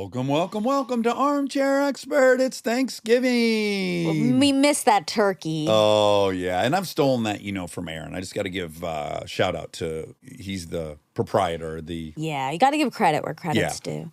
Welcome to Armchair Expert. It's Thanksgiving. We missed that turkey. Oh, yeah. And I've stolen that, from Aaron. I just got to give a shout out to, he's the proprietor. Yeah, you got to give credit where credit's due.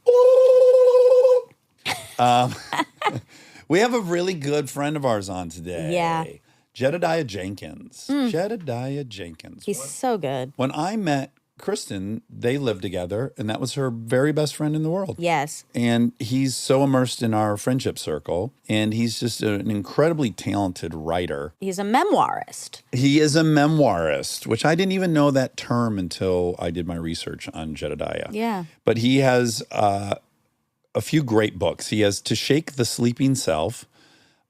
We have a really good friend of ours on today. Yeah. Jedidiah Jenkins. Jedidiah Jenkins. He's so good. When I met Kristen, they lived together, and that was her very best friend in the world. Yes. And he's so immersed in our friendship circle, and he's just an incredibly talented writer. He's a memoirist. He is a memoirist, which I didn't even know that term until I did my research on Jedidiah. Yeah. But he has a few great books. He has To Shake the Sleeping Self,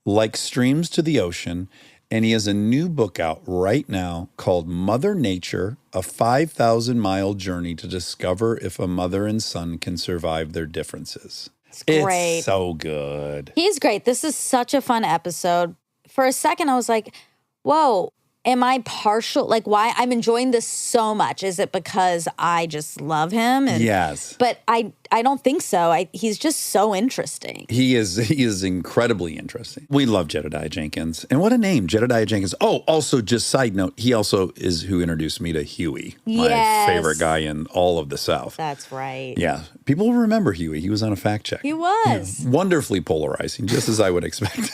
Like Streams to the Ocean, and he has a new book out right now called Mother Nature, a 5,000-mile journey to discover if a mother and son can survive their differences. It's great. It's so good. He's great. This is such a fun episode. For a second, I was like, whoa, am I partial? Like, why? I'm enjoying this so much. Is it because I just love him? Yes. But I don't think so. He's just so interesting. He is incredibly interesting. We love Jedidiah Jenkins. And what a name, Jedidiah Jenkins. Oh, also, just side note, he also is who introduced me to Huey, my favorite guy in all of the South. That's right. Yeah. People will remember Huey. He was on a fact check. He was. Yeah. Wonderfully polarizing, just as I would expect.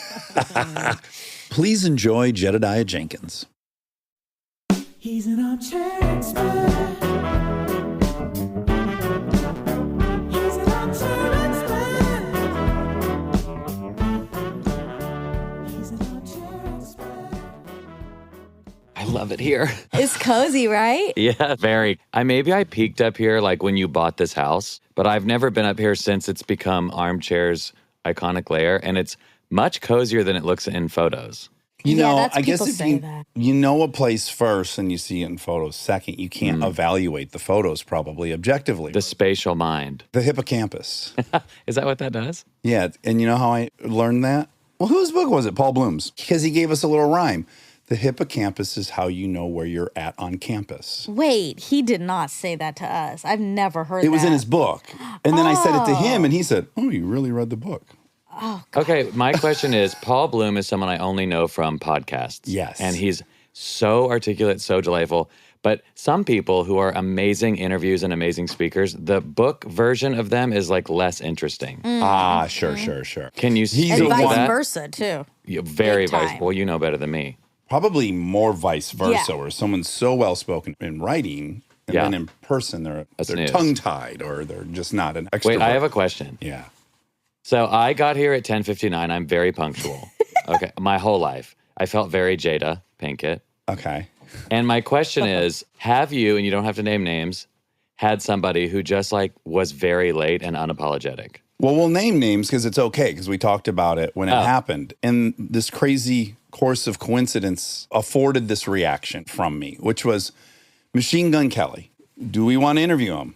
Please enjoy Jedidiah Jenkins. He's an armchair expert. He's an armchair expert. He's an armchair expert. I love it here. It's cozy, right? Yeah, very. Maybe I peaked up here like when you bought this house, but I've never been up here since it's become Armchair's iconic lair, and it's much cozier than it looks in photos. I guess if you know a place first and you see it in photos second, you can't evaluate the photos probably objectively. The spatial mind. The hippocampus. Is that what that does? Yeah, and you know how I learned that? Well, whose book was it? Paul Bloom's. Because he gave us a little rhyme. The hippocampus is how you know where you're at on campus. Wait, he did not say that to us. I've never heard that. It was in his book. And then I said it to him, and he said, oh, you really read the book. Oh, God. Okay, my question is, Paul Bloom is someone I only know from podcasts. Yes. And he's so articulate, so delightful. But some people who are amazing interviews and amazing speakers, the book version of them is like less interesting. Sure. Can you speak And to vice that? versa, too. Very Big time. vice. Well, you know better than me. Probably more vice versa, Yeah. where someone's so well-spoken in writing, and then in person they're snooze. tongue-tied or they're just not an extrovert. Wait, I have a question. Yeah. So I got here at 10:59. I'm very punctual. Okay, my whole life. I felt very Jada Pinkett. Okay. And my question is, have you, and you don't have to name names, had somebody who just was very late and unapologetic? Well, we'll name names because it's okay because we talked about it when it happened. And this crazy course of coincidence afforded this reaction from me, which was Machine Gun Kelly. Do we want to interview him?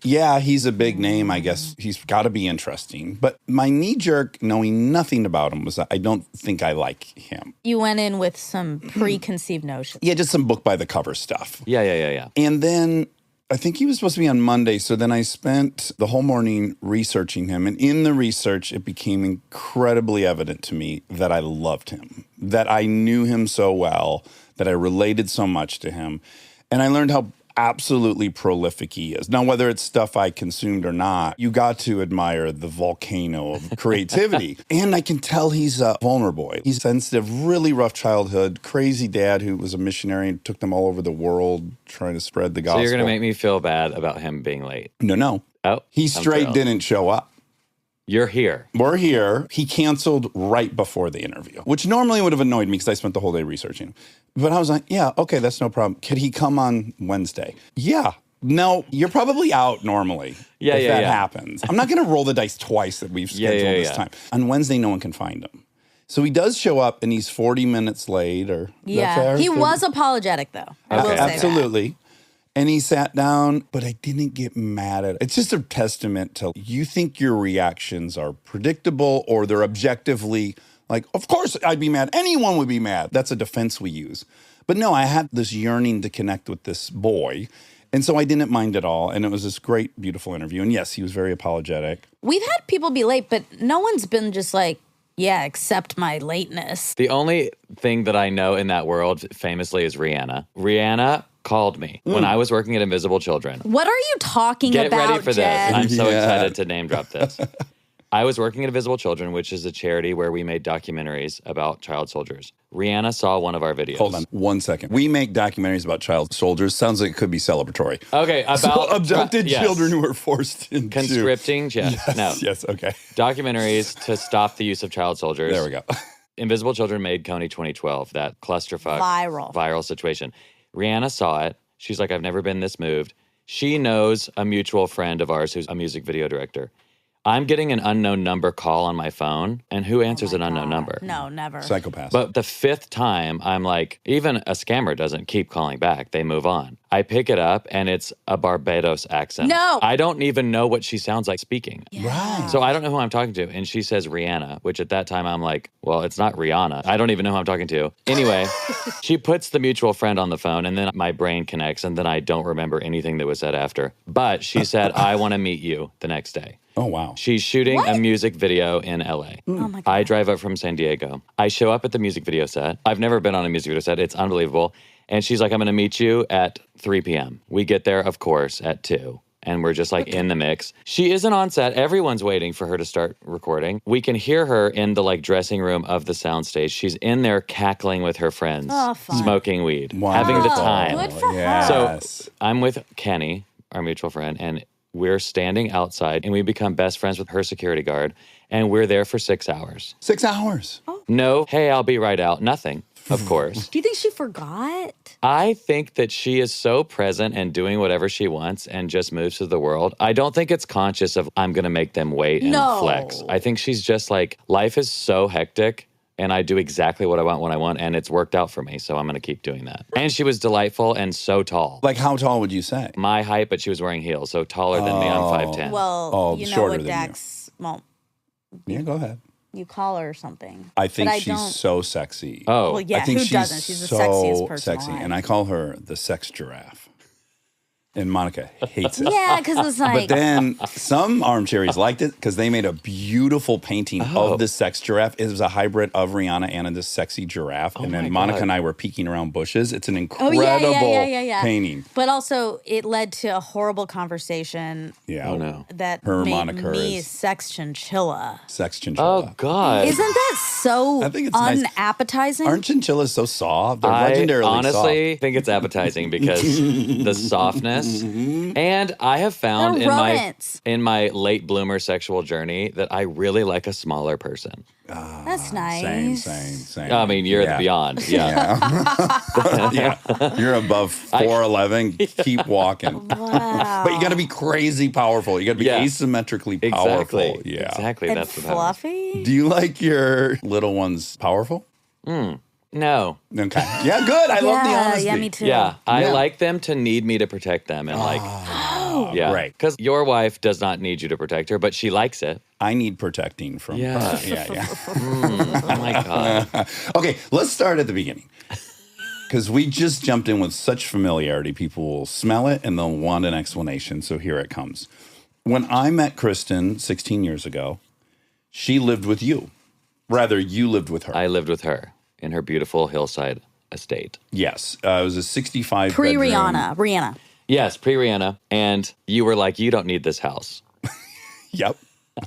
Yeah, he's a big name. I guess he's got to be interesting. But my knee jerk, knowing nothing about him, was I don't think I like him. You went in with some preconceived notions. Yeah, just some book by the cover stuff. Yeah. And then I think he was supposed to be on Monday. So then I spent the whole morning researching him. And in the research, it became incredibly evident to me that I loved him, that I knew him so well, that I related so much to him. And I learned how absolutely prolific he is. Now, whether it's stuff I consumed or not, you got to admire the volcano of creativity. And I can tell he's a vulnerable boy. He's sensitive, really rough childhood, crazy dad who was a missionary and took them all over the world trying to spread the gospel. So you're going to make me feel bad about him being late? No. Oh, he straight didn't show up. You're here. We're here. He canceled right before the interview, which normally would have annoyed me because I spent the whole day researching him. But I was like, yeah, okay, that's no problem. Could he come on Wednesday? Yeah. No, you're probably out normally if that happens. I'm not going to roll the dice twice that we've scheduled this time. On Wednesday, no one can find him. So he does show up, and he's 40 minutes late. Is that fair? He was apologetic, though. I will say absolutely. that. And he sat down, but I didn't get mad at it. It's just a testament to you think your reactions are predictable or they're objectively like, of course I'd be mad. Anyone would be mad. That's a defense we use. But no, I had this yearning to connect with this boy. And so I didn't mind at all. And it was this great, beautiful interview. And yes, he was very apologetic. We've had people be late, but no one's been just like, yeah, accept my lateness. The only thing that I know in that world famously is Rihanna. Rihanna called me when I was working at Invisible Children. What are you talking Get about, ready for Jed? this. I'm so Yeah. excited to name drop this. I was working at Invisible Children, which is a charity where we made documentaries about child soldiers. Rihanna saw one of our videos. Hold on 1 second. We make documentaries about child soldiers. Sounds like it could be celebratory. Okay, about So abducted yes. children who were forced into Conscripting, no. Yes, okay. Documentaries to stop the use of child soldiers. There we go. Invisible Children made Coney 2012, that clusterfuck viral situation. Rihanna saw it. She's like, I've never been this moved. She knows a mutual friend of ours who's a music video director. I'm getting an unknown number call on my phone, and who answers an unknown number? No, never. Psychopath. But the fifth time, I'm like, even a scammer doesn't keep calling back. They move on. I pick it up, and it's a Barbados accent. No. I don't even know what she sounds like speaking. Right. So I don't know who I'm talking to. And she says Rihanna, which at that time I'm like, well, it's not Rihanna. I don't even know who I'm talking to. Anyway, she puts the mutual friend on the phone, and then my brain connects, and then I don't remember anything that was said after. But she said, I want to meet you the next day. Oh, wow. She's shooting a music video in LA. Oh my God. I drive up from San Diego. I show up at the music video set. I've never been on a music video set. It's unbelievable. And she's like, I'm going to meet you at 3 p.m. We get there, of course, at 2. And we're just like in the mix. She isn't on set. Everyone's waiting for her to start recording. We can hear her in the like dressing room of the soundstage. She's in there cackling with her friends, Oh, fun. smoking weed, Wow. having the time. Good for her. Yes. So I'm with Kenny, our mutual friend, and we're standing outside, and we become best friends with her security guard, and we're there for 6 hours. 6 hours. No, hey, I'll be right out. Nothing, of course. Do you think she forgot? I think that she is so present and doing whatever she wants and just moves through the world. I don't think it's conscious of, I'm going to make them wait and No. flex. I think she's just like, life is so hectic. And I do exactly what I want when I want, and it's worked out for me, so I'm going to keep doing that. And she was delightful and so tall. Like, how tall would you say? My height, but she was wearing heels, so taller than me. I'm 5'10". Well, Oh, you know shorter what than you. Dax, well, Yeah, go ahead. you call her or something. I think But I she's don't- so sexy. Oh, Well, yeah, I think who she's doesn't? She's the so sexiest person sexy. alive. And I call her the sex giraffe. And Monica hates it. Yeah, because it's like, But then some armchairies liked it because they made a beautiful painting Oh. of the sex giraffe. It was a hybrid of Rihanna and this sexy giraffe. and then my Monica God. and I were peeking around bushes. It's an oh, incredible yeah. painting. But also, it led to a horrible conversation Yeah. Oh, no. that Her made moniker me is- sex chinchilla. Sex chinchilla. Oh, God. Isn't that so I think it's nice. unappetizing? Aren't chinchillas so soft? They're I legendarily honestly think it's appetizing because the softness. And I have found They're in rodents. my late bloomer sexual journey that I really like a smaller person. That's soft. nice. Same. I mean, you're Yeah. beyond. Yeah. Yeah. You're above 4'11". Keep walking. Wow. But you got to be crazy powerful. You got to be Yeah. asymmetrically powerful. Exactly. Yeah. Exactly. And That's what happens. fluffy? Do you like your little ones powerful? No. Okay. Yeah, good. I love the honesty. Yeah, me too. Yeah. I Yeah. like them to need me to protect them. And like, yeah. Great. Because your wife does not need you to protect her, but she likes it. I need protecting from Yeah. her. Yeah. Oh my God. Okay, let's start at the beginning. Because we just jumped in with such familiarity. People will smell it and they'll want an explanation. So here it comes. When I met Kristen 16 years ago, she lived with you. Rather, you lived with her. I lived with her in her beautiful hillside estate. Yes. It was a 65 Pre bedroom. Rihanna. Yes, pre Rihanna. And you were like, you don't need this house. Yep.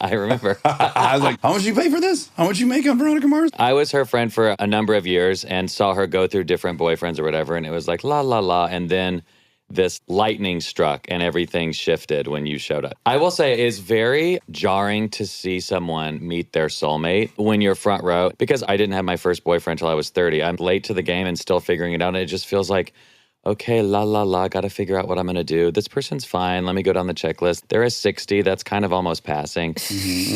I remember. I was like, how much do you pay for this? How much you make on Veronica Mars? I was her friend for a number of years and saw her go through different boyfriends or whatever. And it was like, la, la, la. And then this lightning struck and everything shifted when you showed up. I will say it's very jarring to see someone meet their soulmate when you're front row, because I didn't have my first boyfriend until I was 30. I'm late to the game and still figuring it out. And it just feels like, okay, la, la, la, got to figure out what I'm going to do. This person's fine. Let me go down the checklist. They're a 60. That's kind of almost passing.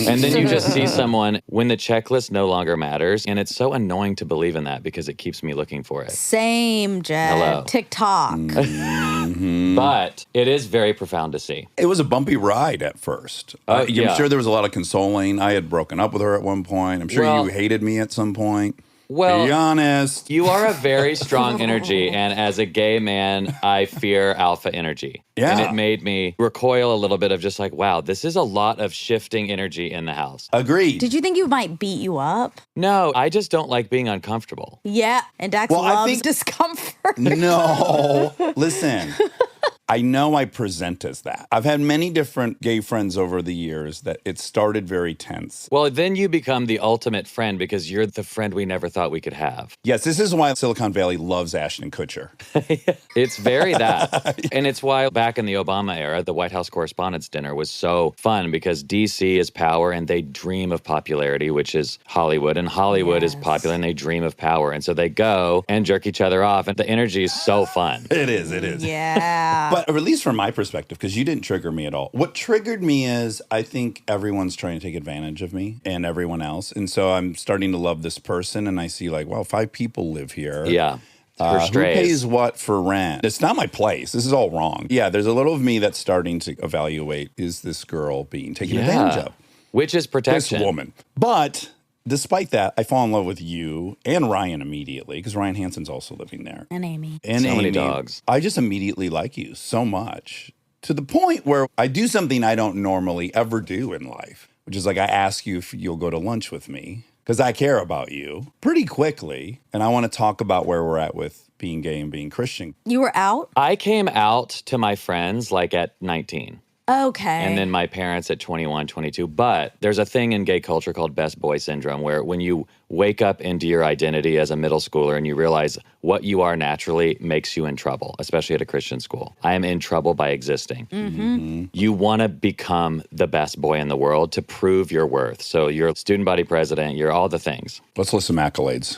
And then you just see someone when the checklist no longer matters. And it's so annoying to believe in that because it keeps me looking for it. Same, Jed. Hello. TikTok. But it is very profound to see. It was a bumpy ride at first. Oh, yeah. I'm sure there was a lot of consoling. I had broken up with her at one point. I'm sure Well- you hated me at some point. Well, Be honest. you are a very strong energy, and as a gay man, I fear alpha energy. Yeah. And it made me recoil a little bit of just like, wow, this is a lot of shifting energy in the house. Agreed. Did you think you might beat you up? No, I just don't like being uncomfortable. Yeah, and Dax Well, I loves think- discomfort. No. Listen. I know I present as that. I've had many different gay friends over the years that it started very tense. Well, then you become the ultimate friend because you're the friend we never thought we could have. Yes, this is why Silicon Valley loves Ashton Kutcher. It's very that. And it's why back in the Obama era, the White House Correspondents' Dinner was so fun because DC is power and they dream of popularity, which is Hollywood. And Hollywood is popular and they dream of power. And so they go and jerk each other off. And the energy is so fun. It is. Yeah. But at least from my perspective, because you didn't trigger me at all. What triggered me is I think everyone's trying to take advantage of me and everyone else. And so I'm starting to love this person and I see like, wow, 5 people live here. Yeah. For Who strays. pays what for rent? It's not my place. This is all wrong. Yeah, there's a little of me that's starting to evaluate, is this girl being taken advantage of? Which is This protection. woman. But despite that, I fall in love with you and Ryan immediately because Ryan Hansen's also living there. And Amy. And So many Amy. dogs. I just immediately like you so much to the point where I do something I don't normally ever do in life, which is like I ask you if you'll go to lunch with me because I care about you pretty quickly. And I want to talk about where we're at with being gay and being Christian. You were out? I came out to my friends like at 19. Okay. And then my parents at 21, 22. But there's a thing in gay culture called best boy syndrome where when you wake up into your identity as a middle schooler and you realize what you are naturally makes you in trouble, especially at a Christian school. I am in trouble by existing. You want to become the best boy in the world to prove your worth. So you're student body president, you're all the things. Let's list some accolades.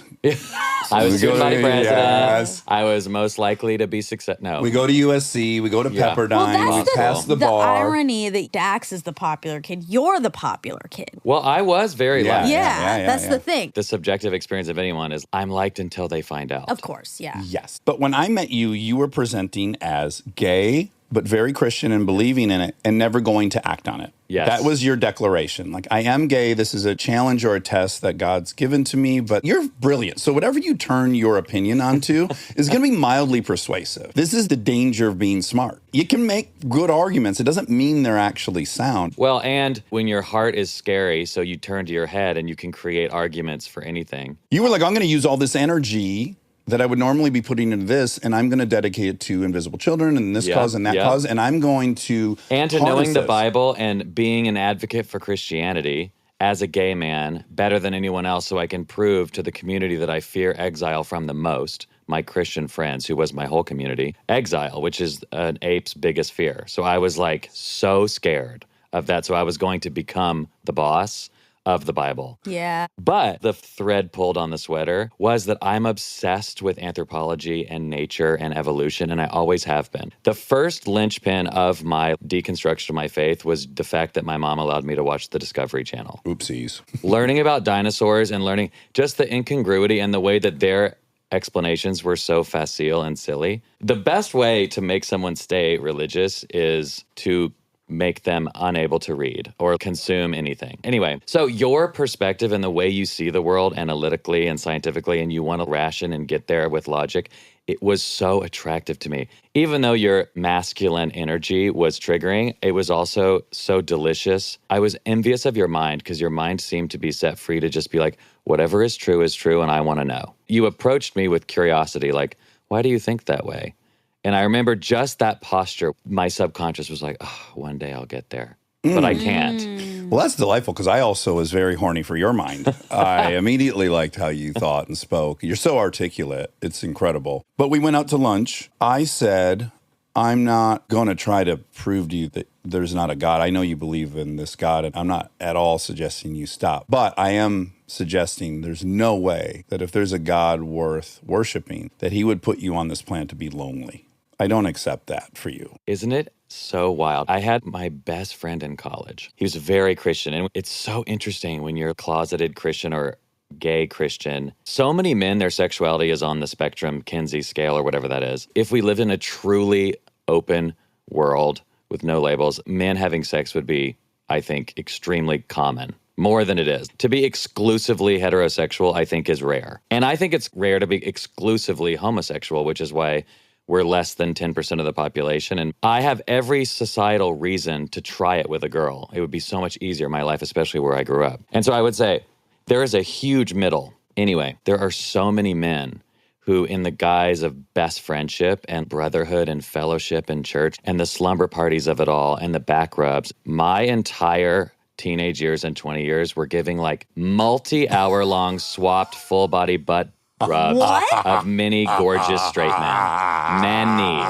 I was we student go body to- president. yes. I was most likely to be successful. No. We go to USC, we go to Yeah. Pepperdine, well, we that's pass the bar. irony that Dax is the popular kid. You're the popular kid. Well, I was very Yeah. lucky. Yeah, that's the thing. The subjective experience of anyone is I'm liked until they find out. Of course, yeah. Yes. But when I met you, you were presenting as gay, but very Christian and believing in it and never going to act on it. Yes. That was your declaration. Like, I am gay. This is a challenge or a test that God's given to me, but you're brilliant. So whatever you turn your opinion onto is going to be mildly persuasive. This is the danger of being smart. You can make good arguments. It doesn't mean they're actually sound. Well, and when your heart is scary, so you turn to your head and you can create arguments for anything. You were like, I'm going to use all this energy that I would normally be putting into this, and I'm going to dedicate it to invisible children and this Yeah, cause and that yeah. cause, and I'm going to And to harness knowing the this. Bible and being an advocate for Christianity as a gay man better than anyone else so I can prove to the community that I fear exile from the most, my Christian friends, who was my whole community, exile, which is an ape's biggest fear. So I was like so scared of that. So I was going to become the boss of the Bible. Yeah. But the thread pulled on the sweater was that I'm obsessed with anthropology and nature and evolution, and I always have been. The first linchpin of my deconstruction of my faith was the fact that my mom allowed me to watch the Discovery Channel. Oopsies. Learning about dinosaurs and learning just the incongruity and the way that their explanations were so facile and silly. The best way to make someone stay religious is to make them unable to read or consume anything. Anyway, so your perspective and the way you see the world analytically and scientifically, and you want to ration and get there with logic, it was so attractive to me. Even though your masculine energy was triggering, it was also so delicious. I was envious of your mind because your mind seemed to be set free to just be like, whatever is true, and I want to know. You approached me with curiosity, like, why do you think that way? And I remember just that posture. My subconscious was like, oh, one day I'll get there, but I can't. Well, that's delightful because I also was very horny for your mind. I immediately liked how you thought and spoke. You're so articulate. It's incredible. But we went out to lunch. I said, I'm not going to try to prove to you that there's not a God. I know you believe in this God, and I'm not at all suggesting you stop. But I am suggesting there's no way that if there's a God worth worshiping, that he would put you on this planet to be lonely. I don't accept that for you. Isn't it so wild? I had my best friend in college. He was very Christian. And it's so interesting when you're a closeted Christian or gay Christian. So many men, their sexuality is on the spectrum, Kinsey scale or whatever that is. If we lived in a truly open world with no labels, men having sex would be, I think, extremely common. more than it is. To be exclusively heterosexual, I think, is rare. And I think it's rare to be exclusively homosexual, which is why we're less than 10% of the population. And I have every societal reason to try it with a girl. It would be so much easier in my life, especially where I grew up. And so I would say there is a huge middle. Anyway, there are so many men who, in the guise of best friendship and brotherhood and fellowship in church and the slumber parties of it all and the back rubs, my entire teenage years and 20 years were giving like multi-hour long swapped full body butt rubs of many gorgeous straight men. Many.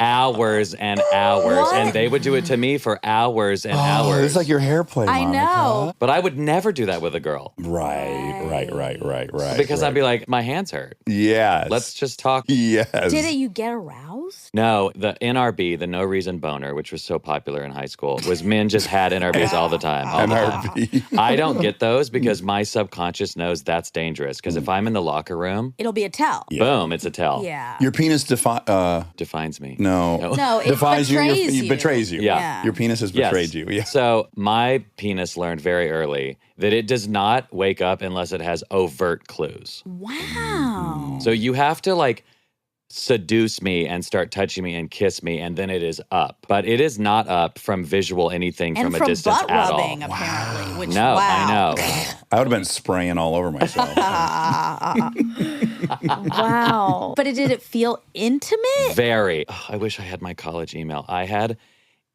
Hours and hours. And they would do it to me for hours and hours. It's like your hair play, I Monica. know. But I would never do that with a girl. Right. Because I'd be like, my hands hurt. Yes. Let's just talk. Yes. Did you get aroused? No, the NRB, the no reason boner, which was so popular in high school, was men just had NRBs all the time. NRB. I don't get those because my subconscious knows that's dangerous. Because if I'm in the locker room, It'll be a tell. boom, it's a tell. Yeah. Your penis Defines me. No, No, it defines you. betrays It you. betrays you. Yeah. Your penis has Yes. betrayed you. Yeah. So my penis learned very early that it does not wake up unless it has overt clues. Wow. So you have to like seduce me and start touching me and kiss me, and then it is up. But it is not up from visual anything And from a from distance butt at rubbing, all. apparently. Which, No, wow. I know. I would have been spraying all over myself. Wow. But did it feel intimate? Very. Oh, I wish I had my college email. I had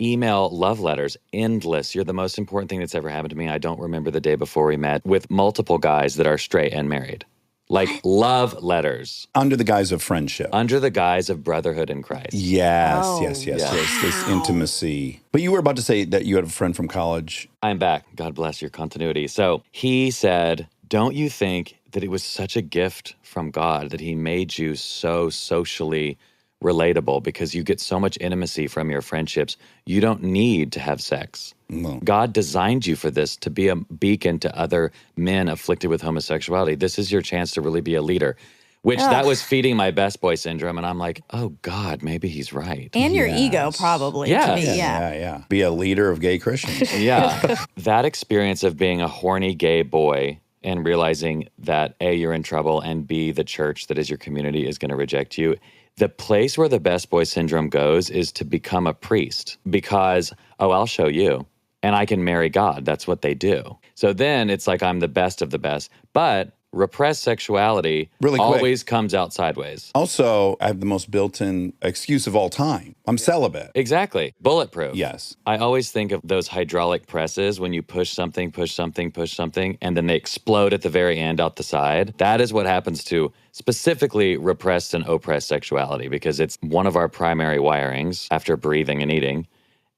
email love letters, endless. You're the most important thing that's ever happened to me. I don't remember the day before we met, with multiple guys that are straight and married. Like love letters Under the guise of friendship. under the guise of brotherhood in Christ. Yes. Oh, This intimacy. But you were about to say that you had a friend from college. I'm back. God bless your continuity. So he said, don't you think that it was such a gift from God that he made you so socially relatable because you get so much intimacy from your friendships? You don't need to have sex. No. God designed you for this, to be a beacon to other men afflicted with homosexuality. This is your chance to really be a leader. Which that was feeding my best boy syndrome. And I'm like, oh God, maybe he's right. And your ego, probably. Yeah. To me, Yeah. Be a leader of gay Christians. Yeah. That experience of being a horny gay boy and realizing that A, you're in trouble, and B, the church that is your community is going to reject you. The place where the best boy syndrome goes is to become a priest because, oh, I'll show you. And I can marry God. That's what they do. So then it's like I'm the best of the best. But repressed sexuality Really quick. always comes out sideways. Also, I have the most built-in excuse of all time. I'm celibate. Exactly. Bulletproof. Yes. I always think of those hydraulic presses when you push something, and then they explode at the very end out the side. That is what happens to specifically repressed and oppressed sexuality because it's one of our primary wirings after breathing and eating,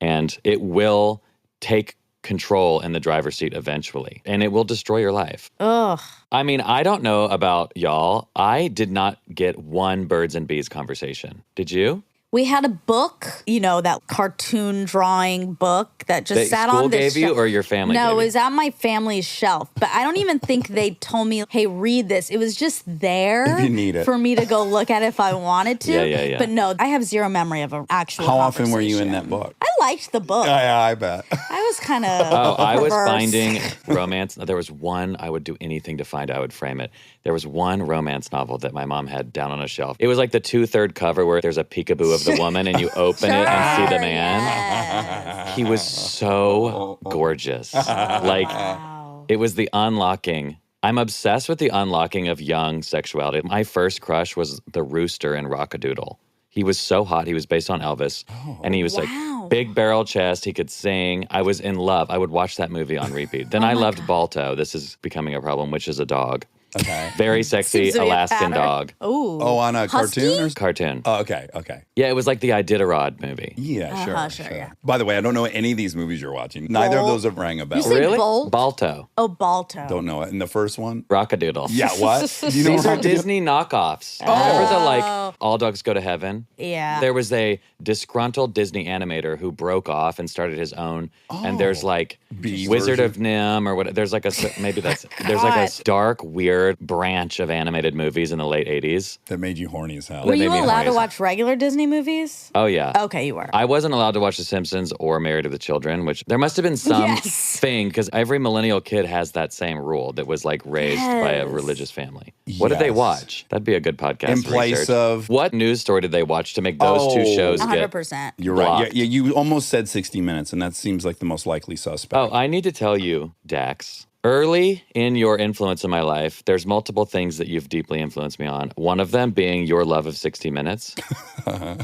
and it will take control in the driver's seat eventually, and it will destroy your life. Ugh. I mean, I don't know about y'all. I did not get one birds and bees conversation. Did you? We had a book, that cartoon drawing book that just That sat school on this gave you shelf. or your family No, gave it you? was on my family's shelf. But I don't even think they told me, hey, read this. It was just there If you need it. for me to go look at if I wanted to. Yeah. But no, I have zero memory of an actual How often were you in conversation. that book? I liked the book. I bet. I was kind of Oh, I was perverse. finding romance. There was one, I would do anything to find. I would frame it. There was one romance novel that my mom had down on a shelf. It was like the 2/3 cover where there's a peekaboo of the woman and you open it and see the man. Yes. He was so gorgeous. Like, Wow. it was the unlocking. I'm obsessed with the unlocking of young sexuality. My first crush was the rooster in Rockadoodle. He was so hot. He was based on Elvis. And he was Wow. like big barrel chest. He could sing. I was in love. I would watch that movie on repeat. Then I loved Balto. This is becoming a problem, which is a dog. Okay. Very sexy Seems to be a Alaskan pattern. dog. Ooh. Oh, on a Husky? cartoon or Cartoon. Oh, okay. Yeah, it was like the Iditarod movie. Yeah, Sure, yeah. By the way, I don't know any of these movies you're watching. Neither of Bolt. those have rang a bell. You say Really? Bolt? Balto. Oh, Balto. Don't know it. And the first one? Rockadoodle. Yeah, what? Do you know These are Rockadoodle? Disney knockoffs. Remember the like All Dogs Go to Heaven? Yeah. There was a disgruntled Disney animator who broke off and started his own. And there's like Bee Wizard version. of Nim or what. There's like a maybe that's there's like a dark weird third branch of animated movies in the late 80s. That made you horny as hell. Were you made me allowed to horny. watch regular Disney movies? Oh, yeah. Okay, you were. I wasn't allowed to watch The Simpsons or Married to the Children, which there must have been some Yes. thing because every millennial kid has that same rule that was like raised by a Yes. religious family. What did they Yes. watch? That'd be a good podcast. In to place research. of- What news story did they watch to make those two Oh. shows get 100%. You're right. blocked? Yeah, you almost said 60 Minutes, and that seems like the most likely suspect. Oh, I need to tell you, Dax. Early in your influence in my life, there's multiple things that you've deeply influenced me on. One of them being your love of 60 Minutes,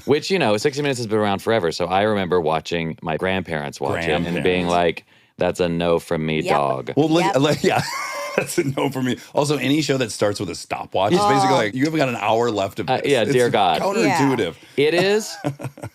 which, 60 Minutes has been around forever. So I remember watching my grandparents watch it and being Grandparents. like, that's a no from me, Yep. dog. Well, Yep. yeah. That's a no for me. Also, any show that starts with a stopwatch is basically like, you haven't got an hour left of this. yeah, It's dear God. counterintuitive. It is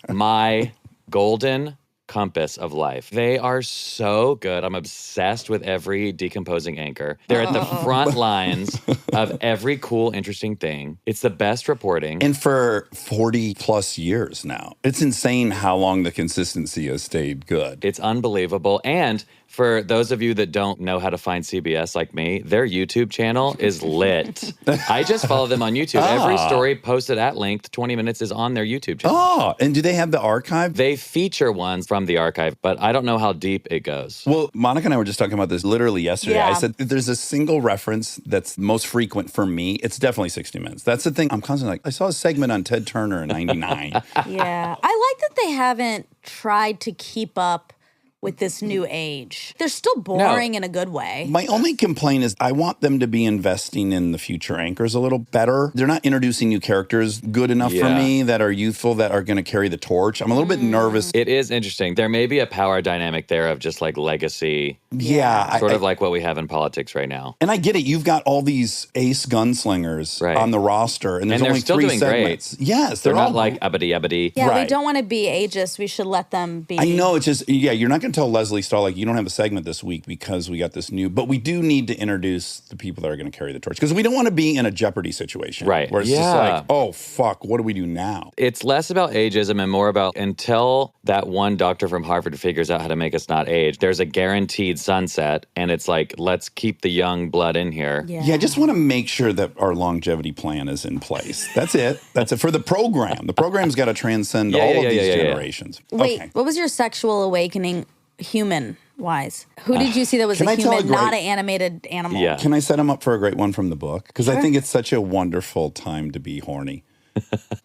my golden compass of life. They are so good. I'm obsessed with every decomposing anchor. They're at the front lines of every cool, interesting thing. It's the best reporting. And for 40 plus years now. It's insane how long the consistency has stayed good. It's unbelievable. And for those of you that don't know how to find CBS like me, their YouTube channel is lit. I just follow them on YouTube. Every story posted at length, 20 minutes, is on their YouTube channel. Oh, and do they have the archive? They feature ones from the archive, but I don't know how deep it goes. Well, Monica and I were just talking about this literally yesterday. Yeah. I said, if there's a single reference that's most frequent for me, it's definitely 60 Minutes. That's the thing. I'm constantly like, I saw a segment on Ted Turner in 99. Yeah. I like that they haven't tried to keep up with this new age. They're still boring in a good way. My only complaint is I want them to be investing in the future anchors a little better. They're not introducing new characters good enough for Yeah. me that are youthful, that are going to carry the torch. I'm a little bit nervous. It is interesting. There may be a power dynamic there of just like legacy, Yeah. sort of like what we have in politics right now. And I get it. You've got all these ace gunslingers Right. on the roster, and there's And they're only still 3 doing segments. Yes, They're all not like abadi. Yeah, Right. we don't want to be ageist. We should let them be. I know it's just, you're not going to tell Leslie Stahl, like, you don't have a segment this week because we got this new, but we do need to introduce the people that are going to carry the torch because we don't want to be in a Jeopardy situation. Right. Where it's just Yeah. like, oh, fuck, what do we do now? It's less about ageism and more about until that one doctor from Harvard figures out how to make us not age, there's a guaranteed sunset. And it's like, let's keep the young blood in here. Yeah, I just want to make sure that our longevity plan is in place. That's it. That's it for the program. The program's got to transcend all of these generations. Wait, Okay. what was your sexual awakening human-wise? Who did you see that was Can a I tell a human, not great- an animated animal? Yeah. Can I set him up for a great one from the book? Because I think it's such a wonderful time to be horny.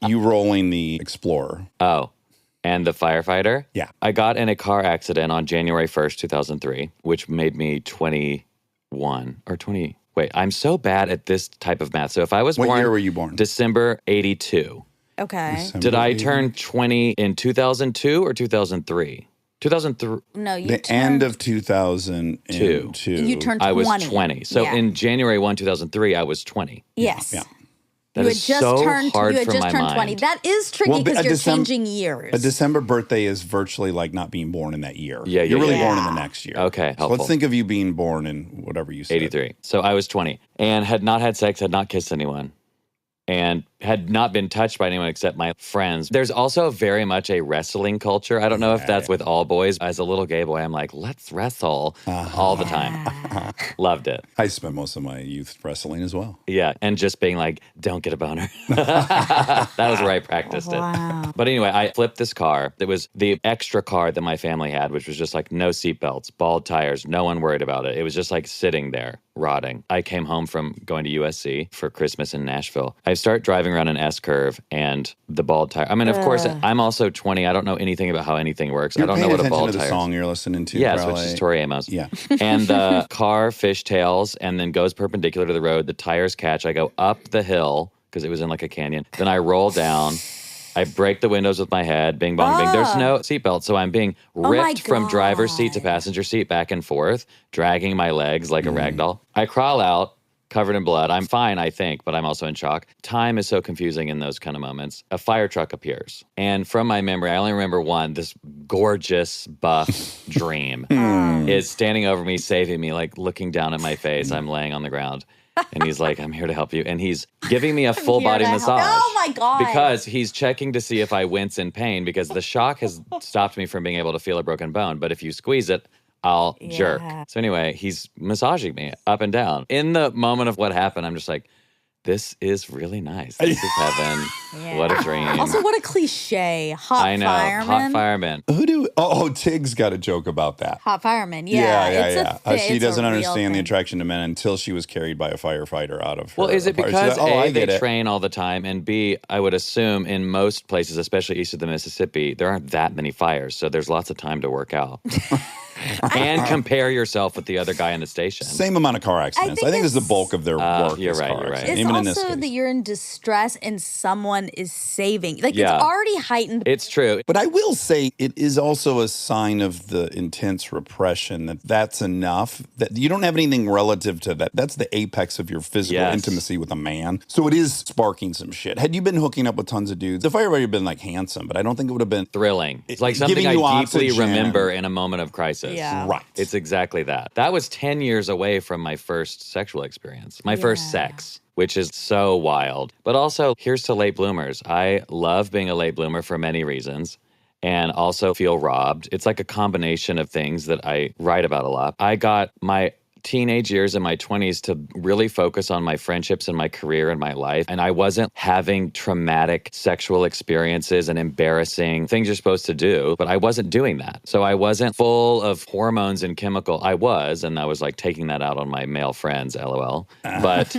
You rolling the Explorer. Oh, and the firefighter? Yeah. I got in a car accident on January 1st, 2003, which made me 21 or 20. Wait, I'm so bad at this type of math. So if I was What born year were you born? December 82. Okay. Did I turn 20 in 2002 or 2003? 2003. No, you The turned, end of 2002. you turned 20. I was 20. So Yeah. in January 1, 2003, I was 20. Yes. Yeah. That You had is just so turned. hard You had for just my turned mind. 20. That is tricky Well, because a you're Decem- changing years. A December birthday is virtually like not being born in that year. Yeah, You're yeah, really yeah. born in the next year. Okay, So helpful. let's think of you being born in whatever you said. 83. So I was 20 and had not had sex, had not kissed anyone, and had not been touched by anyone except my friends. There's also very much a wrestling culture. I don't know if that's with all boys. As a little gay boy, I'm like, let's wrestle all the time. Loved it. I spent most of my youth wrestling as well. Yeah. And just being like, don't get a boner. That was where I practiced Wow. it. But anyway, I flipped this car. It was the extra car that my family had, which was just like no seatbelts, bald tires, no one worried about it. It was just like sitting there rotting. I came home from going to USC for Christmas in Nashville. I start driving around an S-curve and the bald tire. I mean, of course, I'm also 20. I don't know anything about how anything works. You're I don't know paying what a attention bald to the tire song you're listening to. Yes, probably. which is Tori Amos. Yeah. And the car fishtails and then goes perpendicular to the road. The tires catch. I go up the hill because it was in like a canyon. Then I roll down. I break the windows with my head. Bing, bong, bing. There's no seatbelt. So I'm being my ripped from driver's seat to God. passenger seat back and forth, dragging my legs like a rag doll. I crawl out. Covered in blood. I'm fine, I think, but I'm also in shock. Time is so confusing in those kind of moments. A fire truck appears. And from my memory, I only remember one, this gorgeous buff dream is standing over me, saving me, like looking down at my face. I'm laying on the ground. And he's like, I'm here to help you. And he's giving me a full here body to help- massage. Oh my God. Because he's checking to see if I wince in pain because the shock has stopped me from being able to feel a broken bone. But if you squeeze it, I'll jerk. Yeah. So anyway, he's massaging me up and down. In the moment of what happened, I'm just like, this is really nice. This is heaven. Yeah. What a dream. Also, what a cliche. Hot I know. fireman. Hot fireman. Who do? Oh, Tig's got a joke about that. Hot fireman. Yeah. Yeah. It's She it's a doesn't real understand the thing. attraction to men until she was carried by a firefighter out of her. Well, is it apartment. because She's like, I A, get they it. train all the time, and B, I would assume in most places, especially east of the Mississippi, there aren't that many fires, so there's lots of time to work out. And compare yourself with the other guy in the station. Same amount of car accidents. I think think it's the it's- bulk of their work. you're is right, car you're right. accidents, It's even in this also case. that you're in distress and someone is saving. Like, Yeah. it's already heightened. It's true. But I will say it is also a sign of the intense repression that's enough that you don't have anything relative to that. That's the apex of your physical Yes. intimacy with a man. So it is sparking some shit. Had you been hooking up with tons of dudes, the firefighter would have been like handsome, but I don't think it would have been Thrilling. It's like something giving I you deeply oxygen. remember in a moment of crisis. Yeah. right. It's exactly that. That was 10 years away from my first sexual experience, my first sex, which is so wild. But also, here's to late bloomers. I love being a late bloomer for many reasons and also feel robbed. It's like a combination of things that I write about a lot. I got my teenage years and my 20s to really focus on my friendships and my career and my life. And I wasn't having traumatic sexual experiences and embarrassing things you're supposed to do, but I wasn't doing that. So I wasn't full of hormones and chemical. I was, and I was like taking that out on my male friends, LOL. But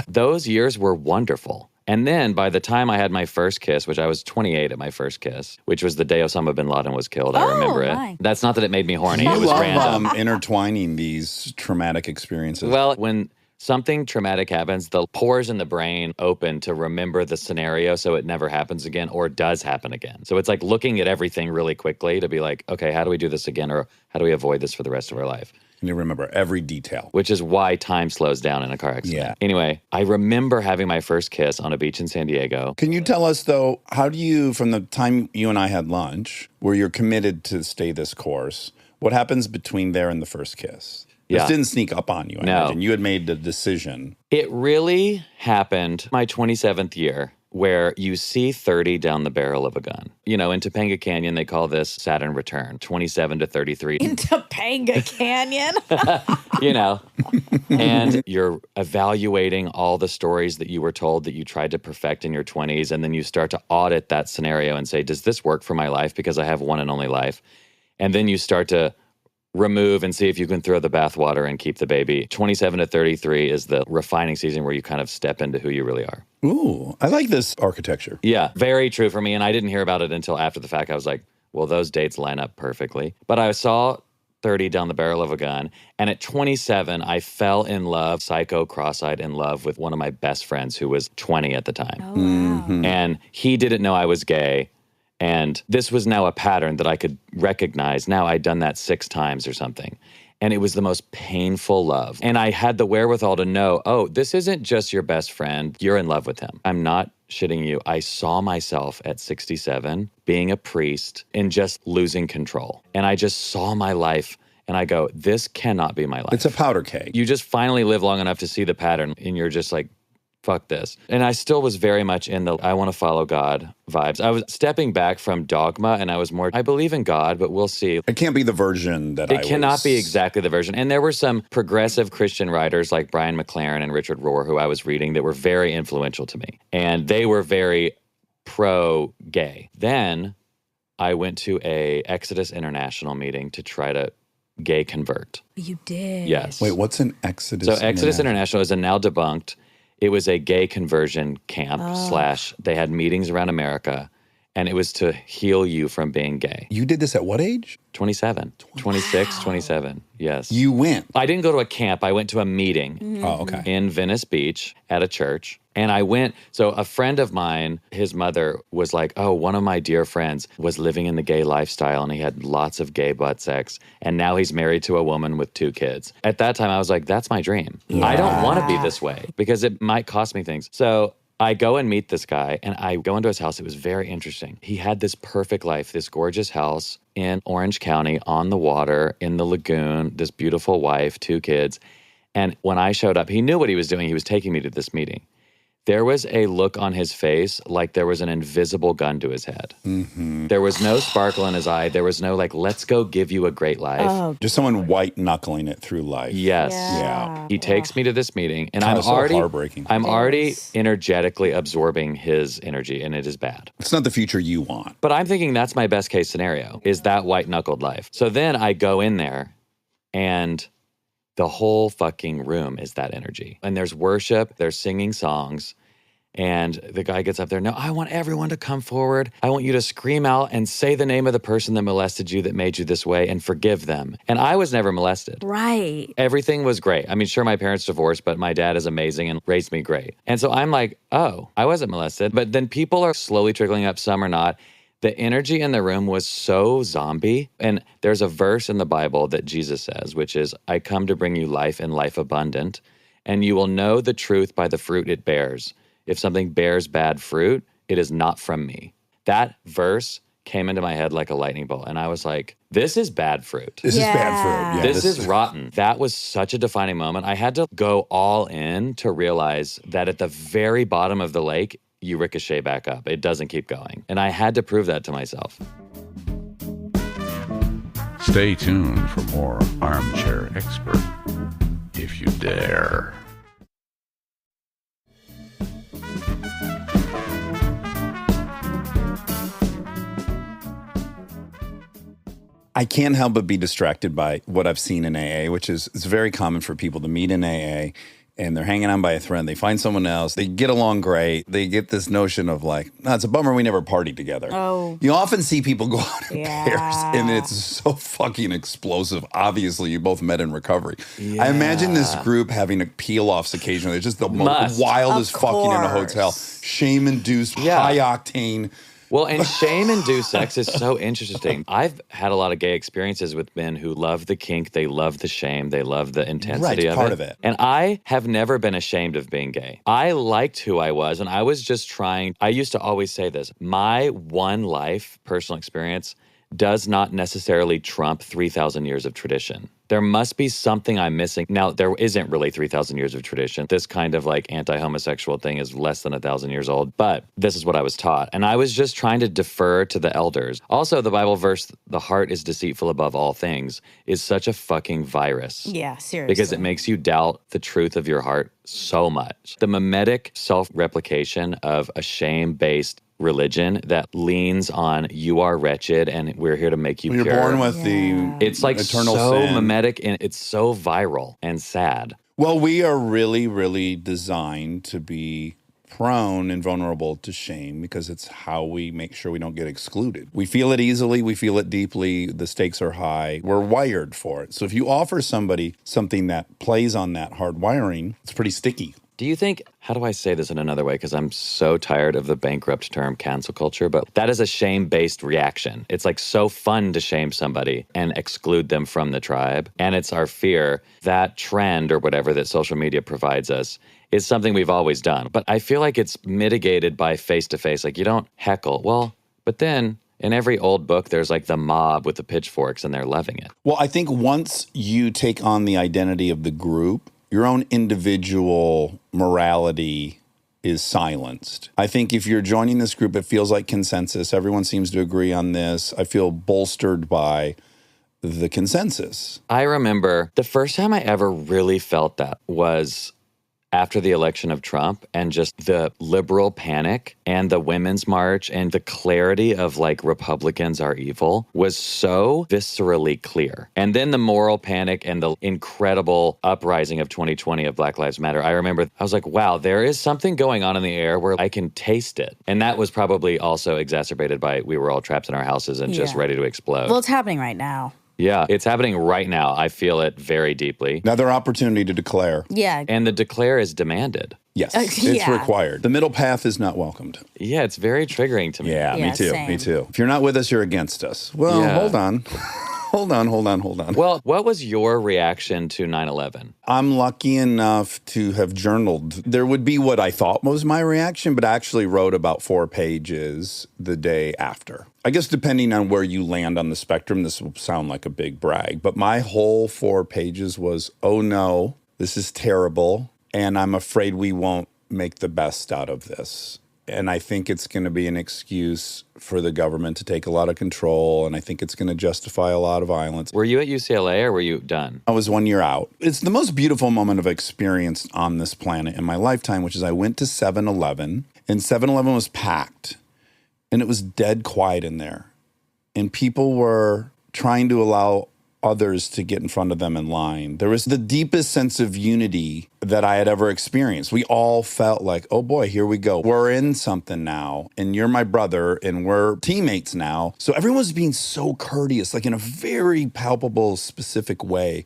those years were wonderful. And then by the time I had my first kiss, which I was 28 at my first kiss, which was the day Osama bin Laden was killed, I remember it. my. That's not that it made me horny. You It was love random. intertwining these traumatic experiences. Well, when something traumatic happens, the pores in the brain open to remember the scenario so it never happens again or does happen again. So it's like looking at everything really quickly to be like, okay, how do we do this again or how do we avoid this for the rest of our life? And you remember every detail. Which is why time slows down in a car accident. Yeah. Anyway, I remember having my first kiss on a beach in San Diego. Can you tell us, though, how do you, from the time you and I had lunch, where you're committed to stay this course, what happens between there and the first kiss? This Yeah. didn't sneak up on you, I No. imagine. You had made the decision. It really happened my 27th year where you see 30 down the barrel of a gun. You know, in Topanga Canyon, they call this Saturn return, 27 to 33. In Topanga Canyon. You know, and you're evaluating all the stories that you were told that you tried to perfect in your 20s. And then you start to audit that scenario and say, does this work for my life? Because I have one and only life. And then you start to remove and see if you can throw the bathwater and keep the baby. 27 to 33 is the refining season where you kind of step into who you really are. Ooh, I like this architecture. Yeah, very true for me. And I didn't hear about it until after the fact. I was like, well, those dates line up perfectly. But I saw 30 down the barrel of a gun. And at 27, I fell in love, psycho, cross-eyed in love with one of my best friends who was 20 at the time. Oh, wow. And he didn't know I was gay. And this was now a pattern that I could recognize. Now I'd done that 6 times or something. And it was the most painful love. And I had the wherewithal to know, oh, this isn't just your best friend. You're in love with him. I'm not shitting you. I saw myself at 67 being a priest and just losing control. And I just saw my life and I go, this cannot be my life. It's a powder keg. You just finally live long enough to see the pattern and you're just like, fuck this. And I still was very much in the I want to follow God vibes. I was stepping back from dogma and I was more, I believe in God, but we'll see. It can't be the version that It cannot be exactly the version. And there were some progressive Christian writers like Brian McLaren and Richard Rohr who I was reading that were very influential to me. And they were very pro-gay. Then I went to a Exodus International meeting to try to gay convert. You did. Yes. Wait, what's an Exodus? So Exodus International is a now debunked. It was a gay conversion camp / they had meetings around America, and it was to heal you from being gay. You did this at what age? 27, 26, 27, yes. You went. I didn't go to a camp. I went to a meeting Oh, okay. in Venice Beach at a church. And I went, so a friend of mine, his mother was like, oh, one of my dear friends was living in the gay lifestyle and he had lots of gay butt sex. And now he's married to a woman with 2 kids. At that time, I was like, that's my dream. I don't want to be this way because it might cost me things. So I go and meet this guy and I go into his house. It was very interesting. He had this perfect life, this gorgeous house in Orange County on the water in the lagoon, this beautiful wife, 2 kids. And when I showed up, he knew what he was doing. He was taking me to this meeting. there was a look on his face like there was an invisible gun to his head. There was no sparkle in his eye. There was no like, let's go give you a great life. Oh, Just someone white knuckling it through life. Yes. Yeah. He takes me to this meeting, and Kinda I'm so already heartbreaking. I'm already Yes. energetically absorbing his energy, and it is bad. It's not the future you want. But I'm thinking that's my best case scenario, is that white knuckled life. So then I go in there, and the whole fucking room is that energy. And there's worship, there's singing songs. And the guy gets up there, no, I want everyone to come forward. I want you to scream out and say the name of the person that molested you, that made you this way, and forgive them. And I was never molested. right. Everything was great. I mean, sure, my parents divorced, but my dad is amazing and raised me great. And so I'm like, oh, I wasn't molested. But then people are slowly trickling up, some are not. The energy in the room was so zombie. And there's a verse in the Bible that Jesus says, which is, I come to bring you life and life abundant, and you will know the truth by the fruit it bears. If something bears bad fruit, it is not from me. That verse came into my head like a lightning bolt. And I was like, this is bad fruit. This is bad fruit. Yeah, This is rotten. That was such a defining moment. I had to go all in to realize that at the very bottom of the lake, you ricochet back up. It doesn't keep going. And I had to prove that to myself. Stay tuned for more Armchair Expert, if you dare. I can't help but be distracted by what I've seen in AA, which is it's very common for people to meet in AA and they're hanging on by a thread. They find someone else. They get along great. They get this notion of like, no, it's a bummer we never partied together. Oh. You often see people go out in Yeah. pairs and it's so fucking explosive. Obviously, you both met in recovery. I imagine this group having peel-offs occasionally. It's just the most wildest Of fucking in a course. hotel. Shame-induced, Yeah. high-octane. Well, and shame-induced sex is so interesting. I've had a lot of gay experiences with men who love the kink, they love the shame, they love the intensity Right, of part it. of it. And I have never been ashamed of being gay. I liked who I was, and I was just trying. I used to always say this, my one life personal experience does not necessarily trump 3,000 years of tradition. There must be something I'm missing. Now, there isn't really 3,000 years of tradition. This kind of like anti-homosexual thing is less than 1,000 years old, but this is what I was taught. And I was just trying to defer to the elders. Also, the Bible verse, the heart is deceitful above all things, is such a fucking virus. Yeah, seriously. Because it makes you doubt the truth of your heart so much. The mimetic self-replication of a shame-based religion that leans on you are wretched and we're here to make you You're pure. born with the It's like eternal so sin. mimetic and it's so viral and sad. Well, we are really, really designed to be prone and vulnerable to shame because it's how we make sure we don't get excluded. We feel it easily. We feel it deeply. The stakes are high. We're wired for it. So if you offer somebody something that plays on that hard wiring, it's pretty sticky. Do you think, how do I say this in another way? Because I'm so tired of the bankrupt term cancel culture, but that is a shame-based reaction. It's like so fun to shame somebody and exclude them from the tribe. And it's our fear that trend or whatever that social media provides us is something we've always done. But I feel like it's mitigated by face-to-face. Like you don't heckle. Well, but then in every old book, there's like the mob with the pitchforks and they're loving it. Well, I think once you take on the identity of the group, your own individual morality is silenced. I think if you're joining this group, it feels like consensus. Everyone seems to agree on this. I feel bolstered by the consensus. I remember the first time I ever really felt that was after the election of Trump and just the liberal panic and the Women's March and the clarity of like Republicans are evil was so viscerally clear. And then the moral panic and the incredible uprising of 2020 of Black Lives Matter. I remember I was like, wow, there is something going on in the air where I can taste it. And that was probably also exacerbated by we were all trapped in our houses and just Yeah. ready to explode. Well, it's happening right now. Yeah, it's happening right now. I feel it very deeply. Another opportunity to declare. Yeah. And the declare is demanded. Yes, it's yeah. required. The middle path is not welcomed. Yeah, it's very triggering to me. Yeah, Yeah, me too. same. Me too. If you're not with us, you're against us. Well, Yeah. hold on. Hold on. Well, what was your reaction to 9/11? I'm lucky enough to have journaled. There would be what I thought was my reaction, but I actually wrote about 4 pages the day after. I guess depending on where you land on the spectrum, this will sound like a big brag, but my whole 4 pages was, oh no, this is terrible, and I'm afraid we won't make the best out of this. And I think it's going to be an excuse for the government to take a lot of control. And I think it's going to justify a lot of violence. Were you at UCLA or were you done? I was 1 year out. It's the most beautiful moment I've experienced on this planet in my lifetime, which is I went to 7-Eleven, and 7-Eleven was packed. And it was dead quiet in there. And people were trying to allow others to get in front of them in line. There was the deepest sense of unity that I had ever experienced. We all felt like, oh boy, here we go. We're in something now, and you're my brother, and we're teammates now. So everyone was being so courteous, like in a very palpable, specific way.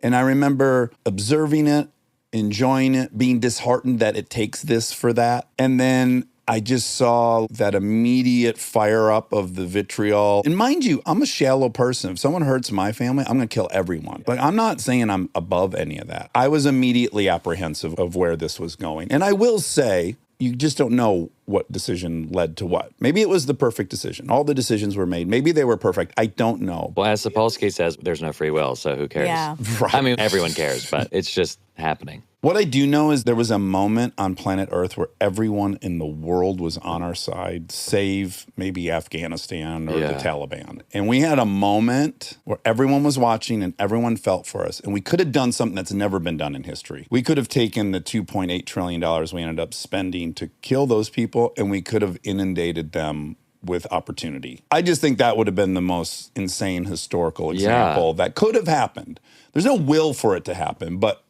And I remember observing it, enjoying it, being disheartened that it takes this for that. And then I just saw that immediate fire up of the vitriol. And mind you, I'm a shallow person. If someone hurts my family, I'm going to kill everyone. Like, I'm not saying I'm above any of that. I was immediately apprehensive of where this was going. And I will say, you just don't know what decision led to what. Maybe it was the perfect decision. All the decisions were made. Maybe they were perfect. I don't know. Well, as Sapolsky says, there's no free will, so who cares? Yeah. Right. I mean, everyone cares, but it's just happening. What I do know is there was a moment on planet Earth where everyone in the world was on our side, save maybe Afghanistan or the Taliban. And we had a moment where everyone was watching and everyone felt for us. And we could have done something that's never been done in history. We could have taken the $2.8 trillion we ended up spending to kill those people, and we could have inundated them with opportunity. I just think that would have been the most insane historical example that could have happened. There's no will for it to happen, but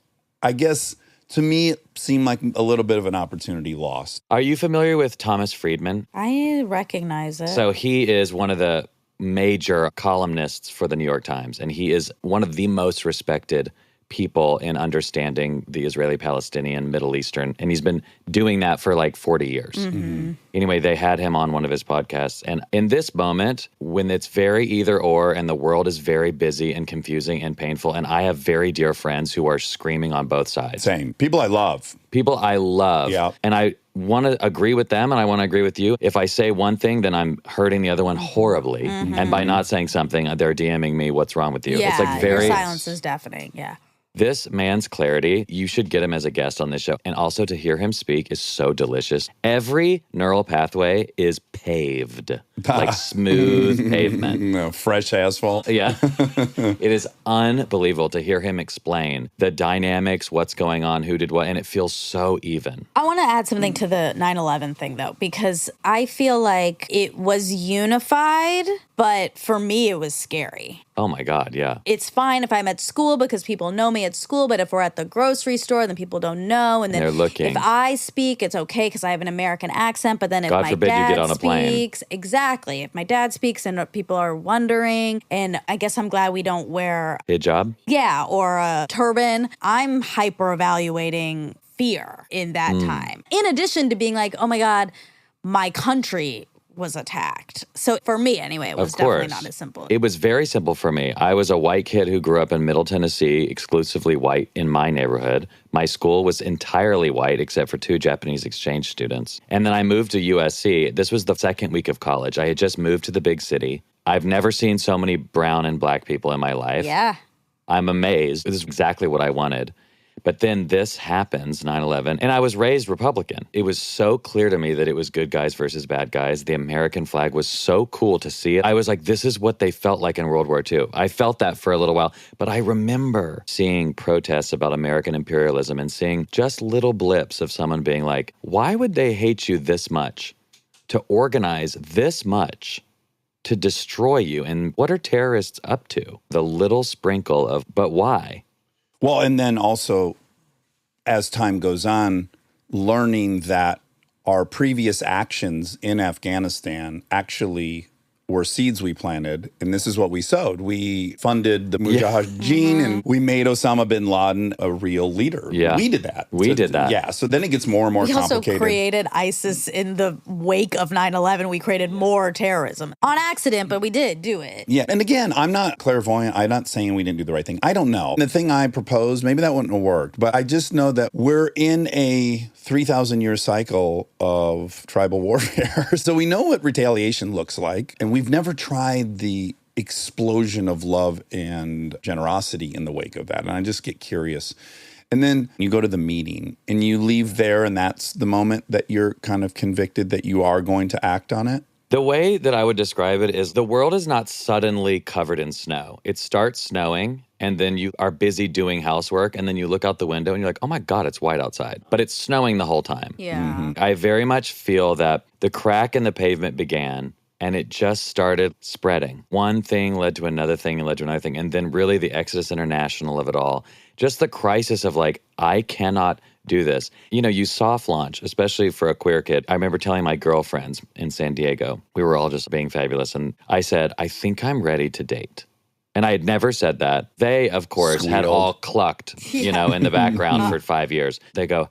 I guess to me, it seemed like a little bit of an opportunity lost. Are you familiar with Thomas Friedman? I recognize it. So he is one of the major columnists for the New York Times, and he is one of the most respected people in understanding the Israeli-Palestinian, Middle Eastern, and he's been doing that for like 40 years. Mm-hmm. Anyway, they had him on one of his podcasts, and in this moment, when it's very either or, and the world is very busy and confusing and painful, and I have very dear friends who are screaming on both sides. Same. People I love. People I love. Yeah. And I want to agree with them, and I want to agree with you. If I say one thing, then I'm hurting the other one horribly. Mm-hmm. And by not saying something, they're DMing me, what's wrong with you? Yeah, It's like very... your silence is deafening. Yeah. This man's clarity, you should get him as a guest on this show. And also to hear him speak is so delicious. Every neural pathway is paved, like smooth pavement. No, fresh asphalt. Yeah. It is unbelievable to hear him explain the dynamics, what's going on, who did what, and it feels so even. I want to add something to the 9/11 thing, though, because I feel like it was unified, but for me, it was scary. Oh my God, yeah. It's fine if I'm at school because people know me at school, but if we're at the grocery store, then people don't know. And then they're looking. If I speak, it's okay because I have an American accent, but then if God my forbid you dad get on a plane. speaks, exactly. If my dad speaks and people are wondering, and I guess I'm glad we don't wear, Hijab? yeah, or a turban. I'm hyper evaluating fear in that time. In addition to being like, oh my God, my country was attacked. So for me, anyway, it was definitely not as simple. It was very simple for me. I was a white kid who grew up in Middle Tennessee, exclusively white in my neighborhood. My school was entirely white except for 2 Japanese exchange students. And then I moved to USC. This was the second week of college. I had just moved to the big city. I've never seen so many brown and black people in my life. Yeah. I'm amazed. This is exactly what I wanted. But then this happens, 9/11, and I was raised Republican. It was so clear to me that it was good guys versus bad guys. The American flag was so cool to see it. I was like, this is what they felt like in World War II. I felt that for a little while, but I remember seeing protests about American imperialism and seeing just little blips of someone being like, why would they hate you this much, to organize this much, to destroy you? And what are terrorists up to? The little sprinkle of, but why? Well, and then also, as time goes on, learning that our previous actions in Afghanistan actually were seeds we planted, and this is what we sowed. We funded the Mujahideen, and we made Osama bin Laden a real leader. Yeah. We did that. We did that. Yeah, so then it gets more and more We also complicated. created ISIS in the wake of 9/11. We created more terrorism on accident, but we did do it. Yeah, and again, I'm not clairvoyant. I'm not saying we didn't do the right thing. I don't know. The thing I proposed, maybe that wouldn't have worked, but I just know that we're in a 3,000-year cycle of tribal warfare. So we know what retaliation looks like, and we've never tried the explosion of love and generosity in the wake of that. And I just get curious. And then you go to the meeting and you leave there, and that's the moment that you're kind of convicted that you are going to act on it. The way that I would describe it is the world is not suddenly covered in snow. It starts snowing, and then you are busy doing housework, and then you look out the window and you're like, oh my God, it's white outside. But it's snowing the whole time. Yeah. I very much feel that the crack in the pavement began, and it just started spreading. One thing led to another thing and led to another thing. And then really the Exodus International of it all. Just the crisis of like, I cannot do this. You know, you soft launch, especially for a queer kid. I remember telling my girlfriends in San Diego, we were all just being fabulous. And I said, I think I'm ready to date. And I had never said that. They, of course, had all clucked, you know, in the background for 5 years. They go,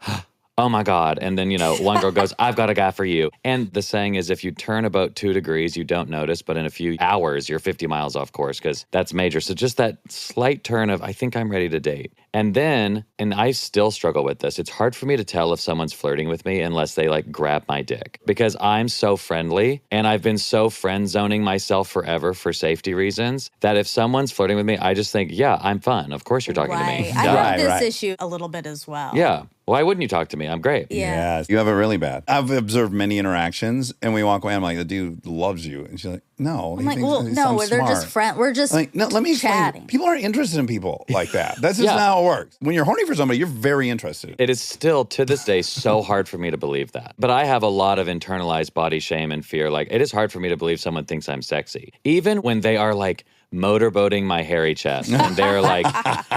oh my God. And then, you know, one girl goes, I've got a guy for you. And the saying is, if you turn about 2 degrees, you don't notice, but in a few hours, you're 50 miles off course because that's major. So just that slight turn of, I think I'm ready to date. And then, and I still struggle with this, it's hard for me to tell if someone's flirting with me unless they like grab my dick because I'm so friendly and I've been so friend zoning myself forever for safety reasons that if someone's flirting with me, I just think, yeah, I'm fun. Of course you're talking to me. I Right, have this right. issue a little bit as well. Yeah. Why wouldn't you talk to me? I'm great. Yeah. Yes, you have it really bad. I've observed many interactions, and we walk away. I'm like, the dude loves you, and she's like, no. I'm like, well, no, they're just friends. We're just Like, no, let me explain. chatting. People aren't interested in people like that. That's just Yeah. not how it works. When you're horny for somebody, you're very interested. It is still, to this day, so hard for me to believe that. But I have a lot of internalized body shame and fear. Like, it is hard for me to believe someone thinks I'm sexy. Even when they are like motorboating my hairy chest and they're like,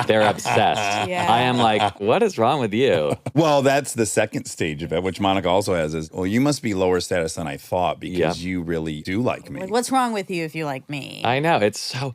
they're obsessed. Yeah. I am like, what is wrong with you? Well, that's the second stage of it, which Monica also has is, well, you must be lower status than I thought because you really do like me. like, what's wrong with you if you like me? I know. It's so.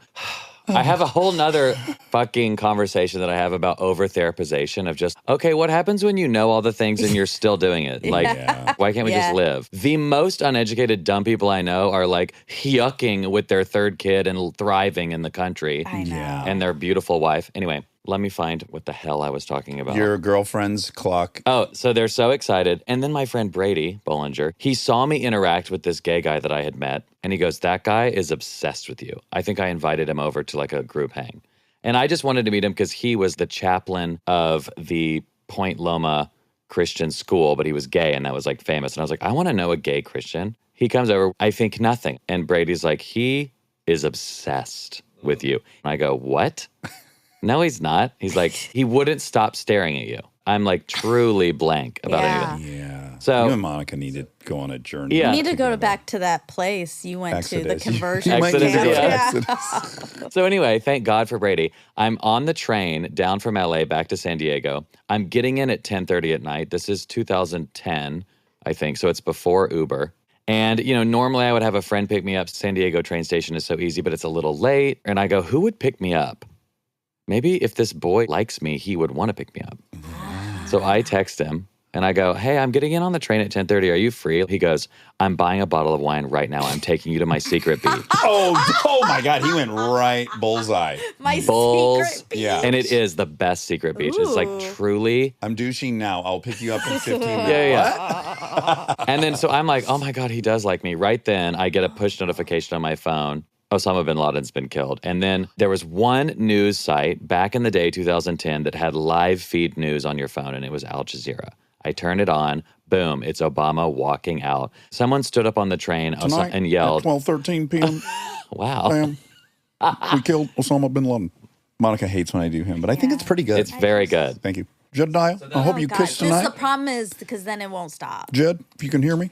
I have a whole nother fucking conversation that I have about over-therapization of just, okay, what happens when you know all the things and you're still doing it? Like, why can't we Yeah. just live? The most uneducated dumb people I know are like yucking with their third kid and thriving in the country I know. Yeah. and their beautiful wife. Anyway, let me find what the hell I was talking about. Your girlfriend's clock. Oh, so they're so excited. And then my friend Brady Bollinger, he saw me interact with this gay guy that I had met. And he goes, that guy is obsessed with you. I think I invited him over to like a group hang. And I just wanted to meet him because he was the chaplain of the Point Loma Christian school, but he was gay and that was like famous. And I was like, I want to know a gay Christian. He comes over, I think nothing. And Brady's like, he is obsessed with you. And I go, what? No, he's not. He's like, he wouldn't stop staring at you. I'm like truly blank about Yeah. anything. Yeah. So- you and Monica need to go on a journey. Yeah. You need to go back to that place you went to, the Exodus. conversion You might Exodus, need to go to yeah. Exodus. So anyway, thank God for Brady. I'm on the train down from LA back to San Diego. I'm getting in at 10:30 at night. This is 2010, I think. So it's before Uber. And, you know, normally I would have a friend pick me up. San Diego train station is so easy, but it's a little late. And I go, who would pick me up? Maybe if this boy likes me, he would want to pick me up. So I text him and I go, hey, I'm getting in on the train at 10:30. Are you free? He goes, I'm buying a bottle of wine right now. I'm taking you to my secret beach. Oh my God. He went right bullseye. My Bulls. secret beach. Yeah. And it is the best secret beach. It's like Ooh. truly. I'm douching now. I'll pick you up in 15 minutes. Yeah. And then so I'm like, oh my God, he does like me. Right then I get a push notification on my phone. Osama bin Laden's been killed. And then there was one news site back in the day, 2010, that had live feed news on your phone, and it was Al Jazeera. I turn it on. Boom, it's Obama walking out. Someone stood up on the train Tonight and yelled, at 12:13 p.m. wow. Bam. We killed Osama bin Laden. Monica hates when I do him, but I think it's pretty good. It's very good. Thank you. Jedidiah, I hope Oh, you God. kiss The tonight. problem is because then it won't stop. Jed, if you can hear me,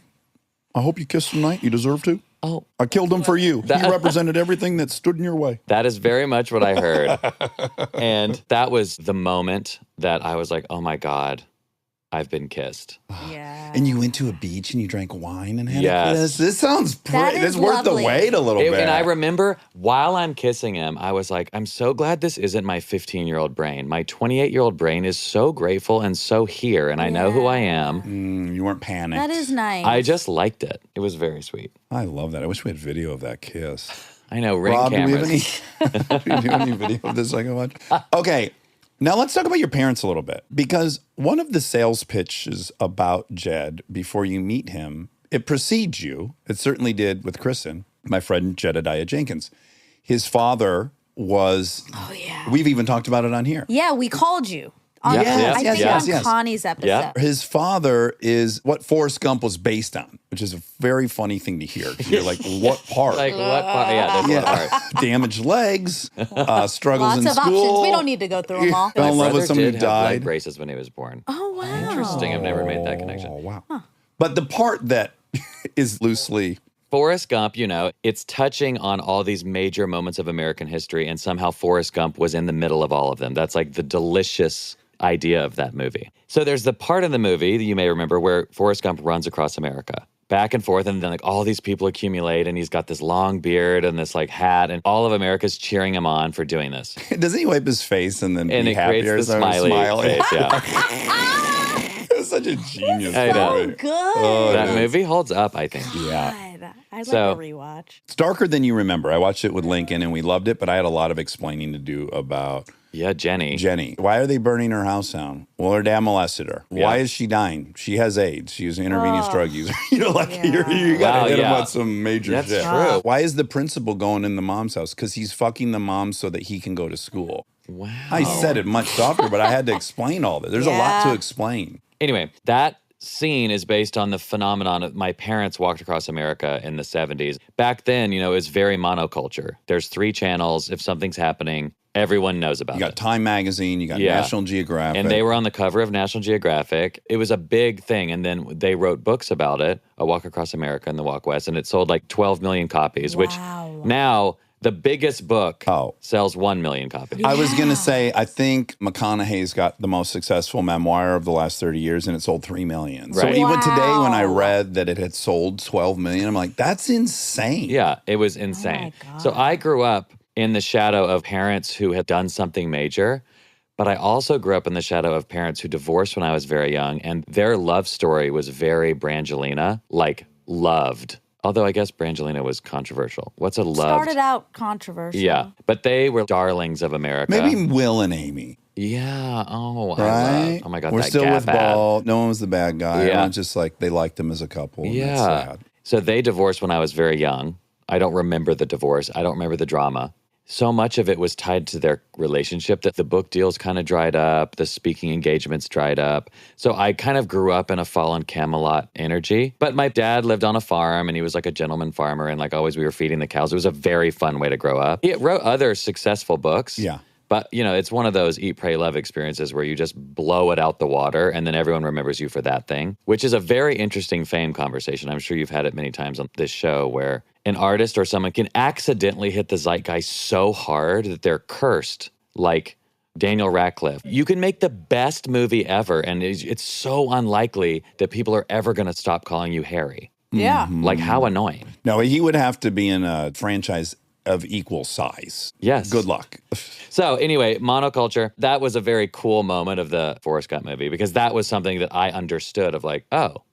I hope you kiss tonight. You deserve to. Oh, I killed him for you. He represented everything that stood in your way. that is very much what I heard. And that was the moment that I was like, oh my God, I've been kissed. Yeah. And you went to a beach and you drank wine and had Yes. a kiss. This sounds That pretty. is It's worth the lovely. wait a little bit. And I remember while I'm kissing him, I was like, I'm so glad this isn't my 15-year-old brain. My 28-year-old brain is so grateful and so here, and I know who I am. You weren't panicked. That is nice. I just liked it. It was very sweet. I love that. I wish we had video of that kiss. I know, ring Rob, cameras. do we have any video of this I can watch? Okay. Now let's talk about your parents a little bit, because one of the sales pitches about Jed before you meet him, it precedes you. It certainly did with Kristen, my friend Jedidiah Jenkins. His father was, Oh, yeah. we've even talked about it on here. Yeah, we called you On, Yes, I think yes, on yes. Connie's episode. Yeah. His father is what Forrest Gump was based on, which is a very funny thing to hear. You're like, what part? Like what part? Yeah, that's what part. Damaged legs, struggles Lots in of school. options. We don't need to go through them all. Fell in love Brother with someone who did have leg died. braces when he was born. Oh, wow. Interesting. I've never made that connection. Oh, wow. But the part that is loosely, Forrest Gump, you know, it's touching on all these major moments of American history, and somehow Forrest Gump was in the middle of all of them. That's like the delicious idea of that movie. So there's the part in the movie that you may remember where Forrest Gump runs across America, back and forth, and then like all these people accumulate, and he's got this long beard and this like hat, and all of America's cheering him on for doing this. doesn't he wipe his face and then And be it creates happier? the So smiley face, yeah. It's such a genius I know. movie. Good. Oh, That it is. movie holds up, I think. Yeah. God, I'd like So- a rewatch. It's darker than you remember. I watched it with Lincoln and we loved it, but I had a lot of explaining to do about Yeah, Jenny. Jenny. Why are they burning her house down? Well, her dad molested her. Why Yeah. is she dying? She has AIDS. She was an intravenous drug user. You know, like you Yeah. got to Wow, hit him yeah. with some major That's shit. true. Why is the principal going in the mom's house? Because he's fucking the mom so that he can go to school. Wow. I said it much softer, but I had to explain all that. There's a lot to Yeah. explain. Anyway, that scene is based on the phenomenon of my parents walked across America in the 70s. Back then, you know, it was very monoculture. There's 3 channels. If something's happening, everyone knows about You got it. Time Magazine, you got Yeah. National Geographic. And they were on the cover of National Geographic. It was a big thing. And then they wrote books about it, A Walk Across America and The Walk West. And it sold like 12 million copies, which Wow. now the biggest book Oh. sells 1 million copies. I was going to say, I think McConaughey's got the most successful memoir of the last 30 years, and it sold 3 million. So Right. even today, when I Wow. read that it had sold 12 million, I'm like, that's insane. Yeah, it was insane. God. So I grew up in the shadow of parents who had done something major, but I also grew up in the shadow of parents who divorced when I was very young, and their love story was very Brangelina, like loved. Although I guess Brangelina was controversial. What's a loved? Started out controversial. Yeah, but they were darlings of America. Maybe Will and Amy, Yeah. Oh, I right? love. Oh my God, We're that still Gap with ad. Ball. No one was the bad guy. Yeah. Everyone's just like, they liked them as a couple. And that's Yeah. sad. So they divorced when I was very young. I don't remember the divorce. I don't remember the drama. So much of it was tied to their relationship that the book deals kind of dried up, the speaking engagements dried up. So I kind of grew up in a fallen Camelot energy. But my dad lived on a farm and he was like a gentleman farmer and like always we were feeding the cows. It was a very fun way to grow up. He wrote other successful books. Yeah. But, you know, it's one of those eat, pray, love experiences where you just blow it out the water and then everyone remembers you for that thing, which is a very interesting fame conversation. I'm sure you've had it many times on this show where an artist or someone can accidentally hit the zeitgeist so hard that they're cursed, like Daniel Radcliffe. You can make the best movie ever, and it's so unlikely that people are ever going to stop calling you Harry. Yeah. Like, how annoying. No, he would have to be in a franchise of equal size. Yes. Good luck. So anyway, monoculture, that was a very cool moment of the Forrest Gump movie because that was something that I understood of like, oh,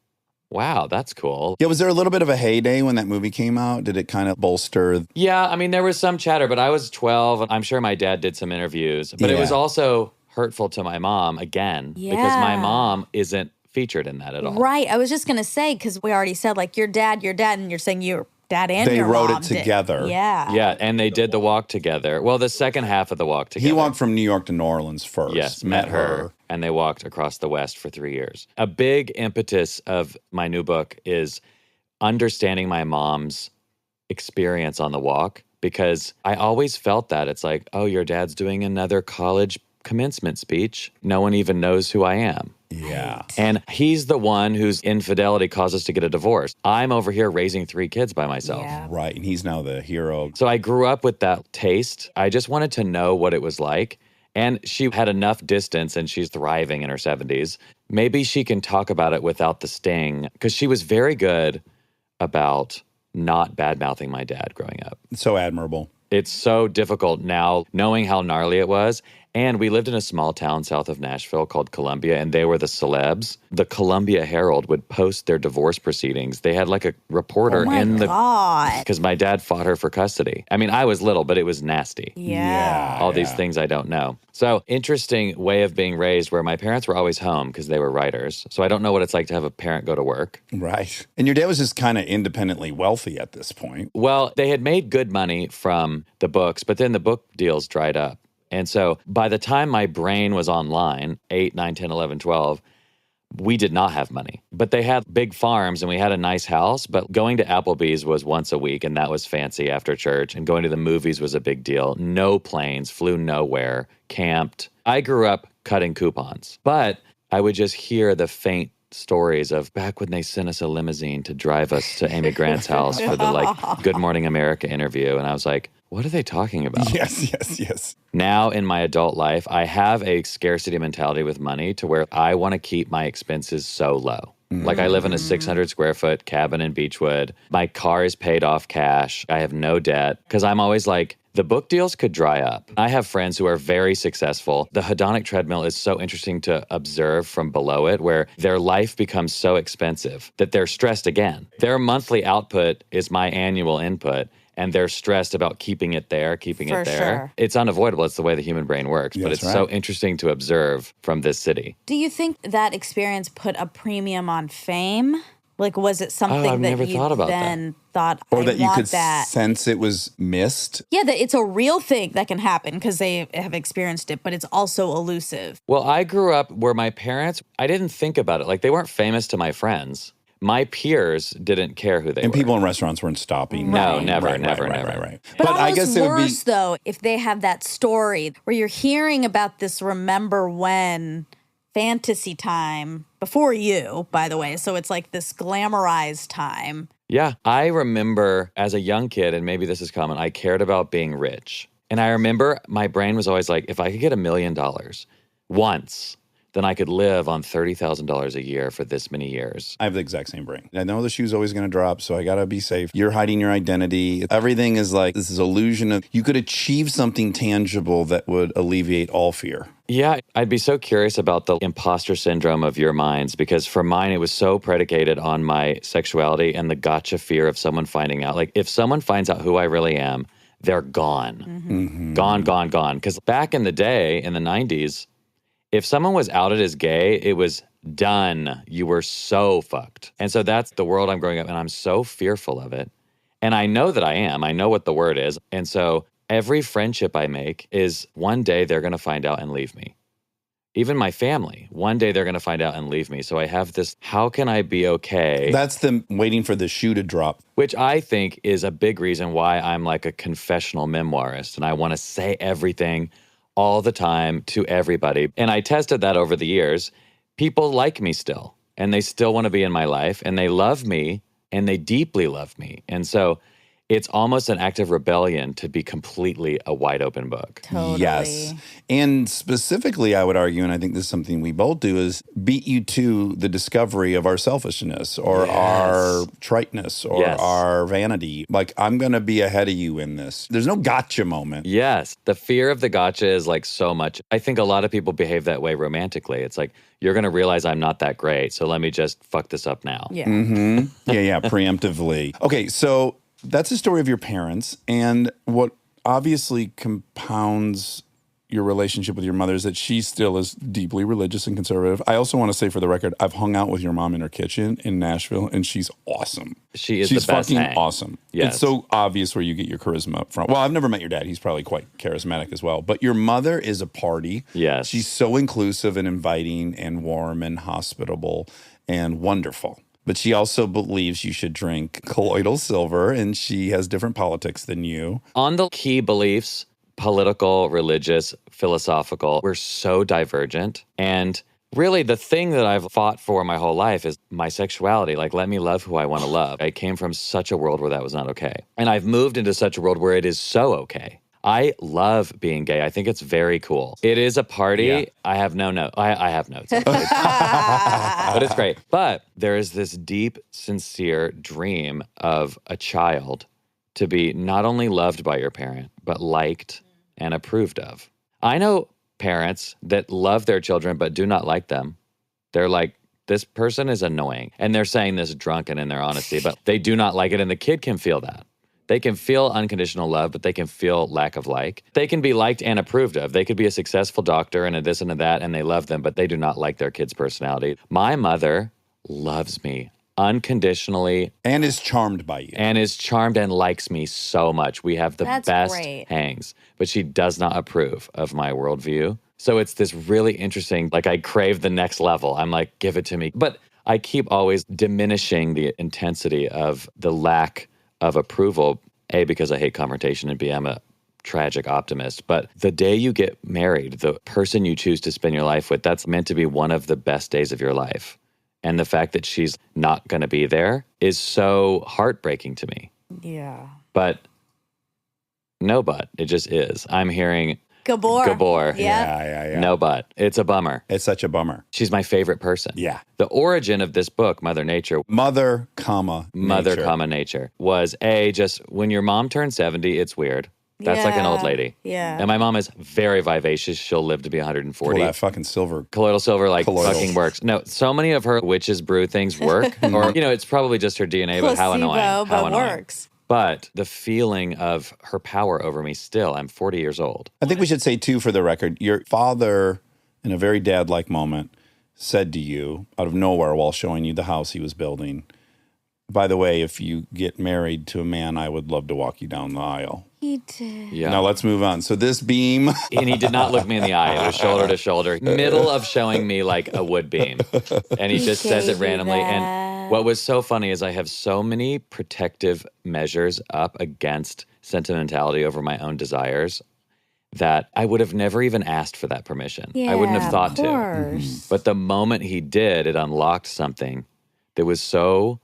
wow, that's cool. Yeah, was there a little bit of a heyday when that movie came out? Did it kind of bolster? Yeah, I mean, there was some chatter, but I was 12. I'm sure my dad did some interviews, but it was Yeah. also hurtful to my mom again because my Yeah. mom isn't featured in that at all. Right. I was just going to say, because we already said, like, your dad, and you're saying your dad and They your wrote it mom did. together. Yeah. Yeah, and they did the walk together. Well, the second half of the walk together. He walked from New York to New Orleans first. Yes, met her, and they walked across the West for 3 years. A big impetus of my new book is understanding my mom's experience on the walk because I always felt that. It's like, oh, your dad's doing another college commencement speech. No one even knows who I am. Yeah. And he's the one whose infidelity caused us to get a divorce. I'm over here raising 3 kids by myself. Yeah. Right. And he's now the hero. So I grew up with that taste. I just wanted to know what it was like. And she had enough distance and she's thriving in her 70s. Maybe she can talk about it without the sting because she was very good about not bad-mouthing my dad growing up. So admirable. It's so difficult now knowing how gnarly it was. And we lived in a small town south of Nashville called Columbia, and they were the celebs. The Columbia Herald would post their divorce proceedings. They had like a reporter Oh my in the... God. Because my dad fought her for custody. I mean, I was little, but it was nasty. Yeah. All these things I don't know. So interesting way of being raised where my parents were always home because they were writers. So I don't know what it's like to have a parent go to work. Right. And your dad was just kind of independently wealthy at this point. Well, they had made good money from the books, but then the book deals dried up. And so by the time my brain was online, 8, 9, 10, 11, 12, we did not have money. But they had big farms and we had a nice house. But going to Applebee's was once a week, and that was fancy after church. And going to the movies was a big deal. No planes, flew nowhere, camped. I grew up cutting coupons. But I would just hear the faint stories of back when they sent us a limousine to drive us to Amy Grant's house for the Good Morning America interview. And I was like, what are they talking about? Yes. Now in my adult life, I have a scarcity mentality with money to where I want to keep my expenses so low. Like I live in a 600 square foot cabin in Beechwood. My car is paid off cash. I have no debt because I'm always like, the book deals could dry up. I have friends who are very successful. The hedonic treadmill is so interesting to observe from below it, where their life becomes so expensive that they're stressed again. Their monthly output is my annual input, and they're stressed about keeping it there. Sure. It's unavoidable. It's the way the human brain works, but it's so interesting to observe from this city. Do you think that experience put a premium on fame? Like, was it something I've that never you thought about then thought, Or I that you want could that? sense it was missed? Yeah, that it's a real thing that can happen because they have experienced it, but it's also elusive. Well, I grew up where my parents, I didn't think about it. Like, they weren't famous to my friends. My peers didn't care who they And were. people in restaurants weren't stopping. No, Right. never. But I almost guess it would be worse, though, if they have that story where you're hearing about this remember when fantasy time before you, by the way. So it's like this glamorized time. Yeah. I remember as a young kid, and maybe this is common, I cared about being rich. And I remember my brain was always like, if I could get $1 million once, then I could live on $30,000 a year for this many years. I have the exact same brain. I know the shoe's always going to drop, so I got to be safe. You're hiding your identity. Everything is like this illusion of you could achieve something tangible that would alleviate all fear. Yeah, I'd be so curious about the imposter syndrome of your minds, because for mine, it was so predicated on my sexuality and the gotcha fear of someone finding out. Like, if someone finds out who I really am, they're gone. Gone. Because back in the day, in the 90s, if someone was outed as gay, it was done. You were so fucked. And so that's the world I'm growing up in. I'm so fearful of it. And I know that I am. I know what the word is. And so every friendship I make is one day they're going to find out and leave me. Even my family, one day they're going to find out and leave me. So I have this, how can I be okay? That's them waiting for the shoe to drop. Which I think is a big reason why I'm like a confessional memoirist. And I want to say everything all the time to everybody. And I tested that over the years. People like me still, and they still want to be in my life, and they love me, and they deeply love me. And so it's almost an act of rebellion to be completely a wide open book. Totally. Yes. And specifically, I would argue, and I think this is something we both do, is beat you to the discovery of our selfishness or our triteness or our vanity. Like, I'm going to be ahead of you in this. There's no gotcha moment. Yes. The fear of the gotcha is like so much. I think a lot of people behave that way romantically. It's like, you're going to realize I'm not that great, so let me just fuck this up now. Yeah. Yeah, preemptively. Okay, so that's the story of your parents. And what obviously compounds your relationship with your mother is that she still is deeply religious and conservative. I also want to say for the record, I've hung out with your mom in her kitchen in Nashville, and she's awesome. She's the best fucking hang. Awesome. Yes. It's so obvious where you get your charisma from. Well, I've never met your dad. He's probably quite charismatic as well. But your mother is a party. Yes. She's so inclusive and inviting and warm and hospitable and wonderful. But she also believes you should drink colloidal silver, and she has different politics than you. On the key beliefs, political, religious, philosophical, we're so divergent. And really, the thing that I've fought for my whole life is my sexuality. Like, let me love who I want to love. I came from such a world where that was not okay. And I've moved into such a world where it is so okay. I love being gay. I think it's very cool. It is a party. Yeah. I have no notes. I have notes. But it's great. But there is this deep, sincere dream of a child to be not only loved by your parent, but liked and approved of. I know parents that love their children but do not like them. They're like, this person is annoying. And they're saying this drunken in their honesty, but they do not like it. And the kid can feel that. They can feel unconditional love, but they can feel lack of like. They can be liked and approved of. They could be a successful doctor and a this and a that, and they love them, but they do not like their kid's personality. My mother loves me unconditionally And is charmed by you. and is charmed and likes me so much. We have the That's best great. hangs, but she does not approve of my worldview. So it's this really interesting, like I crave the next level. I'm like, give it to me. But I keep always diminishing the intensity of the lack of approval, A, because I hate confrontation, and B, I'm a tragic optimist. But the day you get married, the person you choose to spend your life with, that's meant to be one of the best days of your life. And the fact that she's not going to be there is so heartbreaking to me. Yeah. But it just is. I'm hearing Gabor. Yeah, yeah. no but. It's a bummer. It's such a bummer. She's my favorite person. Yeah. The origin of this book, Mother Nature, Mother, comma, nature, was just when your mom turns 70, it's weird. That's like an old lady. Yeah. And my mom is very vivacious. She'll live to be 140. Well, that fucking silver. Colloidal silver Colloidal. fucking works. No, so many of her witch's brew things work. Or, it's probably just her DNA, but how annoying. How but annoying. works. But the feeling of her power over me still, I'm 40 years old. I think we should say, too, for the record, your father, in a very dad-like moment, said to you, out of nowhere while showing you the house he was building, by the way, if you get married to a man, I would love to walk you down the aisle. He did. Yeah. Now let's move on. So this beam, And he did not look me in the eye. It was shoulder to shoulder, middle of showing me like a wood beam. And he just says it gave you randomly. that. And what was so funny is I have so many protective measures up against sentimentality over my own desires that I would have never even asked for that permission. I wouldn't have thought of to. course. But the moment he did, it unlocked something that was so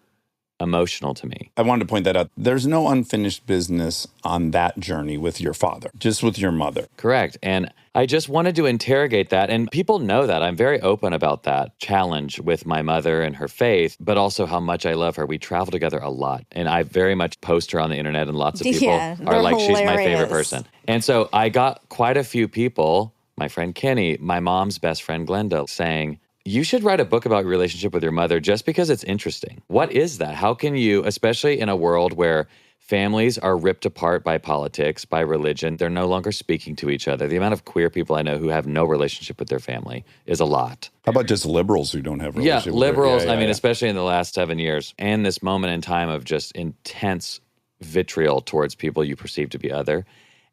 emotional to me. I wanted to point that out. There's no unfinished business on that journey with your father, just with your mother. Correct. And I just wanted to interrogate that. And people know that. I'm very open about that challenge with my mother and her faith, but also how much I love her. We travel together a lot. And I very much post her on the internet, and lots of people Yeah, are they're like, she's my favorite hilarious. person. And so I got quite a few people, my friend Kenny, my mom's best friend Glenda, saying, you should write a book about your relationship with your mother just because it's interesting. What is that? How can you, especially in a world where families are ripped apart by politics, by religion, they're no longer speaking to each other. The amount of queer people I know who have no relationship with their family is a lot. How about just liberals who don't have a Yeah, relationship with liberals, their- I mean, especially in the last 7 years, and this moment in time of just intense vitriol towards people you perceive to be other.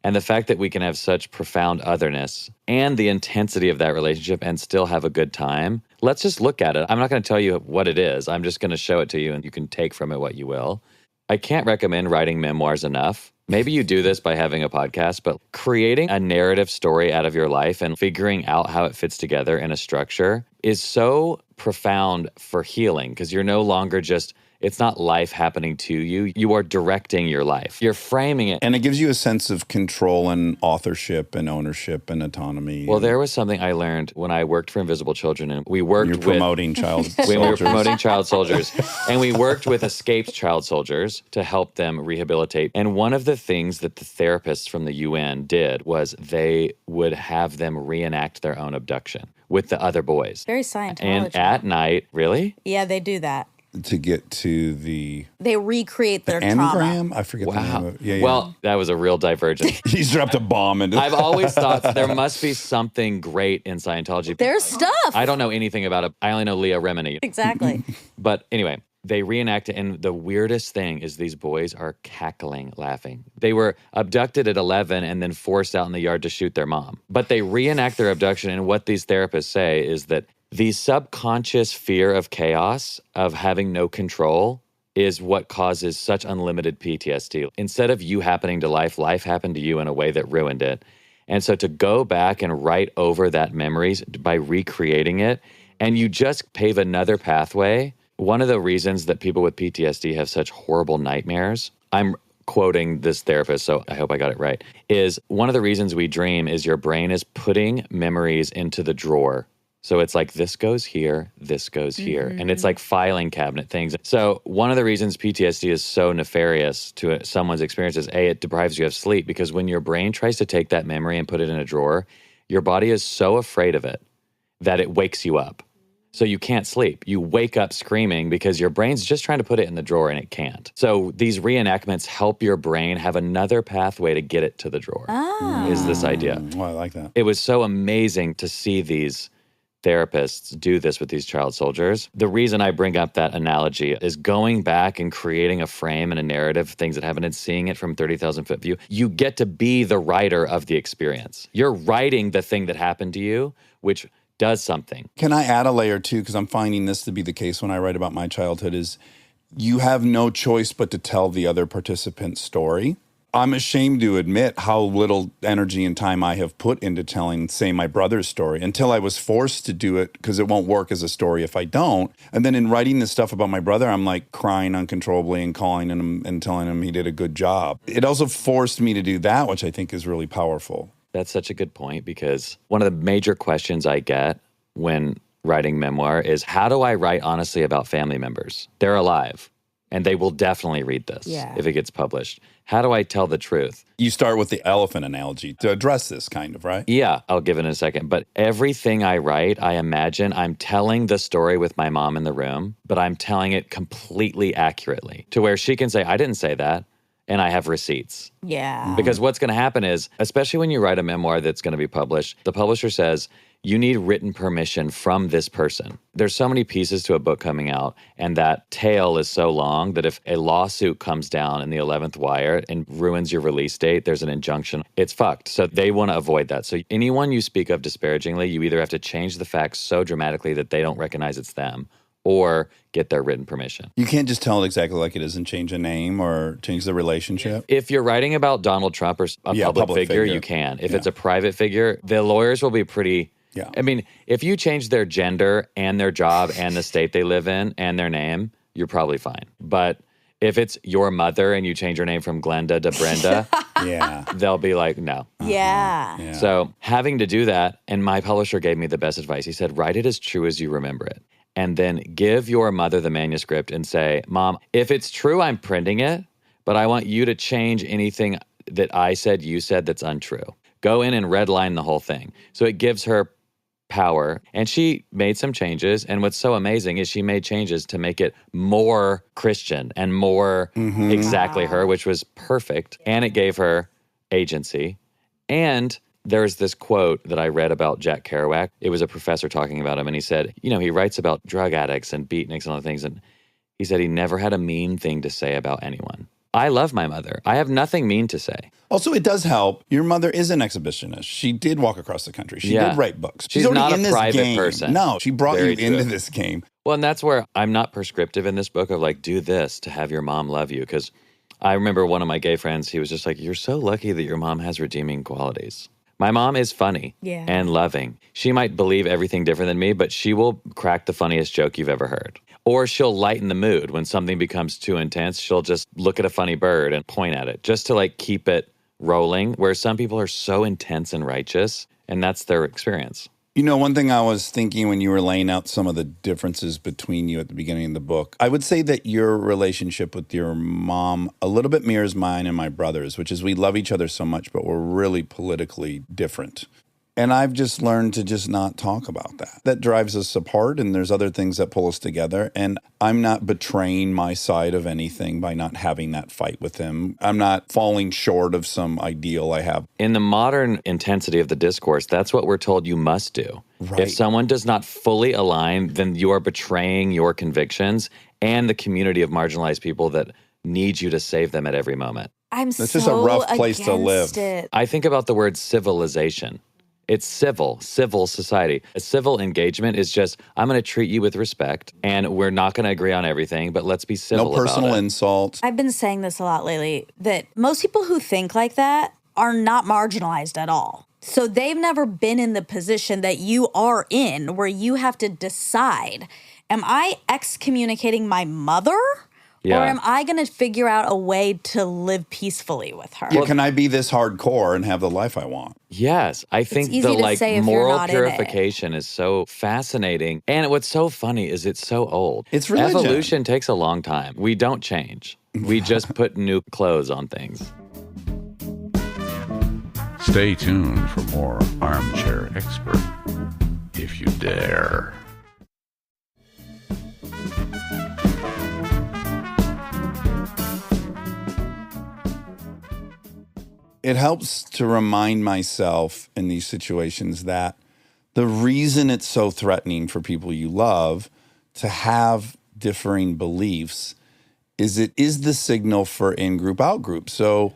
And the fact that we can have such profound otherness and the intensity of that relationship and still have a good time, let's just look at it. I'm not going to tell you what it is. I'm just going to show it to you, and you can take from it what you will. I can't recommend writing memoirs enough. Maybe you do this by having a podcast, but creating a narrative story out of your life and figuring out how it fits together in a structure is so profound for healing, because you're no longer just, it's not life happening to you. You are directing your life. You're framing it. And it gives you a sense of control and authorship and ownership and autonomy. Well, there was something I learned when I worked for Invisible Children, and we worked You're with... promoting child soldiers. We were promoting child soldiers, and we worked with escaped child soldiers to help them rehabilitate. And one of the things that the therapists from the UN did was they would have them reenact their own abduction with the other boys. Very Scientology. And at night, really? Yeah, they do that. To get to the They recreate their enneagram? trauma. I forget the name Wow. of it. Yeah. Well, that was a real divergence. He's dropped a bomb into I've always thought there must be something great in Scientology. There's stuff. I don't know anything about it. I only know Leah Remini. Exactly. But anyway, they reenact it, and the weirdest thing is these boys are cackling, laughing. They were abducted at 11 and then forced out in the yard to shoot their mom. But they reenact their abduction, and what these therapists say is that the subconscious fear of chaos, of having no control, is what causes such unlimited PTSD. Instead of you happening to life, life happened to you in a way that ruined it. And so to go back and write over that memories by recreating it, and you just pave another pathway. One of the reasons that people with PTSD have such horrible nightmares, I'm quoting this therapist, so I hope I got it right, is one of the reasons we dream is your brain is putting memories into the drawer. So it's like, this goes here, this goes here. And it's like filing cabinet things. So one of the reasons PTSD is so nefarious to someone's experience is, A, it deprives you of sleep, because when your brain tries to take that memory and put it in a drawer, your body is so afraid of it that it wakes you up. So you can't sleep. You wake up screaming because your brain's just trying to put it in the drawer and it can't. So these reenactments help your brain have another pathway to get it to the drawer, is this idea. Well, I like that. It was so amazing to see these therapists do this with these child soldiers. The reason I bring up that analogy is going back and creating a frame and a narrative, things that happen, and seeing it from 30,000 foot view. You get to be the writer of the experience. You're writing the thing that happened to you, which does something. Can I add a layer too? Because I'm finding this to be the case when I write about my childhood is you have no choice but to tell the other participant's story. I'm ashamed to admit how little energy and time I have put into telling, say, my brother's story until I was forced to do it because it won't work as a story if I don't. And then in writing this stuff about my brother, I'm like crying uncontrollably and calling him and telling him he did a good job. It also forced me to do that, which I think is really powerful. That's such a good point because one of the major questions I get when writing memoir is how do I write honestly about family members? They're alive. And they will definitely read this if it gets published. How do I tell the truth? You start with the elephant analogy to address this kind of, right? Yeah, I'll give it in a second. But everything I write, I imagine I'm telling the story with my mom in the room, but I'm telling it completely accurately to where she can say, I didn't say that. And I have receipts. Yeah. Because what's going to happen is, especially when you write a memoir that's going to be published, the publisher says, you need written permission from this person. There's so many pieces to a book coming out, and that tail is so long that if a lawsuit comes down in the 11th wire and ruins your release date, there's an injunction, it's fucked. So they want to avoid that. So anyone you speak of disparagingly, you either have to change the facts so dramatically that they don't recognize it's them, or get their written permission. You can't just tell it exactly like it is and change a name or change the relationship. If you're writing about Donald Trump or a public figure, you can. If it's a private figure, the lawyers will be pretty... Yeah. I mean, if you change their gender and their job and the state they live in and their name, you're probably fine. But if it's your mother and you change your name from Glenda to Brenda, they'll be like, no. Yeah. So having to do that, and my publisher gave me the best advice. He said, write it as true as you remember it. And then give your mother the manuscript and say, Mom, if it's true, I'm printing it, but I want you to change anything that I said, you said that's untrue. Go in and redline the whole thing. So it gives her power. And she made some changes. And what's so amazing is she made changes to make it more Christian and more exactly her, which was perfect. And it gave her agency. And there's this quote that I read about Jack Kerouac. It was a professor talking about him. And he said, you know, he writes about drug addicts and beatniks and other things. And he said he never had a mean thing to say about anyone. I love my mother. I have nothing mean to say. Also, it does help. Your mother is an exhibitionist. She did walk across the country. She did write books. She's already not in a this private game. person. No, she brought Very you into true. this game. Well, and that's where I'm not prescriptive in this book of like, do this to have your mom love you. Because I remember one of my gay friends, he was just like, you're so lucky that your mom has redeeming qualities. My mom is funny and loving. She might believe everything different than me, but she will crack the funniest joke you've ever heard. Or she'll lighten the mood. When something becomes too intense, she'll just look at a funny bird and point at it just to like keep it rolling, where some people are so intense and righteous, and that's their experience. You know, one thing I was thinking when you were laying out some of the differences between you at the beginning of the book, I would say that your relationship with your mom a little bit mirrors mine and my brother's, which is we love each other so much, but we're really politically different. And I've just learned to just not talk about that. That drives us apart, and there's other things that pull us together. And I'm not betraying my side of anything by not having that fight with him. I'm not falling short of some ideal I have. In the modern intensity of the discourse, that's what we're told you must do. Right. If someone does not fully align, then you are betraying your convictions and the community of marginalized people that need you to save them at every moment. That's just a rough place to live. I think about the word civilization. It's civil society. A civil engagement is just, I'm going to treat you with respect, and we're not going to agree on everything, but let's be civil about it. No personal insult. I've been saying this a lot lately, that most people who think like that are not marginalized at all. So they've never been in the position that you are in, where you have to decide, am I excommunicating my mother? Yeah. Or am I going to figure out a way to live peacefully with her? Yeah, can I be this hardcore and have the life I want? Yes, I think easy the to like say if you're moral not in it. purification is so fascinating. And what's so funny is it's so old. It's religion. Evolution takes a long time. We don't change. We just put new clothes on things. Stay tuned for more Armchair Expert, if you dare. It helps to remind myself in these situations that The reason it's so threatening for people you love to have differing beliefs is it is the signal for in-group, out-group. So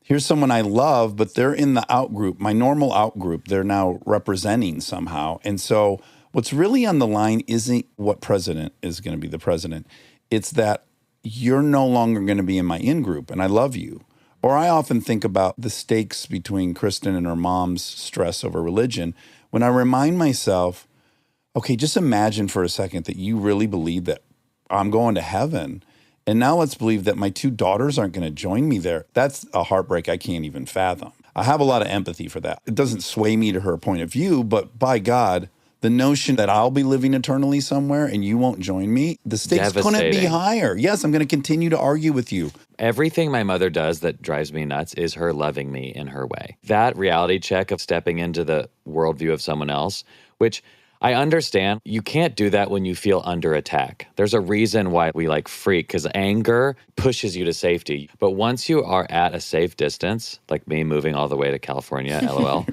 here's someone I love, but they're in the out-group, my normal out-group, they're now representing somehow. And so what's really on the line isn't what president is going to be the president. It's that you're no longer going to be in my in-group, and I love you. Or I often think about the stakes between Kristen and her mom's stress over religion when I remind myself, okay, just imagine for a second that you really believe that I'm going to heaven. And now let's believe that my 2 daughters aren't going to join me there. That's a heartbreak I can't even fathom. I have a lot of empathy for that. It doesn't sway me to her point of view, but by God, the notion that I'll be living eternally somewhere and you won't join me, the stakes couldn't be higher. Yes, I'm going to continue to argue with you. Everything my mother does that drives me nuts is her loving me in her way. That reality check of stepping into the worldview of someone else, which I understand. You can't do that when you feel under attack. There's a reason why we freak, because anger pushes you to safety. But once you are at a safe distance, like me moving all the way to California, LOL,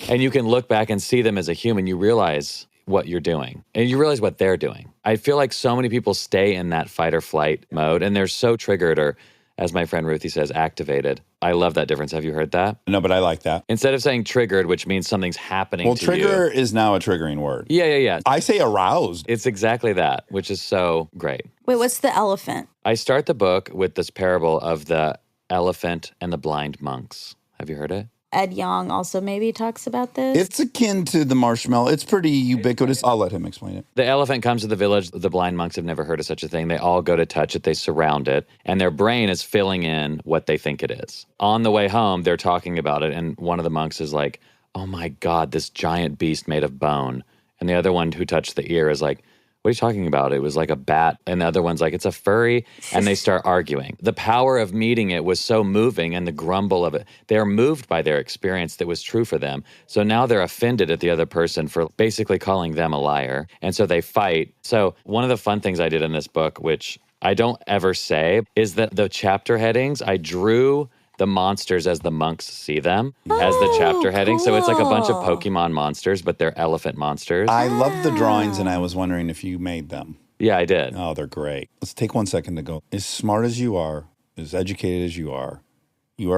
and you can look back and see them as a human, you realize what you're doing and you realize what they're doing. I feel like so many people stay in that fight or flight mode and they're so triggered, or as my friend Ruthie says, activated. I love that difference. Have you heard that? No, but I like that. Instead of saying triggered, which means something's happening to you. Well, trigger is now a triggering word. Yeah. I say aroused. It's exactly that, which is so great. Wait, what's the elephant? I start the book with this parable of the elephant and the blind monks. Have you heard it? Ed Yong also maybe talks about this. It's akin to the marshmallow. It's pretty ubiquitous. I'll let him explain it. The elephant comes to the village. The blind monks have never heard of such a thing. They all go to touch it. They surround it. And their brain is filling in what they think it is. On the way home, they're talking about it. And one of the monks is like, oh my God, this giant beast made of bone. And the other one who touched the ear is like, what are you talking about? It was like a bat. And the other one's like, it's a furry. And they start arguing. The power of meeting it was so moving, and the grumble of it. They are moved by their experience that was true for them. So now they're offended at the other person for basically calling them a liar. And so they fight. So one of the fun things I did in this book, which I don't ever say, is that the chapter headings, I drew the monsters as the monks see them as the chapter heading. So it's like a bunch of Pokemon monsters, but they're elephant monsters. I love the drawings, and I was wondering if you made them. Yeah, I did. Oh, they're great. Let's take 1 second to go. As smart as you are, as educated as you are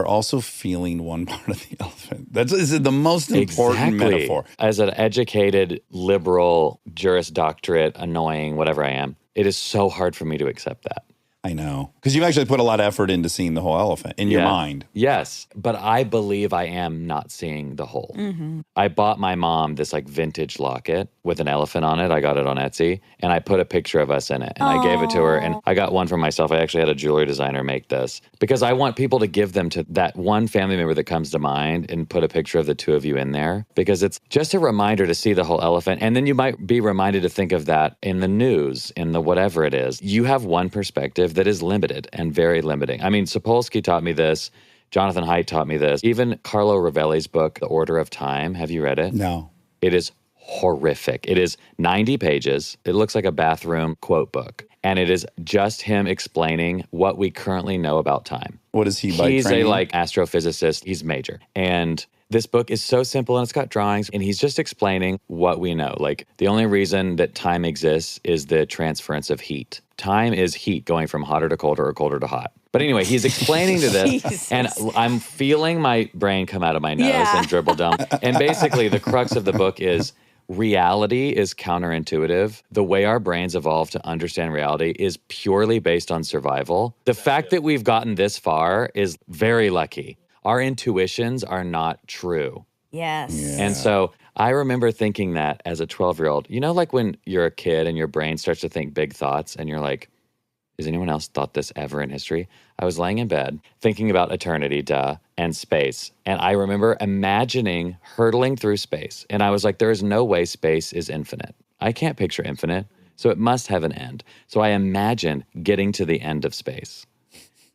also feeling one part of the elephant. This is the most important metaphor. As an educated, liberal, Juris Doctorate, annoying, whatever I am, it is so hard for me to accept that. I know. Because you actually put a lot of effort into seeing the whole elephant in your mind. Yes. But I believe I am not seeing the whole. Mm-hmm. I bought my mom this vintage locket with an elephant on it. I got it on Etsy. And I put a picture of us in it. And I gave it to her. And I got one for myself. I actually had a jewelry designer make this. Because I want people to give them to that one family member that comes to mind and put a picture of the two of you in there. Because it's just a reminder to see the whole elephant. And then you might be reminded to think of that in the news, in the whatever it is. You have one perspective that is limited and very limiting. I mean, Sapolsky taught me this. Jonathan Haidt taught me this. Even Carlo Rovelli's book, The Order of Time. Have you read it? No. It is horrific. It is 90 pages. It looks like a bathroom quote book. And it is just him explaining what we currently know about time. What is he by He's training? a astrophysicist. He's major. And this book is so simple, and it's got drawings, and he's just explaining what we know. The only reason that time exists is the transference of heat. Time is heat going from hotter to colder or colder to hot. But anyway, he's explaining to this, and I'm feeling my brain come out of my nose and dribble down. And basically, the crux of the book is reality is counterintuitive. The way our brains evolve to understand reality is purely based on survival. The fact that we've gotten this far is very lucky. Our intuitions are not true. Yes. Yeah. And so I remember thinking that as a 12-year-old. You know, when you're a kid and your brain starts to think big thoughts and you're like, has anyone else thought this ever in history? I was laying in bed thinking about eternity, and space. And I remember imagining hurtling through space. And I was like, there is no way space is infinite. I can't picture infinite, so it must have an end. So I imagine getting to the end of space.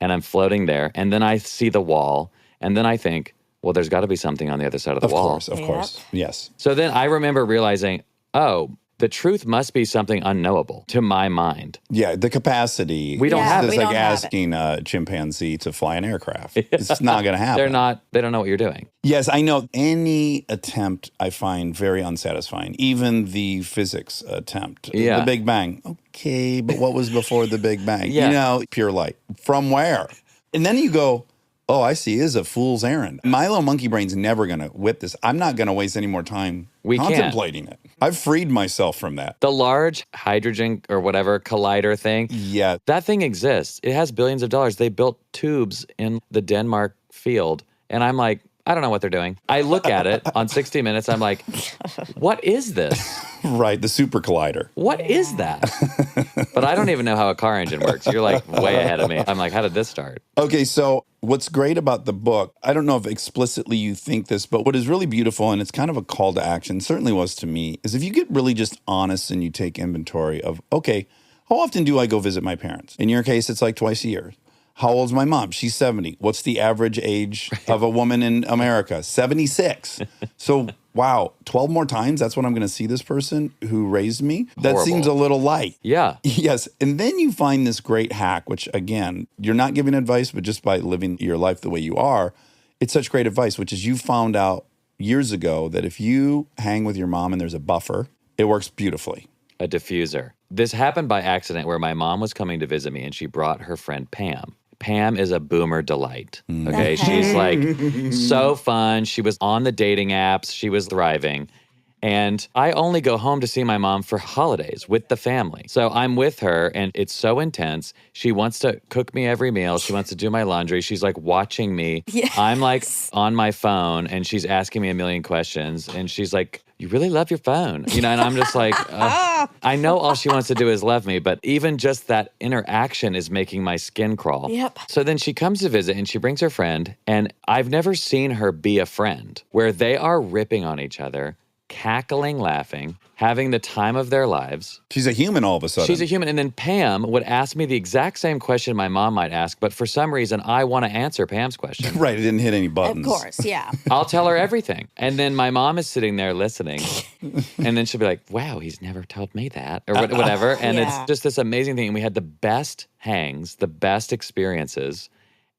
And I'm floating there, and then I see the wall, and then I think, well, there's got to be something on the other side of the wall. Of course. Yes. So then I remember realizing, oh, the truth must be something unknowable to my mind. Yeah, the capacity. We don't have it. It's We like don't have it. asking a chimpanzee to fly an aircraft. It's not going to happen. They don't know what you're doing. Yes, I know. Any attempt I find very unsatisfying. Even the physics attempt. Yeah. The Big Bang. Okay, but what was before the Big Bang? Yeah. You know, pure light. From where? And then you go, oh, I see. It is a fool's errand. My little monkey brain's never going to whip this. I'm not going to waste any more time We can't. contemplating it. I've freed myself from that. The large hydrogen or whatever collider thing, Yeah. that thing exists. It has billions of dollars. They built tubes in the Denmark field. And I'm like, I don't know what they're doing. I look at it on 60 Minutes. I'm like, what is this? Right. The super collider. What is that? But I don't even know how a car engine works. You're like way ahead of me. I'm like, how did this start? Okay, so what's great about the book, I don't know if explicitly you think this, but what is really beautiful, and it's kind of a call to action, certainly was to me, is if you get really just honest and you take inventory of, okay, how often do I go visit my parents? In your case, it's like twice a year. How old's my mom? She's 70. What's the average age of a woman in America? 76. So, wow, 12 more times, that's when I'm going to see this person who raised me? That Horrible. seems a little light. Yeah. Yes. And then you find this great hack, which again, you're not giving advice, but just by living your life the way you are, it's such great advice, which is you found out years ago that if you hang with your mom and there's a buffer, it works beautifully. A diffuser. This happened by accident where my mom was coming to visit me and she brought her friend Pam. Pam is a boomer delight. Okay. She's like so fun. She was on the dating apps. She was thriving. And I only go home to see my mom for holidays with the family. So I'm with her and it's so intense. She wants to cook me every meal. She wants to do my laundry. She's like watching me. Yes. I'm like on my phone and she's asking me a million questions. And she's like, you really love your phone, you know? And I'm just like, I know all she wants to do is love me, but even just that interaction is making my skin crawl. Yep. So then she comes to visit and she brings her friend. And I've never seen her be a friend where they are ripping on each other, cackling, laughing, having the time of their lives. She's a human all of a sudden. She's a human. And then Pam would ask me the exact same question my mom might ask, but for some reason, I want to answer Pam's question. Right. It didn't hit any Of buttons. course, yeah. I'll tell her everything. And then my mom is sitting there listening. And then she'll be like, wow, he's never told me that or whatever. And Yeah. it's just this amazing thing. And we had the best hangs, the best experiences.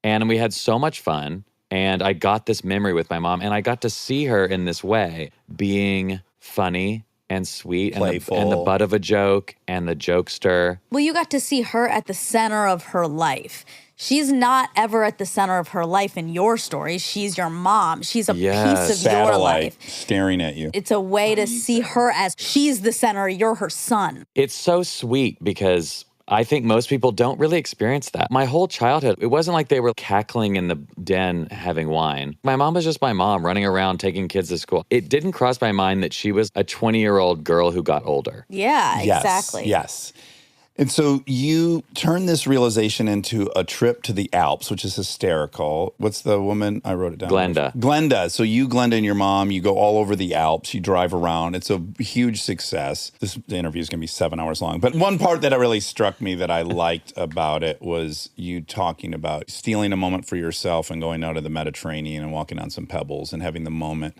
And we had so much fun. And I got this memory with my mom. And I got to see her in this way, being funny and sweet Playful. and the butt of a joke and the jokester. Well, you got to see her at the center of her life. She's not ever at the center of her life in your story. She's your mom. She's a Yes. piece of your Satellite life. staring at you. It's a way to see her as she's the center, you're her son. It's so sweet because I think most people don't really experience that. My whole childhood, it wasn't like they were cackling in the den having wine. My mom was just my mom running around taking kids to school. It didn't cross my mind that she was a 20-year-old girl who got older. Yeah, Yes, exactly. Yes. And so you turn this realization into a trip to the Alps, which is hysterical. What's the woman? I wrote it down. Glenda. Glenda. So you, Glenda, and your mom, you go all over the Alps. You drive around. It's a huge success. This interview is going to be 7 hours long. But one part that really struck me that I liked about it was you talking about stealing a moment for yourself and going out to the Mediterranean and walking on some pebbles and having the moment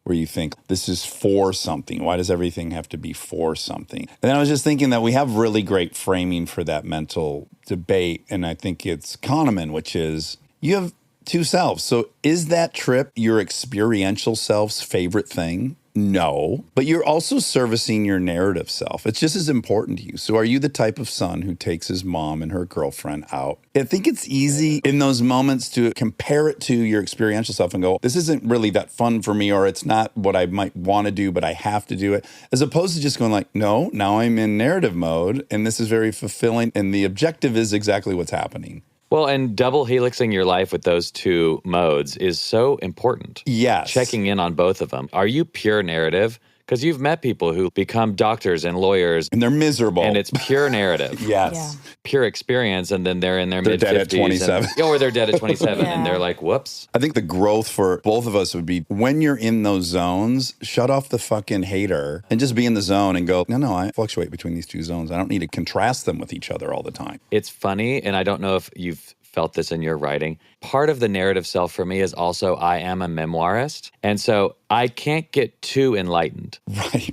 where you think, this is for something. Why does everything have to be for something? And then I was just thinking that we have really great framing for that mental debate, and I think it's Kahneman, which is, you have two selves. So is that trip your experiential self's favorite thing? No, but you're also servicing your narrative self. It's just as important to you. So are you the type of son who takes his mom and her girlfriend out? I think it's easy in those moments to compare it to your experiential self and go, this isn't really that fun for me, or it's not what I might want to do, but I have to do it. As opposed to just going like, no, now I'm in narrative mode and this is very fulfilling. And the objective is exactly what's happening. Well, and double helixing your life with those two modes is so important. Yes. Checking in on both of them. Are you pure narrative? Because you've met people who become doctors and lawyers, And they're miserable. and it's pure narrative. yes. Yeah. Pure experience, and then they're in their They're mid-50s. dead at 27. Or they're dead at 27, Yeah. and they're like, whoops. I think the growth for both of us would be when you're in those zones, shut off the fucking hater and just be in the zone and go, no, I fluctuate between these two zones. I don't need to contrast them with each other all the time. It's funny, and I don't know if you've felt this in your writing. Part of the narrative self for me is also I am a memoirist. And so I can't get too enlightened.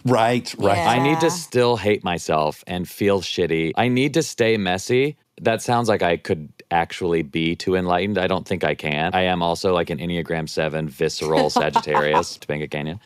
Right. Yeah. I need to still hate myself and feel shitty. I need to stay messy. That sounds like I could actually be too enlightened. I don't think I can. I am also like an Enneagram 7 visceral Sagittarius, Topanga Canyon.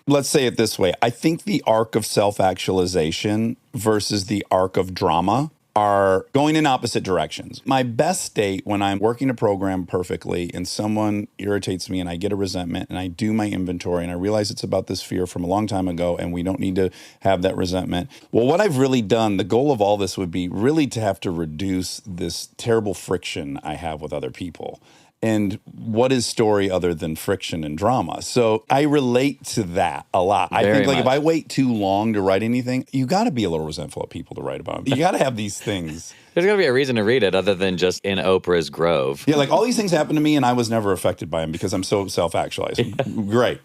Let's say it this way. I think the arc of self-actualization versus the arc of drama are going in opposite directions. My best state when I'm working a program perfectly and someone irritates me and I get a resentment and I do my inventory and I realize it's about this fear from a long time ago and we don't need to have that resentment. Well, what I've really done, the goal of all this would be really to have to reduce this terrible friction I have with other people. And what is story other than friction and drama? So I relate to that a lot. I think like if I wait too long to write anything, you got to be a little resentful of people to write about. You got to have these things. There's got to be a reason to read it other than just in Oprah's Grove. Yeah, like all these things happen to me and I was never affected by them because I'm so self-actualized. Great.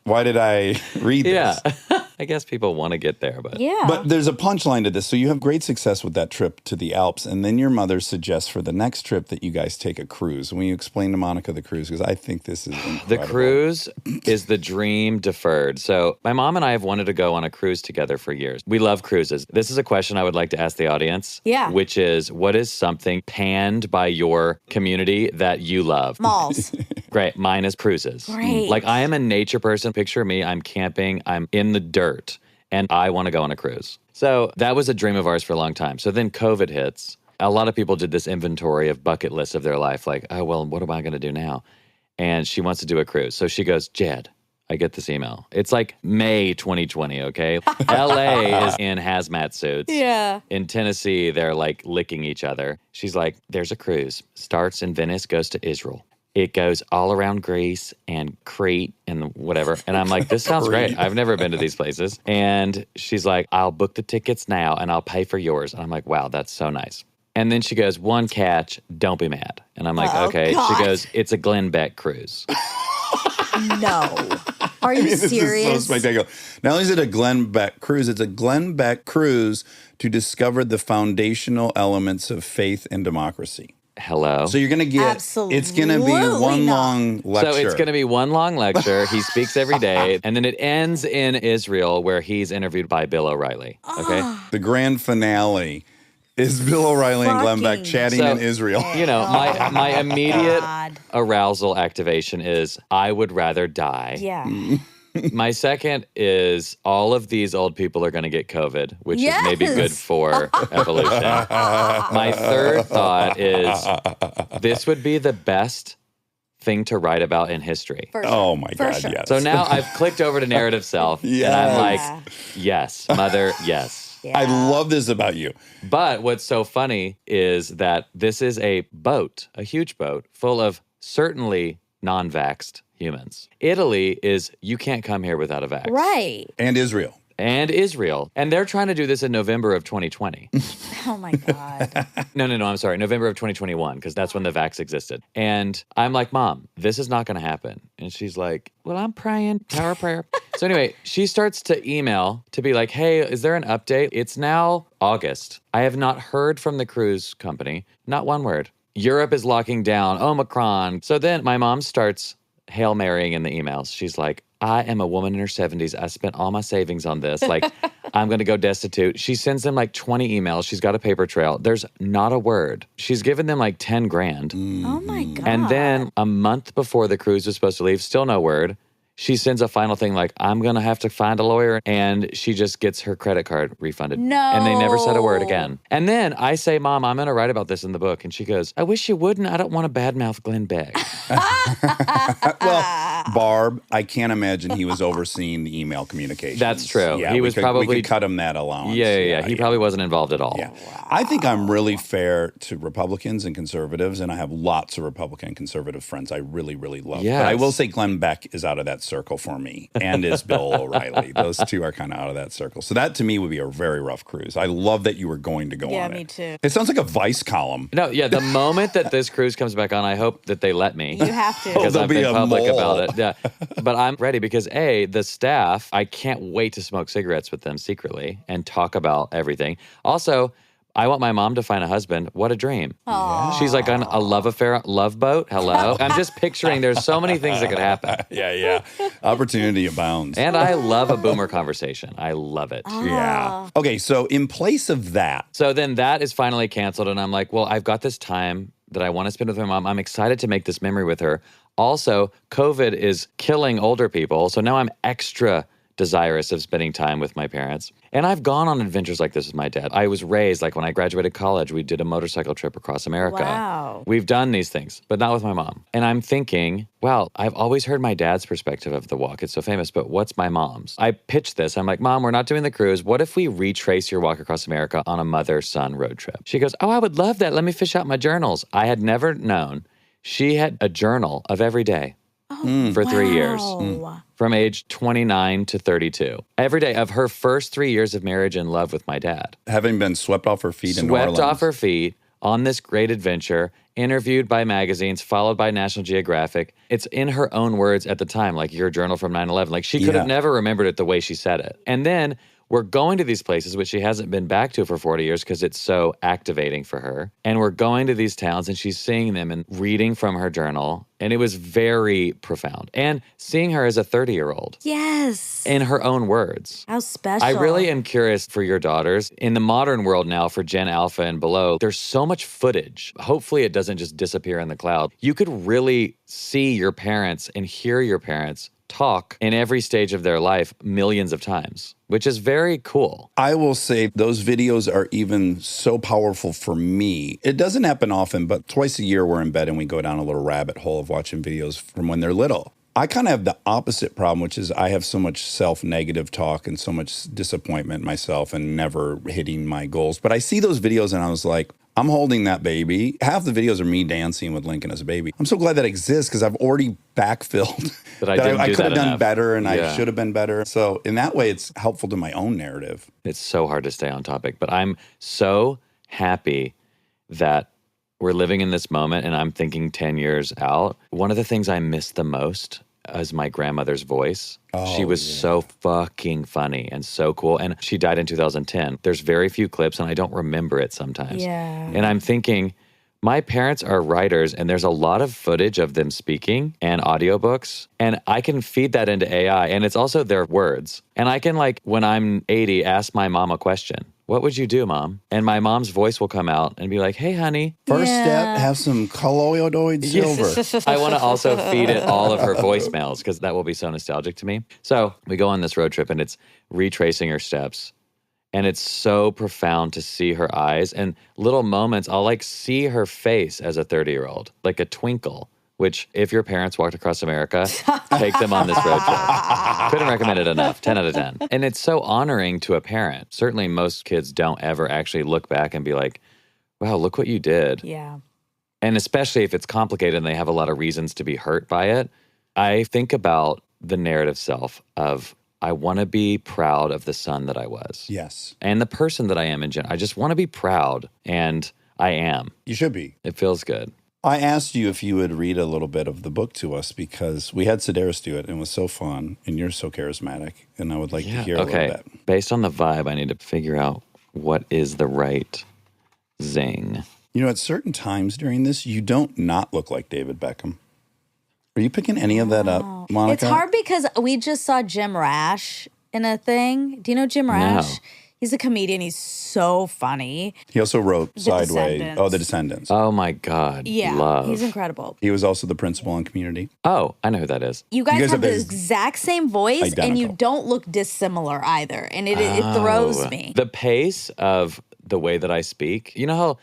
Why did I read this? Yeah. I guess people want to get there, but Yeah. But there's a punchline to this. So you have great success with that trip to the Alps, and then your mother suggests for the next trip that you guys take a cruise. When you explain to Monica the cruise, because I think this is incredible. the cruise is the dream deferred. So my mom and I have wanted to go on a cruise together for years. We love cruises. This is a question I would like to ask the audience. Yeah. Which is, what is something panned by your community that you love? Malls. Great. Mine is cruises. Great. Like I am a nature person. Picture me. I'm camping. I'm in the dirt. And I want to go on a cruise. So that was a dream of ours for a long time. So then COVID hits. A lot of people did this inventory of bucket lists of their life. Like, oh, well, what am I going to do now? And she wants to do a cruise. So she goes, Jed, I get this email. It's like May 2020, okay? LA is in hazmat suits. Yeah. In Tennessee, they're like licking each other. She's like, there's a cruise. Starts in Venice, goes to Israel. It goes all around Greece and Crete and whatever. And I'm like, this sounds great. I've never been to these places. And she's like, I'll book the tickets now and I'll pay for yours. And I'm like, wow, that's so nice. And then she goes, one catch, don't be mad. And I'm like, okay. God. She goes, it's a Glenn Beck cruise. No. Are you This serious? is so spectacular. Not only is it a Glenn Beck cruise, it's a Glenn Beck cruise to discover the foundational elements of faith and democracy. Hello. So you're going to get, it's going to be one long lecture. So it's going to be one long lecture. He speaks every day. And then it ends in Israel where he's interviewed by Bill O'Reilly. Okay. The grand finale is Bill O'Reilly and Glenn Beck chatting in Israel. You know, my immediate God. arousal activation is I would rather die. Yeah. My second is all of these old people are going to get COVID, which is maybe good Yes. for evolution. My third thought is this would be the best thing to write about in history. For sure. Oh my For God, sure. yes. So now I've clicked over to narrative self, and I'm like, yes, mother, yes. Yeah. I love this about you. But what's so funny is that this is a boat, a huge boat, full of certainly non-vaxxed humans. Italy is, you can't come here without a vax. Right. And Israel. And Israel. And they're trying to do this in November of 2020. Oh my God. No, I'm sorry. November of 2021, because that's when the vax existed. And I'm like, Mom, this is not going to happen. And she's like, well, I'm praying. Power of prayer. So anyway, she starts to email to be like, hey, is there an update? It's now August. I have not heard from the cruise company. Not one word. Europe is locking down. Omicron. So then my mom starts Hail Marying in the emails. She's like, I am a woman in her 70s. I spent all my savings on this. Like, I'm going to go destitute. She sends them like 20 emails. She's got a paper trail. There's not a word. She's given them like 10 grand. Oh my God. And then a month before the cruise was supposed to leave, still no word. She sends a final thing like, I'm going to have to find a lawyer. And she just gets her credit card refunded. No. And they never said a word again. And then I say, Mom, I'm going to write about this in the book. And she goes, I wish you wouldn't. I don't want to badmouth Glenn Beck. Well, Barb, I can't imagine he was overseeing the email communications. That's true. Yeah, He was we probably- could cut him that allowance. Yeah. He probably wasn't involved at all. Yeah. I think I'm really fair to Republicans and conservatives, and I have lots of Republican and conservative friends I really, really love. Yes. But I will say Glenn Beck is out of that circle for me, and is Bill O'Reilly. Those two are kind of out of that circle. So that to me would be a very rough cruise. I love that you were going to go Yeah, on it. me too. It sounds like a Vice column. No, yeah, the moment that this cruise comes back on, I hope that they let me. You have to. Because there'll I've be been a public mole. about it. Yeah. But I'm ready because A, the staff, I can't wait to smoke cigarettes with them secretly and talk about everything. Also, I want my mom to find a husband. What a dream. Aw. She's like on a love affair, love boat. Hello. I'm just picturing there's so many things that could happen. Yeah. Opportunity abounds. And I love a boomer conversation. I love it. Yeah. Okay, so in place of that, So then that is finally canceled. And I'm like, well, I've got this time that I want to spend with my mom. I'm excited to make this memory with her. Also, COVID is killing older people. So now I'm extra desirous of spending time with my parents. And I've gone on adventures like this with my dad. I was raised, like when I graduated college, we did a motorcycle trip across America. Wow. We've done these things, but not with my mom. And I'm thinking, well, I've always heard my dad's perspective of the walk. It's so famous, but what's my mom's? I pitched this. I'm like, Mom, we're not doing the cruise. What if we retrace your walk across America on a mother-son road trip? She goes, oh, I would love that. Let me fish out my journals. I had never known she had a journal of every day for 3 years. Wow. From age 29 to 32. Every day of her first 3 years of marriage and love with my dad. having been swept off her feet in New Orleans. Swept off her feet on this great adventure, interviewed by magazines, followed by National Geographic. It's in her own words at the time, like your journal from 9/11. Like she could have never remembered it the way she said it. And then we're going to these places, which she hasn't been back to for 40 years because it's so activating for her. And we're going to these towns and she's seeing them and reading from her journal. And it was very profound. And seeing her as a 30-year-old Yes. in her own words. How special. I really am curious for your daughters. In the modern world now, for Gen Alpha and below, there's so much footage. Hopefully it doesn't just disappear in the cloud. You could really see your parents and hear your parents talk in every stage of their life millions of times, which is very cool. I will say those videos are even so powerful for me. It doesn't happen often, but twice a year we're in bed and we go down a little rabbit hole of watching videos from when they're little. I kind of have the opposite problem, which is I have so much self-negative talk and so much disappointment in myself and never hitting my goals. But I see those videos and I was like, I'm holding that baby. Half the videos are me dancing with Lincoln as a baby. I'm so glad that exists because I've already backfilled But I didn't do could have that done enough. better and Yeah. I should have been better. So in that way, it's helpful to my own narrative. It's so hard to stay on topic, but I'm so happy that we're living in this moment and I'm thinking 10 years out. One of the things I miss the most is my grandmother's voice. She was so fucking funny and so cool. And she died in 2010. There's very few clips and I don't remember it sometimes. Yeah. And I'm thinking, my parents are writers and there's a lot of footage of them speaking and audiobooks. And I can feed that into AI and it's also their words. And I can like, when I'm 80, ask my mom a question. What would you do, Mom? And my mom's voice will come out and be like, hey, honey. First Yeah. step, have some colloidal silver. I want to also feed it all of her voicemails because that will be so nostalgic to me. So we go on this road trip and it's retracing her steps. And it's so profound to see her eyes and little moments. I'll like see her face as a 30-year-old, like a twinkle, which if your parents walked across America, take them on this road trip. Couldn't recommend it enough. 10 out of 10. And it's so honoring to a parent. Certainly most kids don't ever actually look back and be like, wow, look what you did. Yeah. And especially if it's complicated and they have a lot of reasons to be hurt by it. I think about the narrative self of I want to be proud of the son that I was. Yes, And the person that I am in general. I just want to be proud, and I am. you should be. It feels good. I asked you if you would read a little bit of the book to us because we had Sedaris do it and it was so fun and you're so charismatic and I would like to hear a little bit. Based on the vibe, I need to figure out what is the right zing. You know, at certain times during this, you don't not look like David Beckham. Are you picking any of that up, Monica? It's hard because we just saw Jim Rash in a thing. Do you know Jim Rash? He's a comedian. He's so funny. He also wrote Sideways. Descendants. Oh, The Descendants. Oh my God. Yeah. Love. He's incredible. He was also the principal on Community. Oh, I know who that is. You guys guys have have the this exact same voice and you identical. don't look dissimilar either. And it throws Oh. me. The pace of the way that I speak, you know how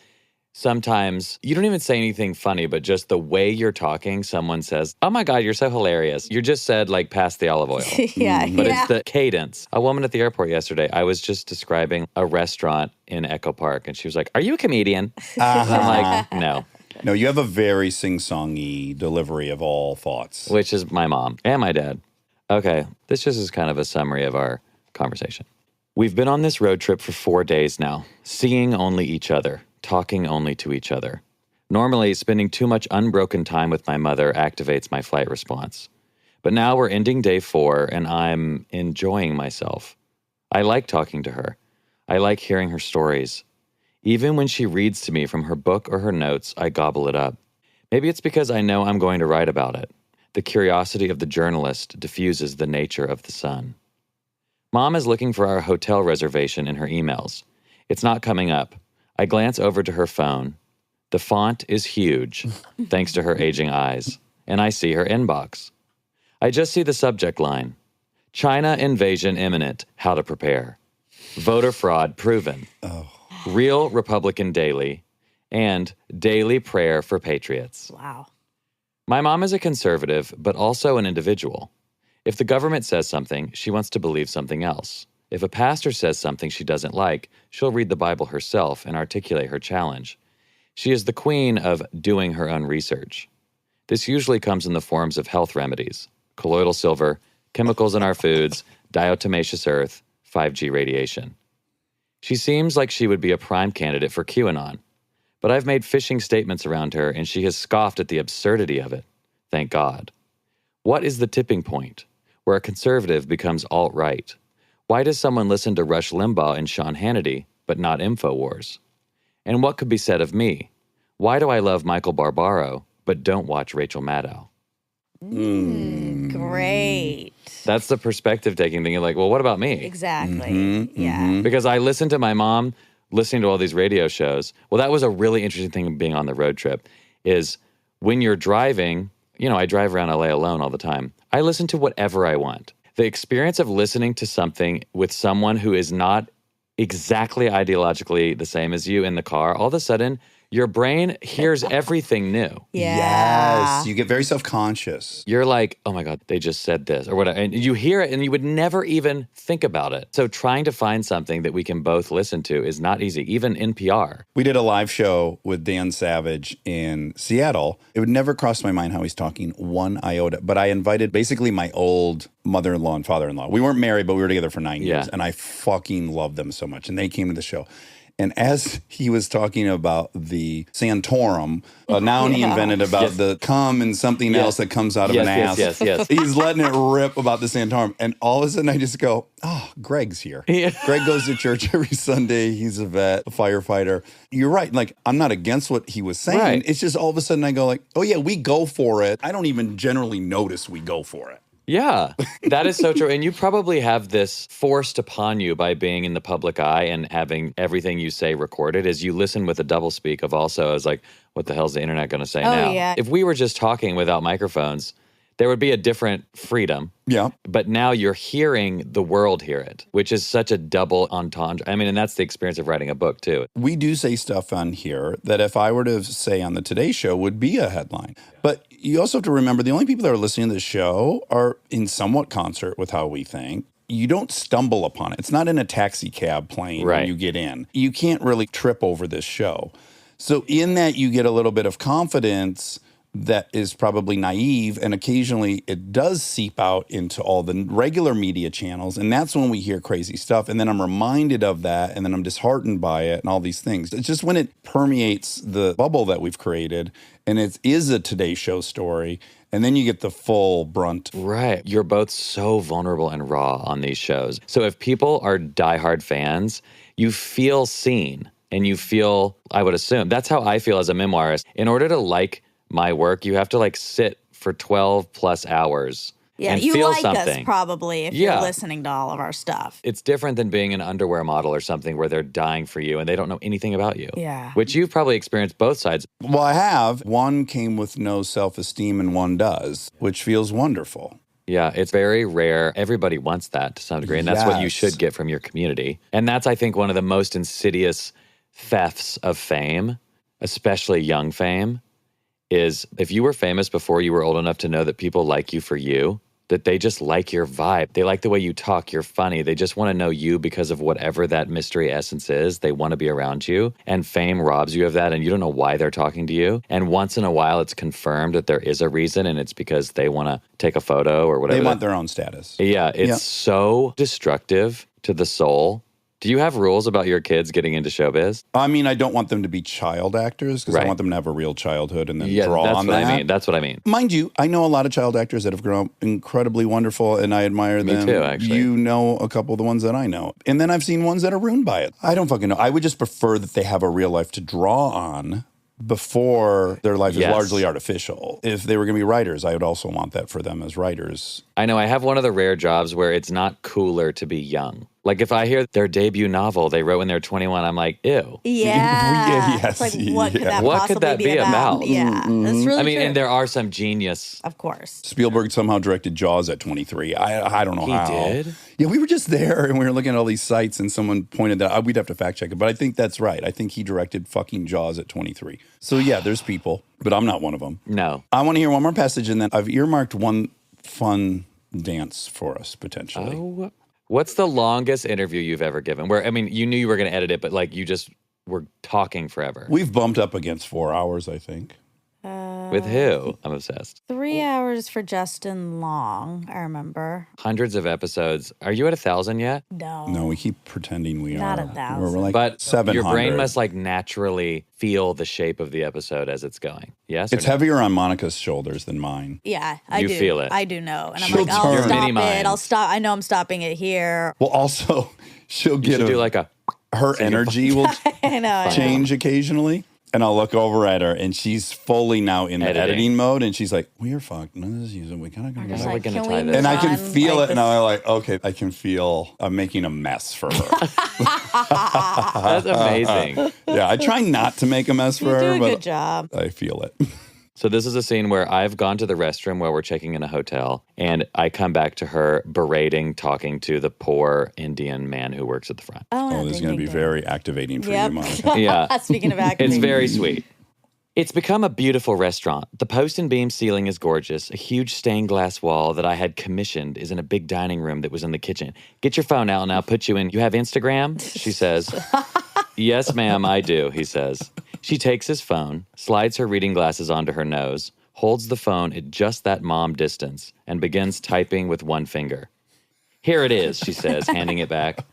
sometimes you don't even say anything funny, but just the way you're talking, someone says, oh my God, you're so hilarious. You just said like pass the olive oil. Yeah. But yeah. it's the cadence. A woman at the airport yesterday, I was just describing a restaurant in Echo Park and she was like, are you a comedian? I'm like, no, No, you have a very sing-songy delivery of all thoughts. which is my mom and my dad. Okay, this just is kind of a summary of our conversation. We've been on this road trip for 4 days now, seeing only each other, talking only to each other. Normally, spending too much unbroken time with my mother activates my flight response. But now we're ending day 4 and I'm enjoying myself. I like talking to her. I like hearing her stories. Even when she reads to me from her book or her notes, I gobble it up. Maybe it's because I know I'm going to write about it. The curiosity of the journalist diffuses the nature of the sun. Mom is looking for our hotel reservation in her emails. It's not coming up. I glance over to her phone. The font is huge, thanks to her aging eyes, and I see her inbox. I just see the subject line. China invasion imminent, how to prepare. Voter fraud proven. Real Republican Daily, and Daily Prayer for Patriots. Wow. My mom is a conservative, but also an individual. If the government says something, she wants to believe something else. If a pastor says something she doesn't like, she'll read the Bible herself and articulate her challenge. She is the queen of doing her own research. This usually comes in the forms of health remedies, colloidal silver, chemicals in our foods, diatomaceous earth, 5G radiation. She seems like she would be a prime candidate for QAnon, but I've made fishing statements around her and she has scoffed at the absurdity of it. Thank God. What is the tipping point where a conservative becomes alt-right? Why does someone listen to Rush Limbaugh and Sean Hannity, but not InfoWars? And what could be said of me? Why do I love Michael Barbaro, but don't watch Rachel Maddow? Great. That's the perspective taking thing. You're like, well, what about me? Exactly. Yeah. Because I listened to my mom listening to all these radio shows. Well, that was a really interesting thing of being on the road trip is when you're driving, you know, I drive around LA alone all the time. I listen to whatever I want. The experience of listening to something with someone who is not exactly ideologically the same as you in the car, all of a sudden, your brain hears everything new. Yeah. Yes. You get very self-conscious. You're like, oh my God, they just said this or whatever. And you hear it and you would never even think about it. So trying to find something that we can both listen to is not easy, even NPR. We did a live show with Dan Savage in Seattle. It would never cross my mind how he's talking one iota. But I invited basically my old mother-in-law and father-in-law. We weren't married, but we were together for 9 years. Yeah. And I fucking loved them so much. And they came to the show. And as he was talking about the Santorum, a noun he invented about the cum and something else that comes out of an ass. Yes. He's letting it rip about the Santorum. And all of a sudden I just go, oh, Greg's here. Yeah. Greg goes to church every Sunday. He's a vet, a firefighter. You're right. Like, I'm not against what he was saying. Right. It's just all of a sudden I go like, oh yeah, we go for it. I don't even generally notice we go for it. Yeah, that is so true. And you probably have this forced upon you by being in the public eye and having everything you say recorded as you listen with a doublespeak of also as like, what the hell's the internet going to say now? Yeah. If we were just talking without microphones, there would be a different freedom. Yeah. But now you're hearing the world hear it, which is such a double entendre. I mean, and that's the experience of writing a book too. We do say stuff on here that if I were to say on the Today Show would be a headline. But you also have to remember the only people that are listening to the show are in somewhat concert with how we think. You don't stumble upon it. It's not in a taxi cab plane when you get in. You can't really trip over this show. So in that you get a little bit of confidence that is probably naive, and occasionally it does seep out into all the regular media channels, and that's when we hear crazy stuff, and then I'm reminded of that, and then I'm disheartened by it, and all these things. It's just when it permeates the bubble that we've created, and it is a Today Show story, and then you get the full brunt. Right. You're both so vulnerable and raw on these shows. So if people are diehard fans, you feel seen, and you feel, I would assume, that's how I feel as a memoirist. In order to like my work, you have to like sit for 12 plus hours Yeah, and you feel like something. us probably if you're listening to all of our stuff. It's different than being an underwear model or something where they're dying for you and they don't know anything about you. Yeah. Which you've probably experienced both sides. Well, I have. One came with no self-esteem and one does, which feels wonderful. Yeah, it's very rare. Everybody wants that to some degree, and that's what you Yes. should get from your community. And that's, I think, one of the most insidious thefts of fame, especially young fame, is if you were famous before you were old enough to know that people like you for you, that they just like your vibe. They like the way you talk. You're funny. They just want to know you because of whatever that mystery essence is. They want to be around you. And fame robs you of that, and you don't know why they're talking to you. And once in a while, it's confirmed that there is a reason, and it's because they want to take a photo or whatever. They want their own status. Yeah, it's so destructive to the soul Do you have rules about your kids getting into showbiz? I mean, I don't want them to be child actors because I Right. want them to have a real childhood and then Yeah, draw that's on what that. I mean. That's what I mean. Mind you, I know a lot of child actors that have grown up incredibly wonderful, and I admire them. Me too, actually. You know a couple of the ones that I know. And then I've seen ones that are ruined by it. I don't fucking know. I would just prefer that they have a real life to draw on before their life is Yes. largely artificial. If they were going to be writers, I would also want that for them as writers. I know I have one of the rare jobs where it's not cooler to be young. Like if I hear their debut novel they wrote when they're 21, I'm like, ew. Yeah. yes, It's like, what could yeah. that What possibly could that be about? Yeah, that's really I mean, true. and there are some genius. Of course. Spielberg somehow directed Jaws at 23. I don't know He how. did? Yeah, we were just there and we were looking at all these sites and someone pointed that out. We'd have to fact check it, but I think that's right. I think he directed fucking Jaws at 23. So yeah, there's people, but I'm not one of them. No. I want to hear one more passage and then I've earmarked one fun dance for us potentially. Oh. What's the longest interview you've ever given? Where, I mean, you knew you were going to edit it, but like you just were talking forever. We've bumped up against 4 hours, I think. With who? I'm obsessed. 3 hours for Justin Long, I remember. Hundreds of episodes. Are you at 1,000 yet? No, we keep pretending we Not are. 1,000. We're like But 700. your brain must like naturally feel the shape of the episode as it's going. Yes? or It's no? heavier on Monica's shoulders than mine. Yeah, I You do. feel it. I do know. And I'm She'll like, I'll turn. stop Mini it. mind. I'll stop. I know I'm stopping it here. Well, also, she'll You get should do like a. her energy will I know. change occasionally. And I'll look over at her, and she's fully now in the Editing. editing mode, and she's like, "We are fucked. None of this is we kind of I'm go just How are we like, gonna can tie we this? move And I can on? feel Like it, and this- I'm like, okay, I can feel I'm making a mess for her. That's amazing. Yeah, I try not to make a mess for You do her, a but good job. I feel it. So this is a scene where I've gone to the restroom while we're checking in a hotel, and I come back to her berating, talking to the poor Indian man who works at the front. Oh, Oh, this is going to be very activating for Yep. you, Monica. Yeah. Speaking of acting. It's very sweet. It's become a beautiful restaurant. The post and beam ceiling is gorgeous. A huge stained glass wall that I had commissioned is in a big dining room that was in the kitchen. Get your phone out and I'll put you in. You have Instagram? She says. Yes, ma'am, I do, he says. She takes his phone, slides her reading glasses onto her nose, holds the phone at just that mom distance, and begins typing with one finger. Here it is, she says, handing it back.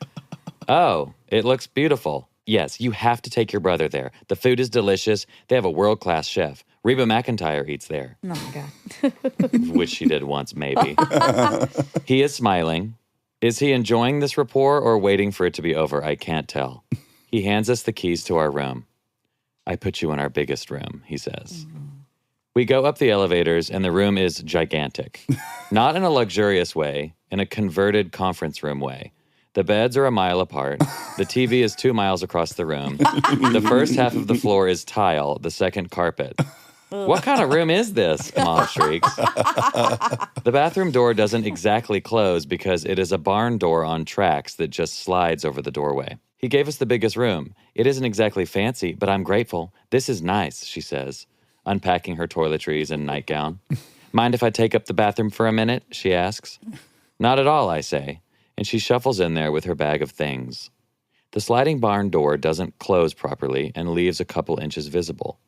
Oh, it looks beautiful. Yes, you have to take your brother there. The food is delicious. They have a world-class chef. Reba McEntire eats there, Oh my God. which she did once, maybe. He is smiling. Is he enjoying this rapport or waiting for it to be over? I can't tell. He hands us the keys to our room. I put you in our biggest room, he says. We go up the elevators, and the room is gigantic. Not in a luxurious way, in a converted conference room way. The beds are a mile apart. The TV is 2 miles across the room. The first half of the floor is tile, the second carpet. What kind of room is this? Mom shrieks. The bathroom door doesn't exactly close because it is a barn door on tracks that just slides over the doorway. He gave us the biggest room. It isn't exactly fancy, but I'm grateful. This is nice, she says, unpacking her toiletries and nightgown. Mind if I take up the bathroom for a minute? She asks. Not at all, I say, and she shuffles in there with her bag of things. The sliding barn door doesn't close properly and leaves a couple inches visible.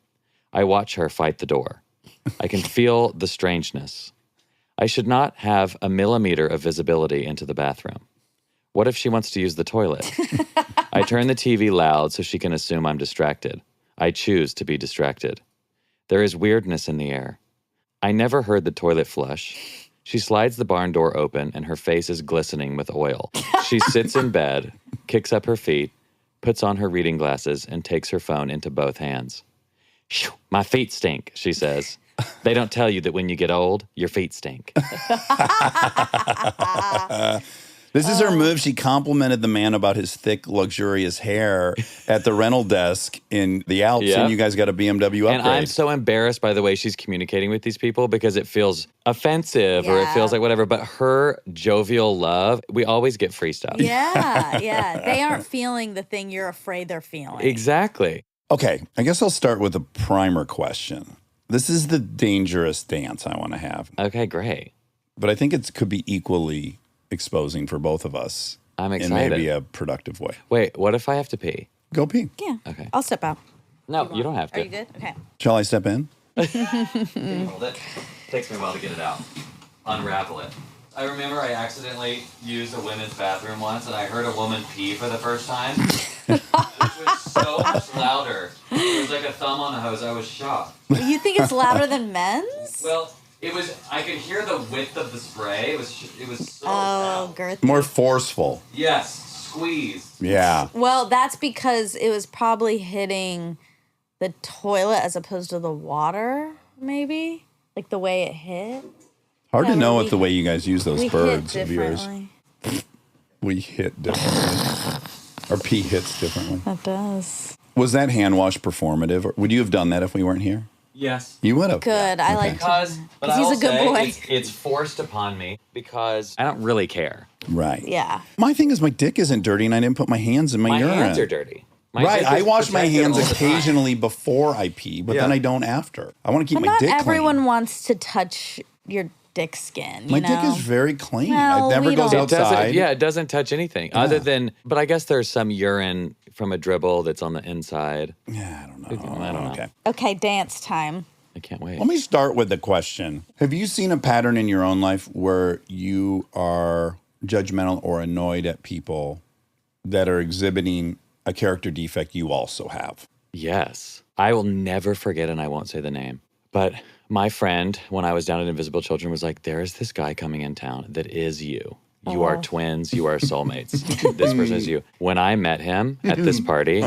I watch her fight the door. I can feel the strangeness. I should not have a millimeter of visibility into the bathroom. What if she wants to use the toilet? I turn the TV loud so she can assume I'm distracted. I choose to be distracted. There is weirdness in the air. I never heard the toilet flush. She slides the barn door open and her face is glistening with oil. She sits in bed, kicks up her feet, puts on her reading glasses, and takes her phone into both hands. Phew, my feet stink, she says. They don't tell you that when you get old, your feet stink. This is her move. She complimented the man about his thick, luxurious hair at the rental desk in the Alps, Yeah. and you guys got a BMW upgrade. And I'm so embarrassed by the way she's communicating with these people because it feels offensive or it Yeah. feels like whatever. But her jovial love, we always get free stuff. Yeah, yeah. They aren't feeling the thing you're afraid they're feeling. Exactly. Okay, I guess I'll start with a primer question. This is the dangerous dance I want to have, Okay, great. but I think it could be equally exposing for both of us I'm in excited. maybe a productive way. Wait, what if I have to pee? Go pee. Yeah. Okay. I'll step out. No, you don't have to. Are you good? Okay. Shall I step in? Hold it. Takes me a while to get it out. Unravel it. I remember I accidentally used a women's bathroom once, and I heard a woman pee for the first time. Which was so much louder. It was like a thumb on a hose. I was shocked. You think it's louder than men's? Well, it was. I could hear the width of the spray. It was so Oh, loud. girthy. More forceful. Yes, squeeze. Yeah. Well, that's because it was probably hitting the toilet as opposed to the water, maybe? Like the way it hit. Hard to Yeah, know we- with the way you guys use those We birds hit of yours. differently. We hit differently. Our pee hits differently. That does. Was that hand wash performative? Or would you have done that if we weren't here? Yes. You would have. Good. I like Because, but He's I will a good say boy. It's forced upon me because I don't really care. Right. Yeah. My thing is my dick isn't dirty and I didn't put my hands in my, My urine. hands are dirty. My Right. dick I is wash my protected hands all the time. occasionally before I pee, but then Yeah. I don't after. I want to keep But my not dick everyone clean. wants to touch your dick skin. My you know? dick is very clean. Well, it never we goes don't- It doesn't, outside. yeah, it doesn't touch anything other than, but I guess there's some urine from a dribble that's on the inside. Yeah, I don't know. I don't know. Okay. Okay, dance time. I can't wait. Let me start with the question. Have you seen a pattern in your own life where you are judgmental or annoyed at people that are exhibiting a character defect you also have? Yes. I will never forget, and I won't say the name, but my friend, when I was down at Invisible Children, was like, there is this guy coming in town that is you. You are twins. You are soulmates. This person is you. When I met him at this party,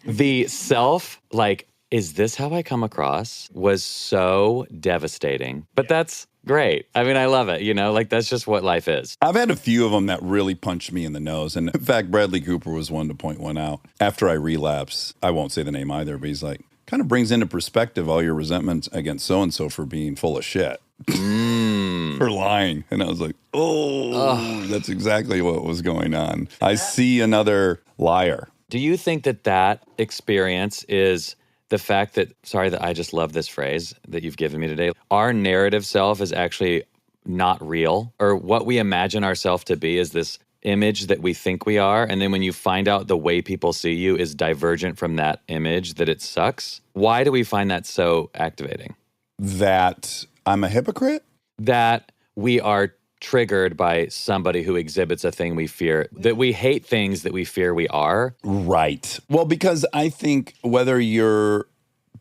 the self, like, is this how I come across, was so devastating. But that's great. I mean, I love it. You know, like, that's just what life is. I've had a few of them that really punched me in the nose. And in fact, Bradley Cooper was one to point one out. After I relapse, I won't say the name either, but he's like, kind of brings into perspective all your resentments against so-and-so for being full of shit. For lying. And I was like, oh, that's exactly what was going on. I see another liar. Do you think that that experience is the fact that, sorry that I just love this phrase that you've given me today, our narrative self is actually not real, or what we imagine ourselves to be is this image that we think we are, and then when you find out the way people see you is divergent from that image, that it sucks? Why do we find that so activating? That I'm a hypocrite? That we are triggered by somebody who exhibits a thing we fear, that we hate things that we fear we are. Right. Well, because I think whether you're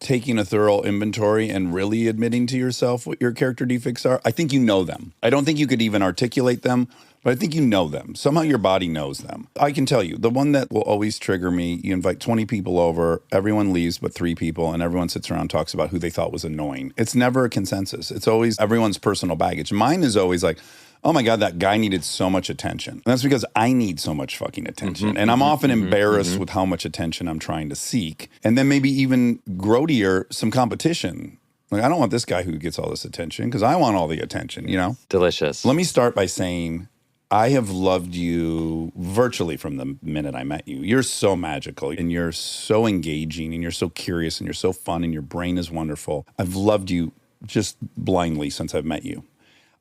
taking a thorough inventory and really admitting to yourself what your character defects are, I think you know them. I don't think you could even articulate them, but I think you know them. Somehow your body knows them. I can tell you, the one that will always trigger me, you invite 20 people over, everyone leaves but 3 people, and everyone sits around and talks about who they thought was annoying. It's never a consensus. It's always everyone's personal baggage. Mine is always like, oh my God, that guy needed so much attention. And that's because I need so much fucking attention. And I'm often embarrassed with how much attention I'm trying to seek. And then maybe even grodier, some competition. Like, I don't want this guy who gets all this attention because I want all the attention, you know? Delicious. Let me start by saying I have loved you virtually from the minute I met you. You're so magical and you're so engaging and you're so curious and you're so fun and your brain is wonderful. I've loved you just blindly since I've met you.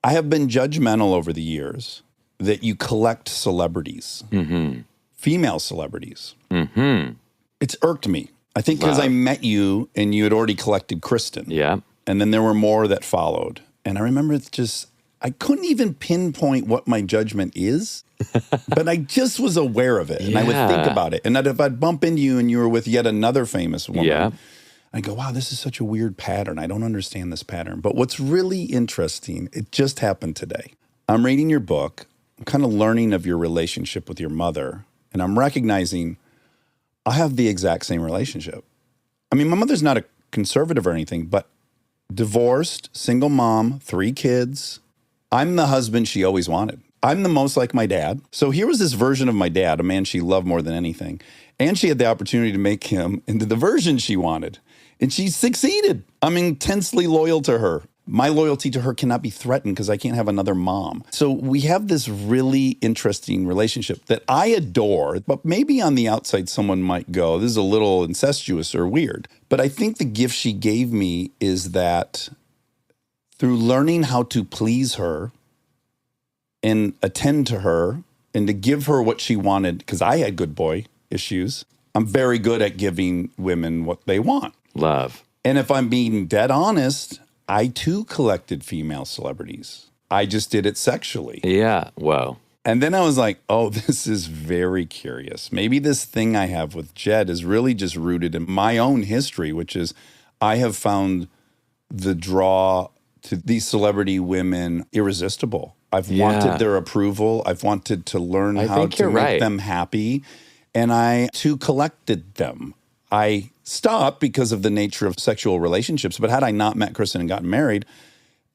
I have been judgmental over the years that you collect celebrities, female celebrities. It's irked me. I think because I met you and you had already collected Kristen. Yeah. And then there were more that followed. And I remember it's just, I couldn't even pinpoint what my judgment is, but I just was aware of it. And I would think Yeah. about it. And that if I'd bump into you and you were with yet another famous woman, Yeah. I go, wow, this is such a weird pattern. I don't understand this pattern. But what's really interesting, it just happened today. I'm reading your book. I'm kind of learning of your relationship with your mother. And I'm recognizing I have the exact same relationship. I mean, my mother's not a conservative or anything, but divorced, single mom, 3 kids. I'm the husband she always wanted. I'm the most like my dad. So here was this version of my dad, a man she loved more than anything. And she had the opportunity to make him into the version she wanted. And she succeeded. I'm intensely loyal to her. My loyalty to her cannot be threatened because I can't have another mom. So we have this really interesting relationship that I adore, but maybe on the outside someone might go, this is a little incestuous or weird. But I think the gift she gave me is that through learning how to please her and attend to her and to give her what she wanted, because I had good boy issues, I'm very good at giving women what they want. Love. And if I'm being dead honest, I too collected female celebrities. I just did it sexually. Yeah. Whoa. And then I was like, oh, this is very curious. Maybe this thing I have with Jed is really just rooted in my own history, which is I have found the draw to these celebrity women irresistible. I've wanted their approval. I've wanted to learn how to make them happy. And I too collected them. I stopped because of the nature of sexual relationships. But had I not met Kristen and gotten married,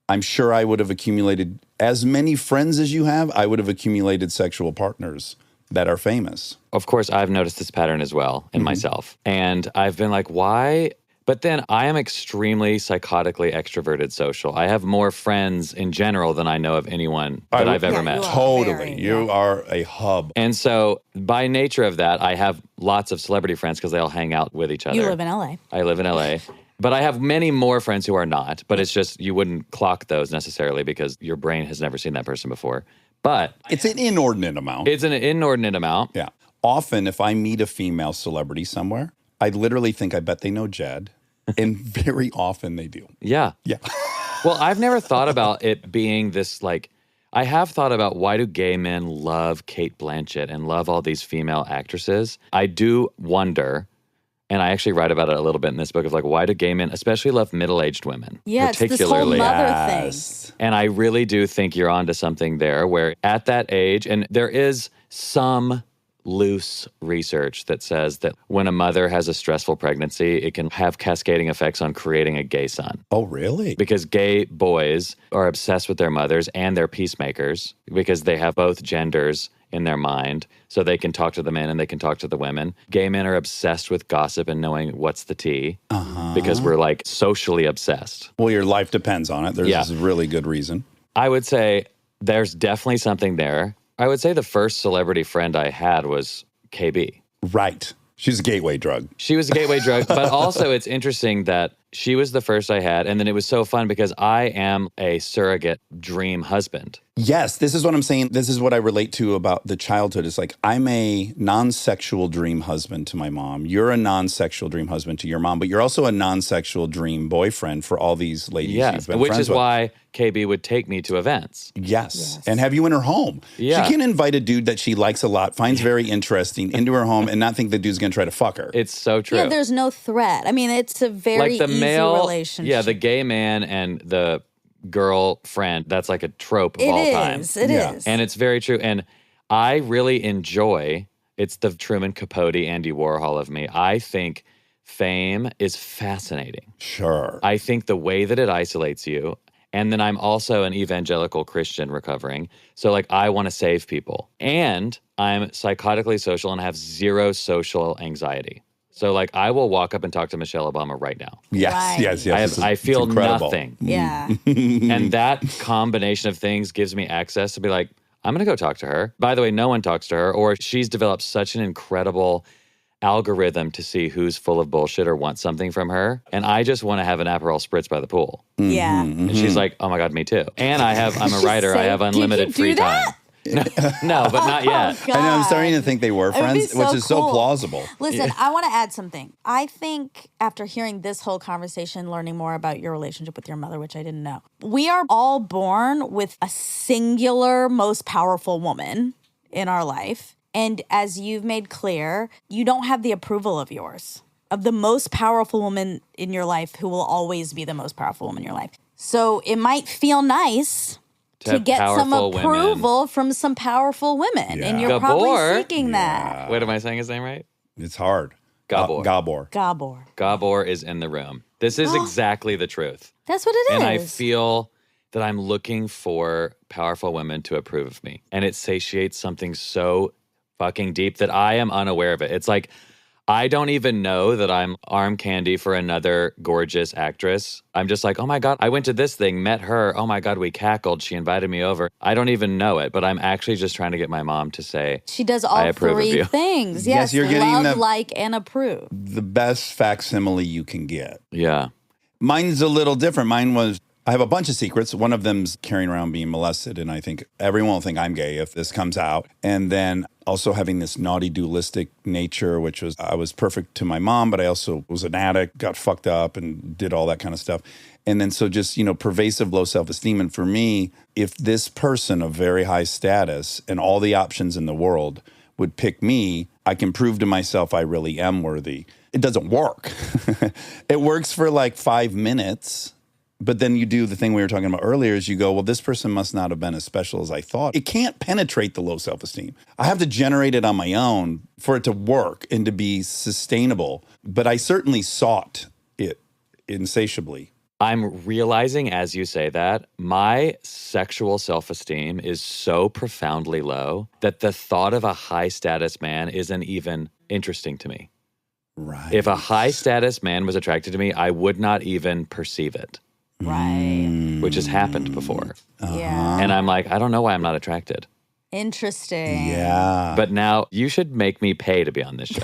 I'm sure I would have accumulated as many friends as you have. I would have accumulated sexual partners that are famous. Of course, I've noticed this pattern as well in myself. And I've been like, why? But then I am extremely psychotically extroverted social. I have more friends in general than I know of anyone that I've ever met. Totally. You are a hub. And so by nature of that, I have lots of celebrity friends because they all hang out with each other. You live in LA. I live in LA. But I have many more friends who are not. But it's just you wouldn't clock those necessarily because your brain has never seen that person before. But it's an inordinate amount. It's an inordinate amount. Yeah. Often if I meet a female celebrity somewhere, I literally think I bet they know Jed. And very often they do. Yeah. Yeah. Well, I've never thought about it being this like, I have thought about why do gay men love Cate Blanchett and love all these female actresses? I do wonder, and I actually write about it a little bit in this book of like, why do gay men especially love middle-aged women? Yeah, it's this whole mother thing. And I really do think you're onto something there where at that age, and there is some loose research that says that when a mother has a stressful pregnancy, it can have cascading effects on creating a gay son. Oh, really? Because gay boys are obsessed with their mothers and they're peacemakers because they have both genders in their mind. So they can talk to the men and they can talk to the women. Gay men are obsessed with gossip and knowing what's the tea because we're like socially obsessed. Well, your life depends on it. There's a really good reason. I would say there's definitely something there. I would say the first celebrity friend I had was KB. Right. She's a gateway drug. She was a gateway drug, but also it's interesting that she was the first I had, and then it was so fun because I am a surrogate dream husband. Yes, this is what I'm saying. This is what I relate to about the childhood. It's like I'm a non-sexual dream husband to my mom. You're a non-sexual dream husband to your mom, but you're also a non-sexual dream boyfriend for all these ladies you've been which friends is with. why KB would take me to events. Yes, and have you in her home. Yeah. She can invite a dude that she likes a lot, finds very interesting, into her home and not think the dude's going to try to fuck her. It's so true. Yeah, there's no threat. I mean, it's a very like the easy male relationship. Yeah, the gay man and the girlfriend, that's like a trope of all time. It is. And it's very true. And I really enjoy, it's the Truman Capote, Andy Warhol of me. I think fame is fascinating. Sure. I think the way that it isolates you, and then I'm also an evangelical Christian recovering. So like I want to save people. And I'm psychotically social and have zero social anxiety. So like I will walk up and talk to Michelle Obama right now. Yes, Right. yes. I feel it's incredible. nothing. Yeah. And that combination of things gives me access to be like, I'm going to go talk to her. By the way, no one talks to her, or she's developed such an incredible algorithm to see who's full of bullshit or wants something from her. And I just want to have an Aperol spritz by the pool. Yeah. And she's like, oh my God, me too. And I'm a writer. I have unlimited free time. No, but not yet. Oh, I know, I'm starting to God. think they were It would be friends, which is so cool. plausible. Listen, I want to add something. I think after hearing this whole conversation, learning more about your relationship with your mother, which I didn't know, we are all born with a singular, most powerful woman in our life. And as you've made clear, you don't have the approval of yours, of the most powerful woman in your life who will always be the most powerful woman in your life. So it might feel nice to have get some powerful approval from some powerful women. And you're Gabor. probably seeking that. Wait, am I saying his name right? It's hard. Gabor. Gabor. Gabor. Gabor is in the room. This is exactly the truth. That's what it is. And I feel that I'm looking for powerful women to approve of me. And it satiates something so fucking deep that I am unaware of it. It's like, I don't even know that I'm arm candy for another gorgeous actress. I'm just like, oh my God, I went to this thing, met her. Oh my God, we cackled. She invited me over. I don't even know it, but I'm actually just trying to get my mom to say, she does I all approve of three you. things. Yes, Yes, you're getting love, the- like, and approve. The best facsimile you can get. yeah. Mine's a little different. Mine was, I have a bunch of secrets. One of them's carrying around being molested, and I think everyone will think I'm gay if this comes out. And then also having this naughty dualistic nature, which was I was perfect to my mom, but I also was an addict, got fucked up and did all that kind of stuff. And then so just, pervasive low self-esteem. And for me, if this person of very high status and all the options in the world would pick me, I can prove to myself I really am worthy. It doesn't work. It works for like 5 minutes. But then you do the thing we were talking about earlier is you go, well, this person must not have been as special as I thought. It can't penetrate the low self-esteem. I have to generate it on my own for it to work and to be sustainable. But I certainly sought it insatiably. I'm realizing as you say that, my sexual self-esteem is so profoundly low that the thought of a high-status man isn't even interesting to me. Right. If a high-status man was attracted to me, I would not even perceive it. Right. Which has happened before. Yeah. And I'm like, I don't know why I'm not attracted. Interesting. Yeah. But now you should make me pay to be on this show.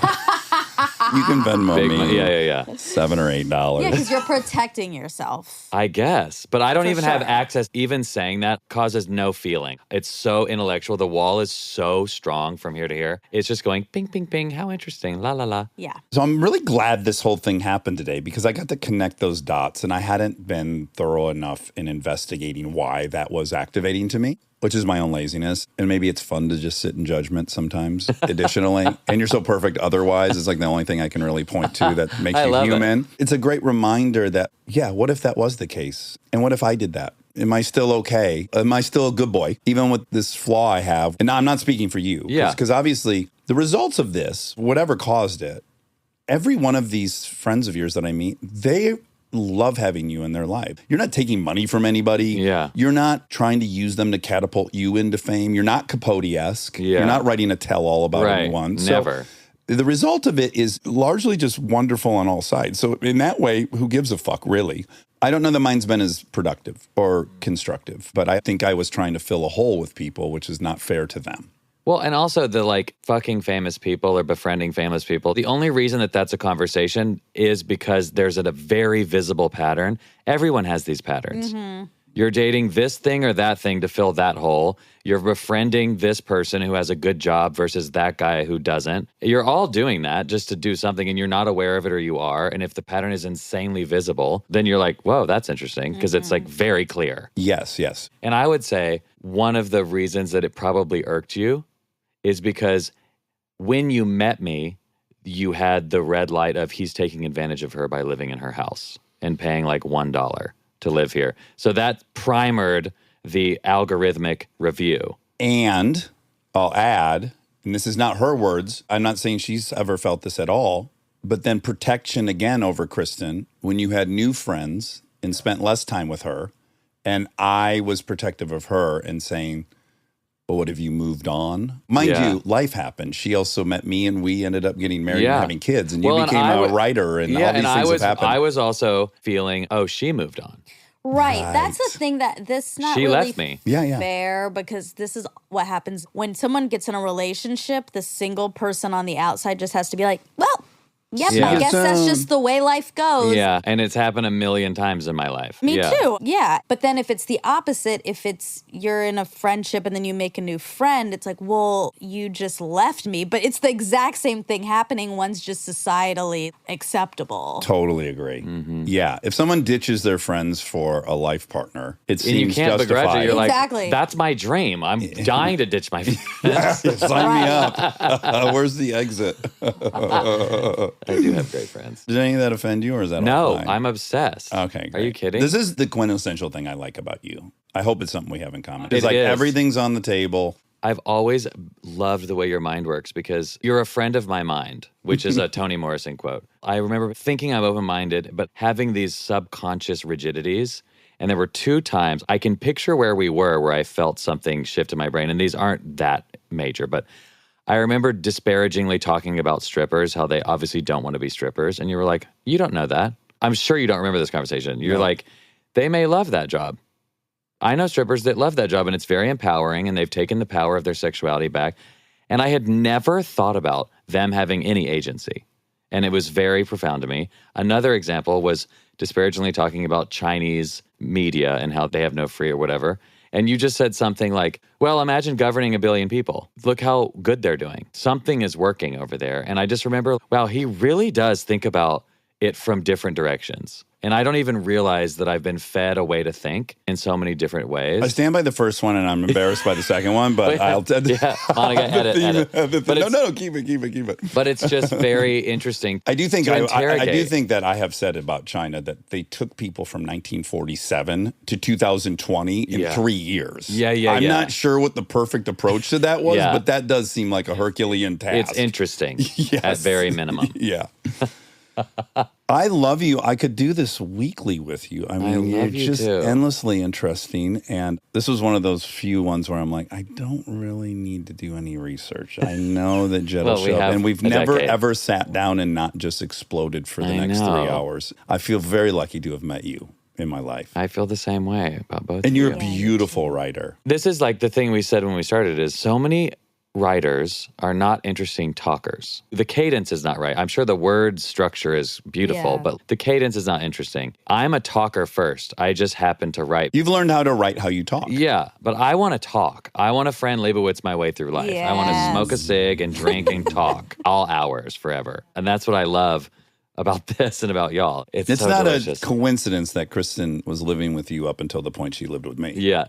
You can Venmo Big me. money. Yeah. $7 or $8. Yeah, because you're protecting yourself. I guess. But I don't For even have sure. access. Even saying that causes no feeling. It's so intellectual. The wall is so strong from here to here. It's just going ping, ping, ping. How interesting. La, la, la. Yeah. So I'm really glad this whole thing happened today because I got to connect those dots and I hadn't been thorough enough in investigating why that was activating to me, which is my own laziness. And maybe it's fun to just sit in judgment sometimes, additionally. And you're so perfect otherwise. It's like the only thing I can really point to that makes I you love human. It's a great reminder that, yeah, what if that was the case? And what if I did that? Am I still okay? Am I still a good boy, even with this flaw I have? And now I'm not speaking for you. Yeah. Because obviously the results of this, whatever caused it, every one of these friends of yours that I meet, they love having you in their life. You're not taking money from anybody. Yeah. You're not trying to use them to catapult you into fame. You're not Capote-esque. Yeah. You're not writing a tell-all about Right. anyone. Never. So the result of it is largely just wonderful on all sides. So in that way, who gives a fuck, really? I don't know that mine's been as productive or constructive, but I think I was trying to fill a hole with people, which is not fair to them. Well, and also the like fucking famous people or befriending famous people. The only reason that that's a conversation is because there's a very visible pattern. Everyone has these patterns. You're dating this thing or that thing to fill that hole. You're befriending this person who has a good job versus that guy who doesn't. You're all doing that just to do something and you're not aware of it or you are. And if the pattern is insanely visible, then you're like, whoa, that's interesting because it's like very clear. Yes, yes. And I would say one of the reasons that it probably irked you is because when you met me, you had the red light of he's taking advantage of her by living in her house and paying like $1 to live here. So that primered the algorithmic review. And I'll add, and this is not her words, I'm not saying she's ever felt this at all, but then protection again over Kristen when you had new friends and spent less time with her. And I was protective of her and saying, well, what have you moved on? Mind Yeah. you, life happened. She also met me and we ended up getting married Yeah. and having kids. And you Well, and became I a would- writer and all these things have happened. I was also feeling, oh, she moved on. Right. That's Right. the thing that this not She really left me. Yeah. fair because this is what happens when someone gets in a relationship. The single person on the outside just has to be like, well, yep, Yeah. I guess that's Soon. just the way life goes. Yeah, and it's happened a million times in my life. Me Yeah. too. Yeah. But then if it's the opposite, if it's you're in a friendship and then you make a new friend, it's like, well, you just left me. But it's the exact same thing happening. One's just societally acceptable. Totally agree. Mm-hmm. Yeah. If someone ditches their friends for a life partner, it And you seems can't begrudge justified. it. You're Exactly. like, that's my dream. I'm dying to ditch my friends. Sign me up. Where's the exit? I do have great friends. Did any of that offend you or is that all No, fine? I'm obsessed. Okay, Are you great. kidding? This is the quintessential thing I like about you. I hope it's something we have in common. It's It like is. everything's on the table. I've always loved the way your mind works because you're a friend of my mind, which is a Toni Morrison quote. I remember thinking I'm open-minded, but having these subconscious rigidities. And there were 2 times I can picture where we were where I felt something shift in my brain. And these aren't that major, but I remember disparagingly talking about strippers, how they obviously don't want to be strippers. And you were like, you don't know that. I'm sure you don't remember this conversation. You're No. like, they may love that job. I know strippers that love that job and it's very empowering and they've taken the power of their sexuality back. And I had never thought about them having any agency. And it was very profound to me. Another example was disparagingly talking about Chinese media and how they have no free or whatever. And you just said something like, well, imagine governing 1 billion people. Look how good they're doing. Something is working over there. And I just remember, wow, he really does think about it from different directions. And I don't even realize that I've been fed a way to think in so many different ways. I stand by the first one, and I'm embarrassed by the second one, but I'll yeah, Monica, edit. But no, keep it. But it's just very interesting. I do think to I interrogate. do think that I have said about China that they took people from 1947 to 2020 in 3 years. I'm not sure what the perfect approach to that was, but that does seem like a Herculean task. It's interesting Yes. at very minimum. Yeah. I love you. I could do this weekly with you. I mean, you're just too. endlessly interesting. And this was one of those few ones where I'm like, I don't really need to do any research. I know that Jed will Well, we show up. have And we've a never, decade. ever sat down and not just exploded for the I next 3 know. hours. I feel very lucky to have met you in my life. I feel the same way about both And of you're you. a beautiful writer. This is like the thing we said when we started is so many writers are not interesting talkers. The cadence is not right. I'm sure the word structure is beautiful, Yeah. but the cadence is not interesting. I'm a talker first. I just happen to write. You've learned how to write how you talk. Yeah, but I want to talk. I want to Fran Lebowitz my way through life. I want to Yes. smoke a cig and drink and talk all hours forever. And that's what I love about this and about y'all. It's It's so not delicious. a coincidence that Kristen was living with you up until the point she lived with me. Yeah.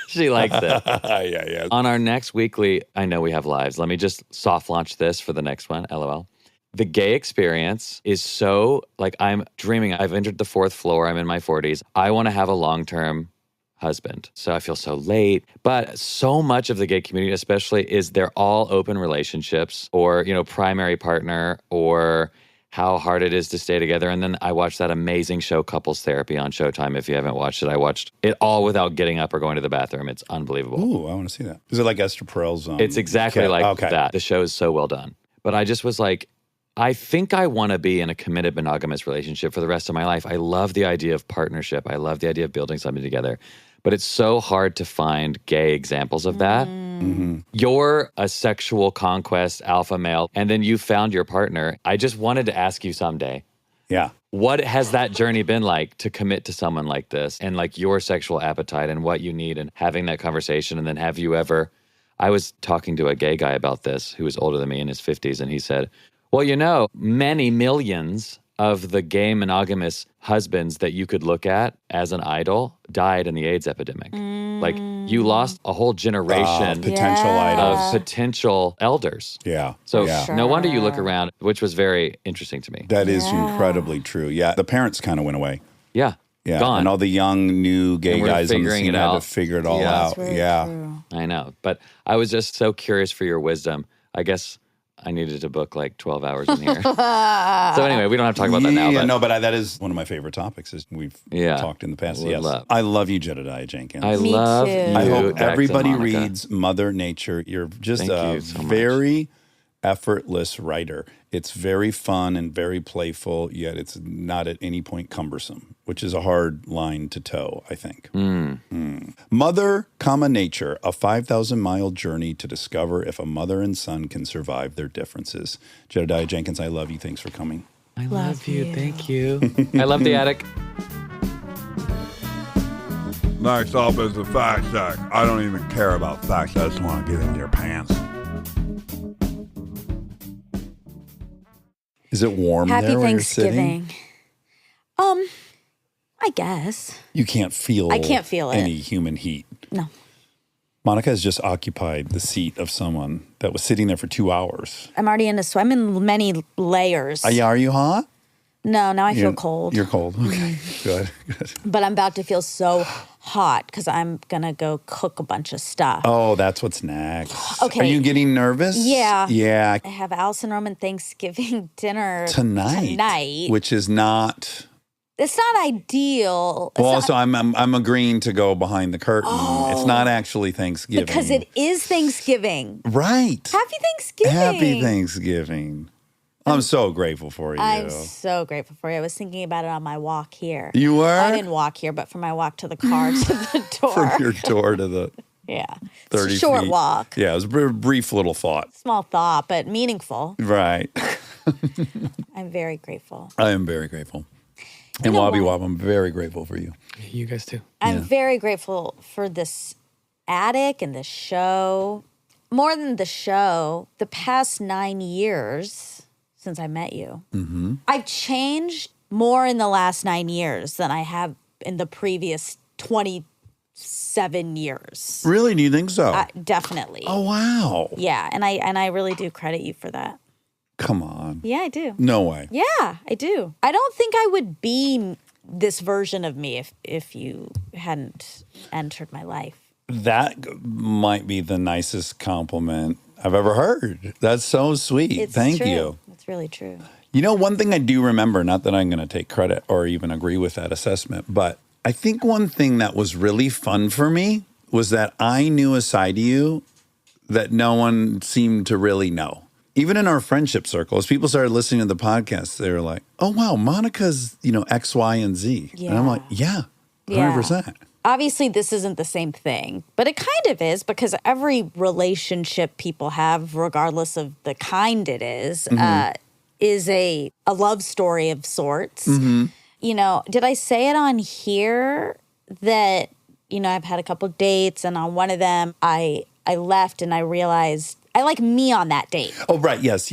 She likes it. yeah. On our next weekly, I know we have lives. Let me just soft launch this for the next one, LOL. The gay experience is so, like, I'm dreaming. I've entered the 4th floor. I'm in my 40s. I want to have a long-term husband. So I feel so late. But so much of the gay community, especially, is they're all open relationships or, primary partner or how hard it is to stay together. And then I watched that amazing show, Couples Therapy, on Showtime. If you haven't watched it, I watched it all without getting up or going to the bathroom. It's unbelievable. Ooh, I want to see that. Is it like Esther Perel's? It's exactly like that. The show is so well done. But I just was like, I think I want to be in a committed monogamous relationship for the rest of my life. I love the idea of partnership. I love the idea of building something together. But it's so hard to find gay examples of that. Mm-hmm. You're a sexual conquest alpha male, and then you found your partner. I just wanted to ask you someday, Yeah. what has that journey been like to commit to someone like this and like your sexual appetite and what you need and having that conversation? And then have you ever, I was talking to a gay guy about this who was older than me in his 50s, and he said, well, many millions of the gay monogamous husbands that you could look at as an idol died in the AIDS epidemic. Like, you lost a whole generation Potential Yeah. idols. of potential elders. Yeah. So yeah. no wonder you look around, which was very interesting to me. That is incredibly true. Yeah. The parents kind of went away. Yeah. Yeah. Gone. And all the young, new gay And we're guys on the figuring scene it had to out. figure it all Yeah. out. Very Yeah. true. I know. But I was just so curious for your wisdom. I guess I needed to book like 12 hours in here. So anyway, we don't have to talk about that now. Yeah, But no, but that is one of my favorite topics. Is we've talked in the past. Would Yes, love. I love you, Jedidiah Jenkins. I Me love too. you. I hope Dax and everybody Monica. reads Mother Nature. You're just Thank a you so much. very effortless writer. It's very fun and very playful, yet it's not at any point cumbersome, which is a hard line to toe, I think. Mother, Nature, a 5,000-mile journey to discover if a mother and son can survive their differences. Jedidiah Jenkins, I love you. Thanks for coming. I love Love you. you. Thank you. I love the attic. Next up is the fact check. I don't even care about facts. I just want to get in your pants. Is it warm Happy there where you're sitting? Thanksgiving. I guess. You can't feel I can't feel it. any human heat. No. Monica has just occupied the seat of someone that was sitting there for 2 hours. I'm already I'm in many layers. Are you hot? No, now I feel You're- cold. You're cold. Okay, good. But I'm about to feel so hot because I'm going to go cook a bunch of stuff. Oh, that's what's next. Okay. Are you getting nervous? Yeah. Yeah. I have Allison Roman Thanksgiving dinner Tonight. Which is not. It's not ideal. It's Well, not- so I'm agreeing to go behind the curtain. It's not actually Thanksgiving. because it is Thanksgiving. Right. Happy Thanksgiving. Happy Thanksgiving. I'm so grateful for you. I'm so grateful for you. I was thinking about it on my walk here. You were? I didn't walk here, but from my walk to the car to the door. From your door to the Yeah. It's 30 a short feet. walk. Yeah, it was a brief little thought. Small thought, but meaningful. Right. I'm very grateful. I am very grateful. And know Wobby what? Wob, I'm very grateful for you. You guys too. I'm very grateful for this attic and this show. More than the show, the past 9 years since I met you, I've changed more in the last 9 years than I have in the previous 27 years. Really? Do you think so? Definitely. Oh, wow. Yeah, and I really do credit you for that. Come on. Yeah, I do. No way. Yeah, I do. I don't think I would be this version of me if you hadn't entered my life. That might be the nicest compliment I've ever heard. That's so sweet. It's Thank true. you. It's really true. You know, one thing I do remember, not that I'm going to take credit or even agree with that assessment, but I think one thing that was really fun for me was that I knew a side of you that no one seemed to really know. Even in our friendship circle, as people started listening to the podcast, they were like, oh, wow, Monica's, X, Y, and Z. And I'm like, yeah, 100%. Obviously, this isn't the same thing, but it kind of is because every relationship people have, regardless of the kind it is a love story of sorts. You know, did I say it on here that, I've had a couple dates and on one of them I left and I realized I like me on that date. Oh, right. Yes.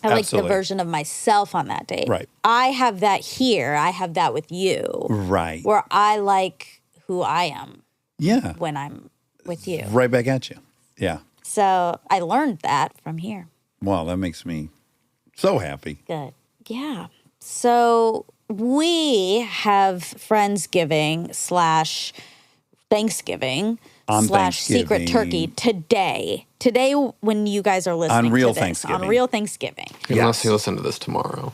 I like the version of myself on that date. Right. I have that here. I have that with you. Right. Where I like who I am Yeah. when I'm with you. Right back at you. Yeah. So I learned that from here. Wow, that makes me so happy. Good. Yeah. So we have Friendsgiving / Thanksgiving On / Secret Turkey today. Today, when you guys are listening On real to this, Thanksgiving. on real Thanksgiving. Unless you listen to this tomorrow.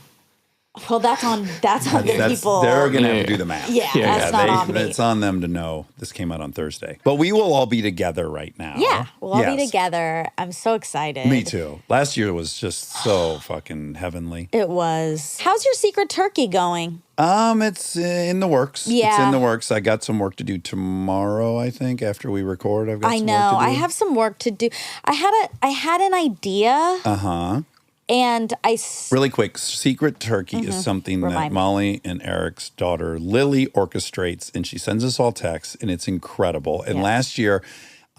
Well, that's on the people. They're going to have to do the math. Yeah, that's not on me. It's on them to know this came out on Thursday. But we will all be together right now. Yeah, we'll all be Yes. together. I'm so excited. Me too. Last year was just so fucking heavenly. It was. How's your secret turkey going? It's in the works. It's Yeah. in the works. I got some work to do tomorrow, I think, after we record. I've got I some know. work to do. I have some work to do. I had an idea. And Really quick, Secret Turkey is something that Remind me. Molly and Eric's daughter, Lily, orchestrates, and she sends us all texts, and it's incredible. And Yes. last year,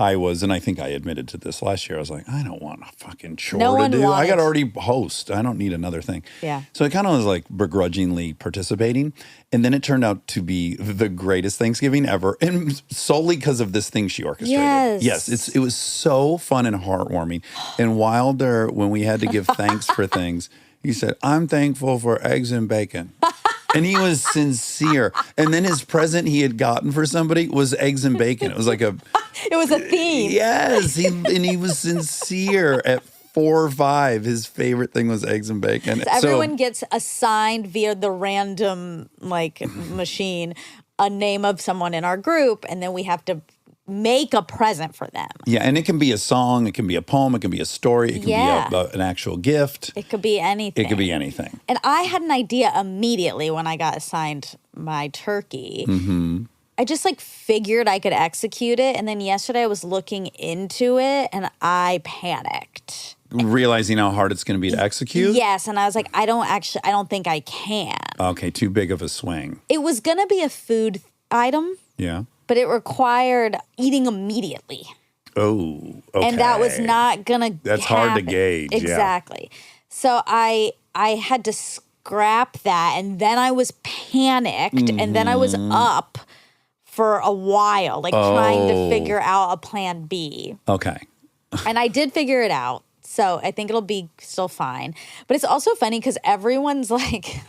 and I think I admitted to this last year, I was like, I don't want a fucking chore No to one do. I wanted- got to already host. I don't need another thing. Yeah. So I kind of was like begrudgingly participating. And then it turned out to be the greatest Thanksgiving ever. And solely because of this thing she orchestrated. Yes. It was so fun and heartwarming. And Wilder, when we had to give thanks for things, he said, I'm thankful for eggs and bacon. And he was sincere. And then his present he had gotten for somebody was eggs and bacon. It was like it was a theme. yes. He was sincere at 4 or 5. His favorite thing was eggs and bacon. Everyone gets assigned via the random machine a name of someone in our group, and then we have to make a present for them. Yeah, and it can be a song, it can be a poem, it can be a story, it can Yeah. be an actual gift. It could be anything. It could be anything. And I had an idea immediately when I got assigned my turkey. I just figured I could execute it. And then yesterday I was looking into it and I panicked. Realizing how hard it's going to be to execute? Yes. And I was like, I don't think I can. Okay, too big of a swing. It was going to be a food item, Yeah. but it required eating immediately. Oh, okay. And that was not going to That's hard to gauge, yeah. Exactly. So I had to scrap that. And then I was panicked. And then I was up for a while, trying to figure out a plan B. Okay. And I did figure it out. So I think it'll be still fine. But it's also funny because everyone's like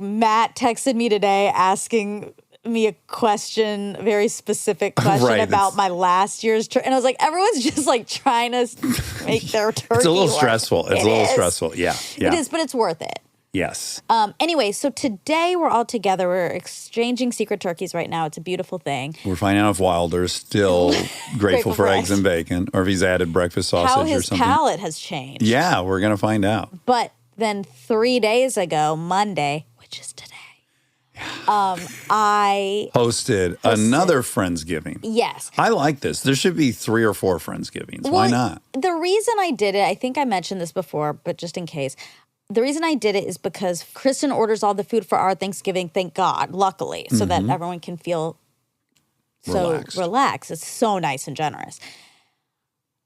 Matt texted me today asking me a question, a very specific question Right, about it's- my last year's turkey. And I was like, everyone's just trying to make their turkey It's a little work. stressful. It's It a little is. stressful. Yeah. It is, but it's worth it. Yes. Anyway, so today we're all together. We're exchanging secret turkeys right now. It's a beautiful thing. We're finding out if Wilder's still grateful for eggs and bacon or if he's added breakfast sausage How or his something. palate has changed. Yeah, we're going to find out. But then 3 days ago, Monday, which is today, I Hosted another Friendsgiving. yes. I like this. There should be 3 or 4 Friendsgivings. Why Well, not? The reason I did it, I think I mentioned this before, but just in case, the reason I did it is because Kristen orders all the food for our Thanksgiving, thank God, luckily, so that everyone can feel so relaxed. It's so nice and generous.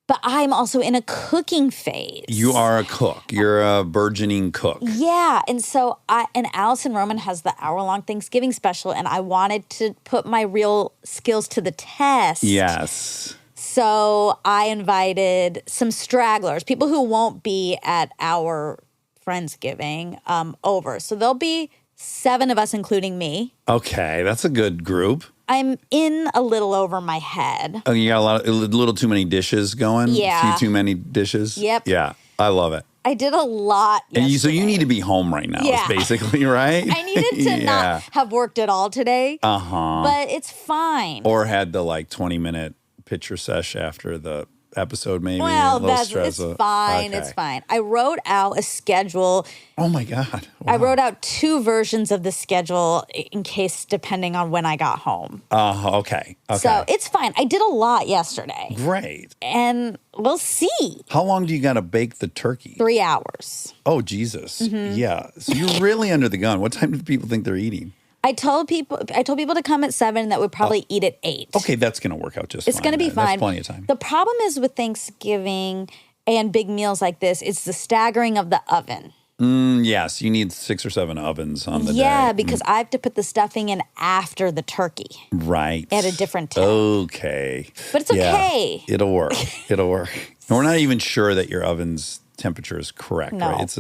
But I'm also in a cooking phase. You are a cook. You're a burgeoning cook. Yeah. And so Allison Roman has the hour-long Thanksgiving special, and I wanted to put my real skills to the test. Yes. So I invited some stragglers, people who won't be at our Friendsgiving over. So there'll be 7 of us, including me. Okay, that's a good group. I'm in a little over my head. Oh, you got a little too many dishes going? Yeah. A few too many dishes? Yep. Yeah, I love it. I did a lot yesterday. So you need to be home right now, Yeah. is basically, right? I needed to not have worked at all today. Uh-huh. But it's fine. Or had the 20-minute picture sesh after the episode, maybe. Well, a little it's stress. fine. Okay. It's fine. I wrote out a schedule. Oh my God. I Wow. wrote out 2 versions of the schedule in case, depending on when I got home. Okay. So it's fine. I did a lot yesterday. Great. And we'll see. How long do you got to bake the turkey? 3 hours. Oh, Jesus. Mm-hmm. Yeah. So you're really under the gun. What time do people think they're eating? I told people to come at 7 that would probably eat at 8. Okay, that's going to work out just It's fine. going to be then. fine. That's plenty of time. The problem is with Thanksgiving and big meals like this, it's the staggering of the oven. Yes, you need 6 or 7 ovens on the day. Yeah, because I have to put the stuffing in after the turkey Right. at a different temp. Okay. But it's Yeah, okay. it'll work. It'll work. And we're not even sure that your oven's temperature is correct, No. right?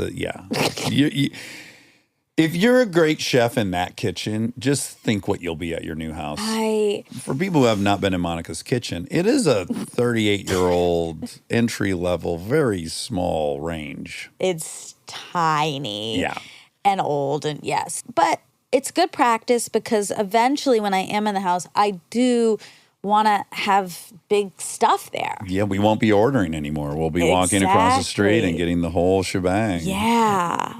If you're a great chef in that kitchen, just think what you'll be at your new house. For people who have not been in Monica's kitchen, it is a 38-year-old entry-level, very small range. It's tiny. Yeah. And old, and yes. But it's good practice because eventually when I am in the house, I do want to have big stuff there. Yeah, we won't be ordering anymore. We'll be walking across the street and Exactly. getting the whole shebang. Yeah.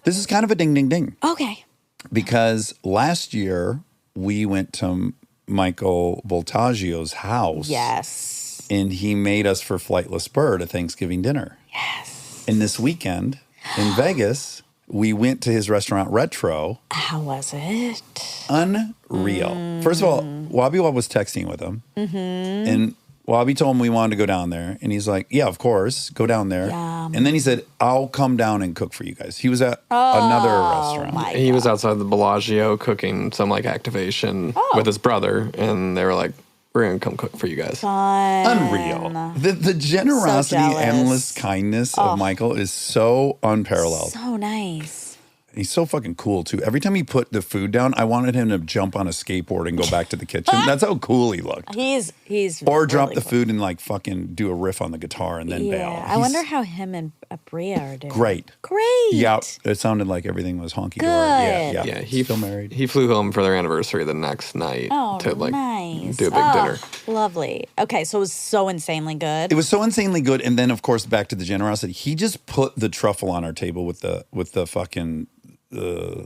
This is kind of a ding, ding, ding. Okay. Because last year we went to Michael Voltaggio's house. Yes. And he made us for Flightless Bird a Thanksgiving dinner. Yes. And this weekend in Vegas, we went to his restaurant Retro. How was it? Unreal. First of all, Wabi Wab was texting with him. And Wabi told him we wanted to go down there. And he's like, yeah, of course, go down there. Yum. And then he said, I'll come down and cook for you guys. He was at another restaurant. my He was outside the Bellagio cooking some activation with his brother, and they were like, "We're gonna come cook for you guys." Unreal. The generosity, jealous. endless kindness of Michael is so unparalleled. So nice. He's so fucking cool too. Every time he put the food down, I wanted him to jump on a skateboard and go back to the kitchen. That's how cool he looked. He's Or drop really the cool. food and fucking do a riff on the guitar and then bail. I wonder how him and Bria are doing. Great. Great. Yeah, it sounded like everything was honky dory. Good. Yeah, Yeah, he still married. He flew home for their anniversary the next night Oh, to nice. do a big dinner. Lovely. Okay, so it was so insanely good. It was so insanely good, and then of course back to the generosity. He just put the truffle on our table with the fucking.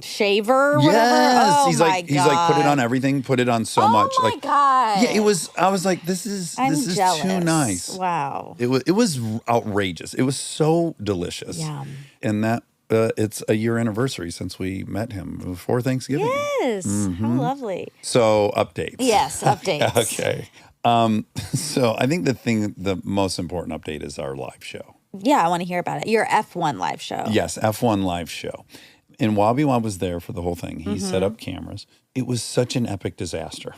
Shaver, whatever. Yes, Oh he's my like God. put it on everything, put it on so much. Oh my like God. yeah, it was. I was like, this is I'm this is jealous. too nice. Wow. It was outrageous. It was so delicious. Yum. And that it's a year anniversary since we met him before Thanksgiving. Yes. How lovely. So updates. Yes, updates. Okay. So I think the most important update is our live show. Yeah, I want to hear about it. Your F1 live show. Yes, F1 live show. And Wabi Wab was there for the whole thing. He set up cameras. It was such an epic disaster.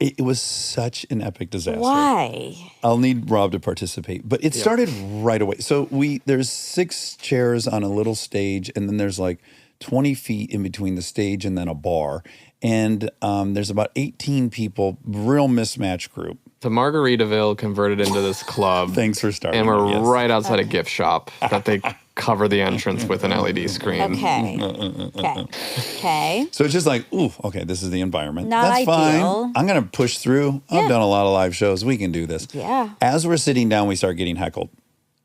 It was such an epic disaster. Why? I'll need Rob to participate, but it started right away. So there's 6 chairs on a little stage, and then there's 20 feet in between the stage and then a bar. And there's about 18 people, real mismatched group. So Margaritaville converted into this club. Thanks for starting. And we're yes. right outside a gift shop that they cover the entrance with an LED screen. Okay. Okay. So it's just ooh, okay, this is the environment. Not That's ideal. fine. I'm going to push through. I've done a lot of live shows. We can do this. Yeah. As we're sitting down, we start getting heckled.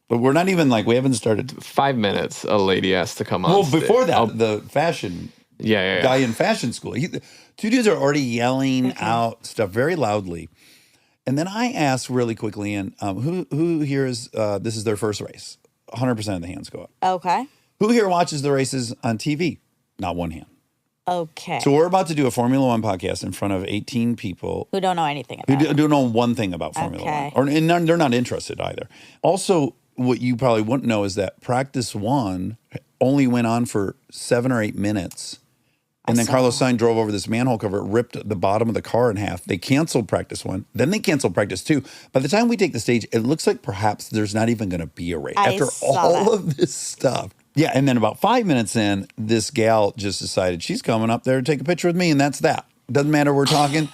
But we're not even we haven't started. 5 minutes, a lady has to come on. Well, stage. before that, Oh, the fashion yeah. guy in fashion school. 2 dudes are already yelling out stuff very loudly. And then I asked really quickly, and who here is, this is their first race? 100% of the hands go up. Okay. Who here watches the races on TV? Not one hand. Okay. So we're about to do a Formula One podcast in front of 18 people Who don't know anything who about it. don't know one thing about Formula Okay. One. And they're not interested either. Also, what you probably wouldn't know is that practice one only went on for 7 or 8 minutes. And then Carlos Sainz drove over this manhole cover, ripped the bottom of the car in half. They canceled practice one. Then they canceled practice two. By the time we take the stage, it looks like perhaps there's not even going to be a race. I After saw all that. of this stuff. Yeah, and then about 5 minutes in, this gal just decided she's coming up there to take a picture with me, and that's that. Doesn't matter, we're talking.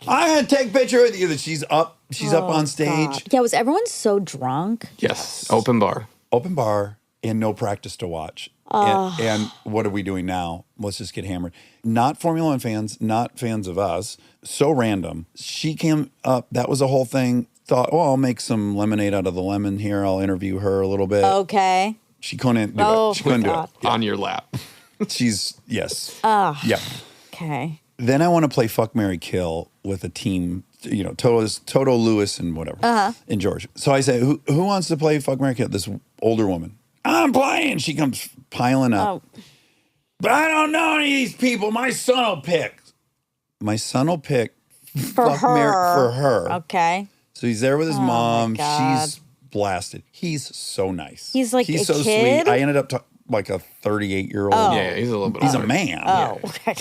I'm going to take a picture with you. She's up on stage. God. Yeah, was everyone so drunk? Yes. Open bar. Open bar and no practice to watch. And what are we doing now? Let's just get hammered. Not Formula One fans, not fans of us. So random. She came up. That was a whole thing. Thought, oh, I'll make some lemonade out of the lemon here. I'll interview her a little bit. Okay. She couldn't do Oh, it. She couldn't do God. it. On your lap. She's, yes. Yeah. Okay. Then I want to play Fuck, Marry, Kill with a team, Toto, Lewis, and whatever, and George. So I say, who wants to play Fuck, Marry, Kill? This older woman. I'm playing. She comes piling up. Oh. But I don't know any of these people. My son will pick. My son will pick For Fuck, her. Marry, for her. Okay. So he's there with his mom. God. She's blasted. He's so nice. He's like he's a so kid? sweet. I ended up like a 38-year-old. Oh. Yeah, he's a little bit He's a older. man. Oh, okay.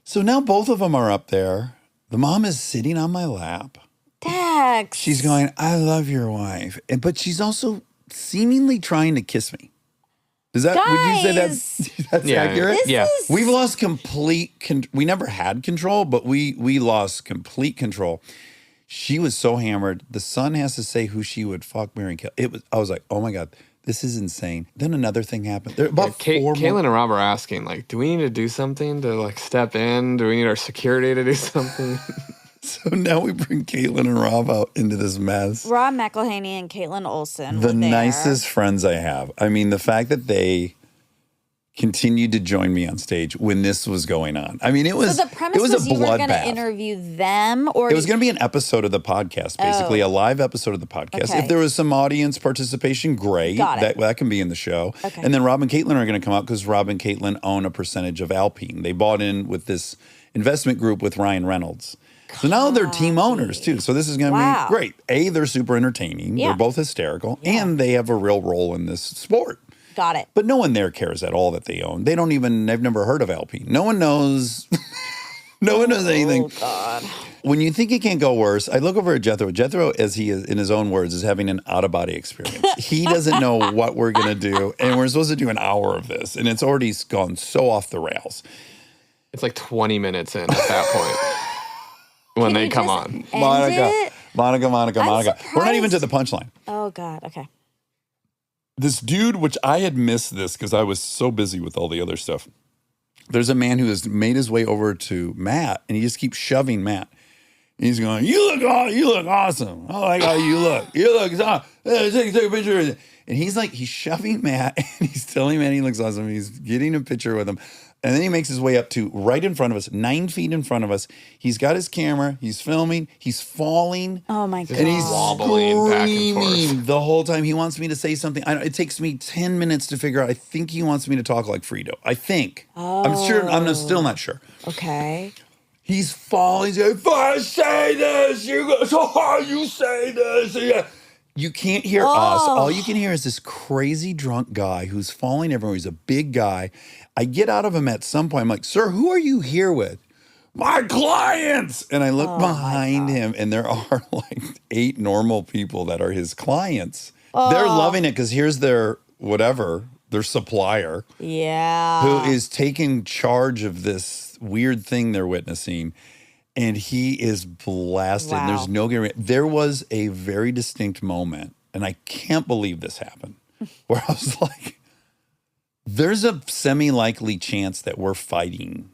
So now both of them are up there. The mom is sitting on my lap. Dax. She's going, I love your wife. But she's also seemingly trying to kiss me. Would you say that's Yeah, accurate? yeah. We've lost we never had control, but we lost complete control. She was so hammered. The son has to say who she would fuck, marry, and kill. I was like, oh my God, this is insane. Then another thing happened. There about four Caitlin more. and Rob are asking, like, do we need to do something to like step in? Do we need our security to do something? So now we bring Caitlin and Rob out into this mess. Rob McElhaney and Caitlin Olsen. The were there. nicest friends I have. I mean, the fact that they continued to join me on stage when this was going on. I mean, it was So the premise a was you were going to bloodbath. interview them, or It was going to be an episode of the podcast, basically a live episode of the podcast. Okay. If there was some audience participation, great. Got it. That can be in the show. Okay. And then Rob and Caitlin are going to come out because Rob and Caitlin own a percentage of Alpine. They bought in with this investment group with Ryan Reynolds. So now they're team owners too. So this is going to Wow. be great. They're super entertaining. Yeah. They're both hysterical, and they have a real role in this sport. got it. But no one there cares at all that they own. They've never heard of Alpine. No one knows. No one knows anything. Oh God. When you think it can't go worse, I look over at Jethro. Jethro, as he is in his own words, is having an out-of-body experience. He doesn't know what we're going to do, and we're supposed to do an hour of this, and it's already gone so off the rails. It's like 20 minutes in at that point when Can they you come just on. end Monica, it? Monica. We're not even to surprised. the punchline. Oh God. Okay. This dude, which I had missed this because I was so busy with all the other stuff. There's a man who has made his way over to Matt, and he just keeps shoving Matt. And he's going, you look awesome. I like how you look. You look awesome. Take a picture. And he's shoving Matt, and he's telling Matt he looks awesome. He's getting a picture with him. And then he makes his way up to right in front of us, 9 feet in front of us. He's got his camera. He's filming. He's falling. Oh my God. And he's wobbling back and forth. screaming the whole time. He wants me to say something. It takes me 10 minutes to figure out. I think he wants me to talk like Frito. I think. I'm sure. I'm still not sure. Okay. He's falling. He's like, if I say this, you go, so hard you say this. Yeah. You can't hear us. All you can hear is this crazy drunk guy who's falling everywhere. He's a big guy. I get out of him at some point. I'm like, sir, who are you here with? My clients. And I look behind him, and there are like 8 normal people that are his clients. They're loving it because here's their supplier Yeah. who is taking charge of this weird thing they're witnessing. And he is blasted. Wow. There's no getting. There was a very distinct moment, and I can't believe this happened, where I was like, there's a semi-likely chance that we're fighting.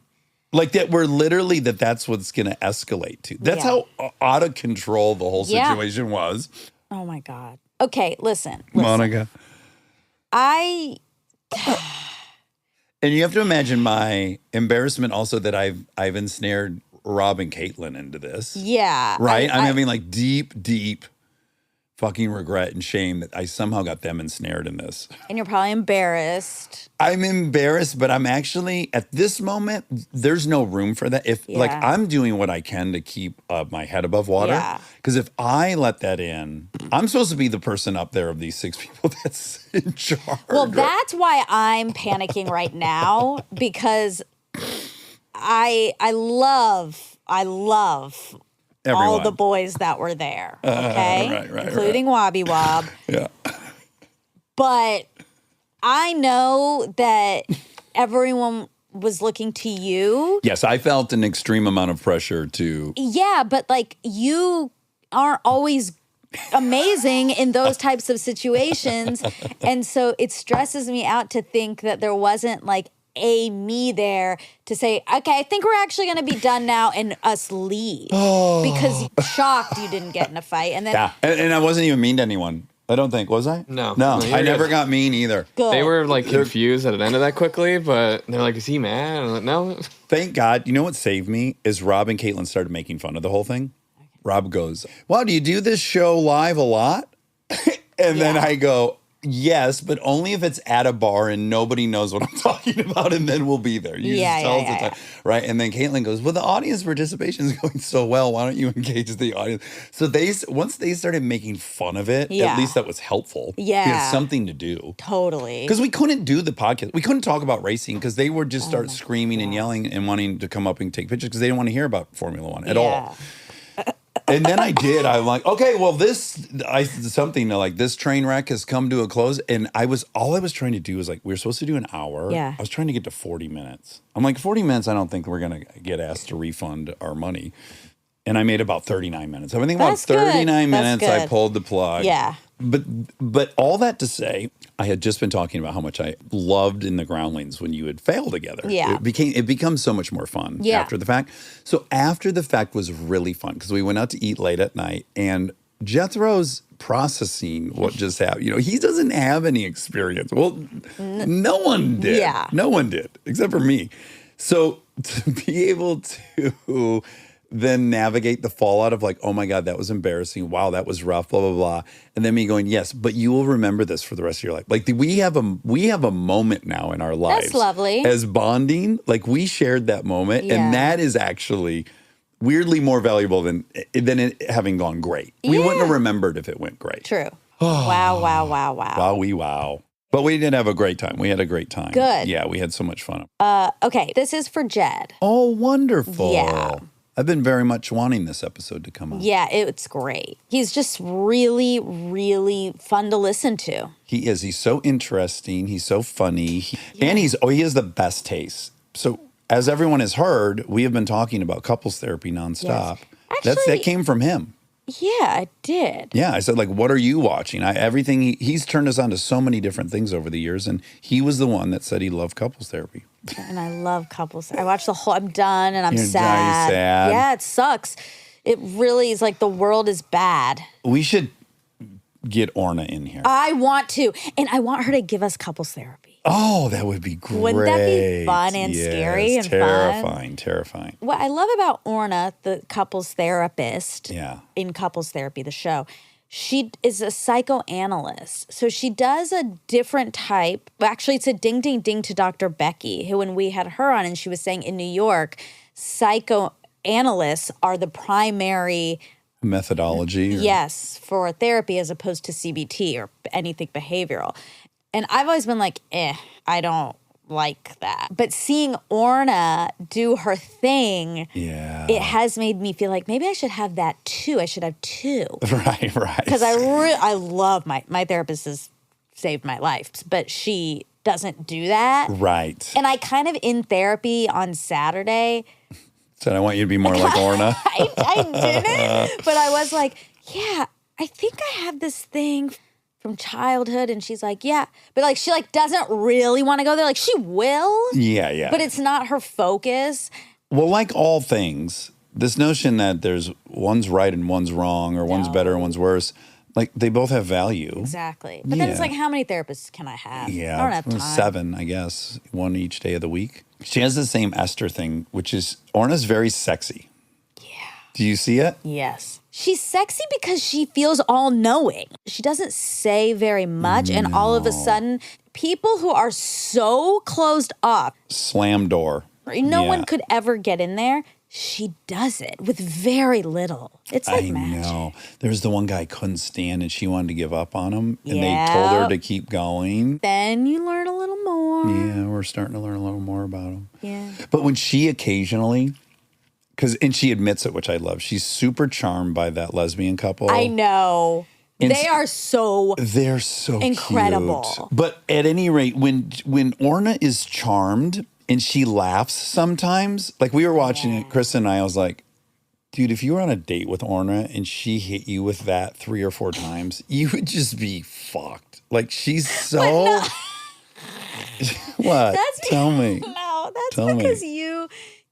Like that we're literally that's what's going to escalate to. That's Yeah. how out of control the whole Yeah. situation was. Oh my God. Okay, listen. Monica. I And you have to imagine my embarrassment also that I've ensnared Rob and Caitlin into this. yeah. Right? I'm having like deep fucking regret and shame that I somehow got them ensnared in this. And you're probably embarrassed. I'm embarrassed, but I'm actually, at this moment, there's no room for that. If, like, Yeah. I'm doing what I can to keep my head above water. Yeah. Because if I let that in, I'm supposed to be the person up there of these 6 people that's in charge. Well, that's why I'm panicking right now, because I love all Everyone. the boys that were there, okay? right, including Wobby Wob. Yeah. But I know that everyone was looking to you. Yes, I felt an extreme amount of pressure to. Yeah, but like you aren't always amazing in those types of situations. And so it stresses me out to think that there wasn't like a me there to say, okay, I think we're actually going to be done now, and us leave. Because shocked you didn't get in a fight. And then Yeah. And I wasn't even mean to anyone. I don't think, was I? No. No, No, you're I never good. got mean either. good. They were like confused that it ended that quickly, but they're like, is he mad? And I'm like, no. Thank God. You know what saved me is Rob and Caitlin started making fun of the whole thing. Rob goes, wow, do you do this show live a lot? And then I go, yes, but only if it's at a bar and nobody knows what I'm talking about, and then we'll be there. You Yeah, just tell yeah, us the yeah, time. Right? And then Caitlin goes, well, the audience participation is going so well. Why don't you engage the audience? So once they started making fun of it, Yeah. at least that was helpful. Yeah. We had something to do. Totally. Because we couldn't do the podcast. We couldn't talk about racing because they would just Oh start screaming and yelling and wanting to come up and take pictures because they didn't want to hear about Formula One at all. And then I did. I'm like, okay, well, something like this train wreck has come to a close. And all I was trying to do was like, we were supposed to do an hour. Yeah. I was trying to get to 40 minutes. I'm like, 40 minutes, I don't think we're going to get asked to refund our money. And I made about 39 minutes. I think about That's good. 39 That's minutes, I good. pulled the plug. Yeah. But all that to say, I had just been talking about how much I loved in the Groundlings when you would fail together. Yeah. It becomes so much more fun Yeah. after the fact. So after the fact was really fun because we went out to eat late at night and Jethro's processing what just happened. You know, he doesn't have any experience. Well, no one did. Yeah. No one did except for me. So to be able to then navigate the fallout of like, oh my God, that was embarrassing. Wow, that was rough, blah, blah, blah. And then me going, yes, but you will remember this for the rest of your life. Like we have a moment now in our lives. That's lovely. As bonding, like we shared that moment. Yeah. And that is actually weirdly more valuable than it having gone great. We wouldn't have remembered if it went great. True. Wow. Wow. But we did have a great time. We had a great time. Good. Yeah, we had so much fun. Okay, this is for Jed. Oh, wonderful. Yeah. I've been very much wanting this episode to come out. Yeah, it's great. He's just really, really fun to listen to. He is. He's so interesting. He's so funny. And he has the best taste. So as everyone has heard, we have been talking about couples therapy nonstop. Yes. Actually- That came from him. Yeah, I did. Yeah, I said, like, what are you watching? He's turned us on to so many different things over the years, and he was the one that said he loved couples therapy. And I love couples. I watched the whole, I'm done and I'm You're done, sad. you're sad. Yeah, it sucks. It really is like the world is bad. We should get Orna in here. I want to. And I want her to give us couples therapy. Oh, that would be great. Wouldn't that be fun and scary and fun? Terrifying. What I love about Orna, the couples therapist Yeah. in Couples Therapy, the show, she is a psychoanalyst. So she does a different type. Well, actually, it's a ding, ding, ding to Dr. Becky, who when we had her on and she was saying in New York, psychoanalysts are the primary, Methodology. yes, for therapy as opposed to CBT or anything behavioral. And I've always been like, I don't like that. But seeing Orna do her thing, Yeah. it has made me feel like maybe I should have that too. I should have two. Right. Because I love my therapist has saved my life, but she doesn't do that. Right. And I kind of in therapy on Saturday, Said I want you to be more like Orna. I didn't, but I was like, yeah, I think I have this thing from childhood. And she's like, yeah, but like she like doesn't really want to go there. Like she will, Yeah. but it's not her focus. Well, like all things, this notion that there's one's right and one's wrong, or one's better and one's worse, like they both have value. Exactly. But then it's Yeah. like, how many therapists can I have? Yeah, I don't have time. 7, I guess, one each day of the week. She has the same Esther thing, which is Orna's very sexy. Yeah. Do you see it? Yes. She's sexy because she feels all-knowing. She doesn't say very much, and all of a sudden, people who are so closed up, Slam door. no Yeah. one could ever get in there. She does it with very little. It's like I magic. know. There's the one guy I couldn't stand, and she wanted to give up on him, and they Yeah. told her to keep going. Then you learn a little more. Yeah, we're starting to learn a little more about him. Yeah. But when she occasionally, and she admits it, which I love, she's super charmed by that lesbian couple. I know. And They are so They're so incredible. cute. But at any rate, when Orna is charmed and she laughs sometimes, like we were watching it, Chris and I was like, dude, if you were on a date with Orna and she hit you with that 3 or 4 times, you would just be fucked. Like she's so. What? Tell me. No, that's Tell me.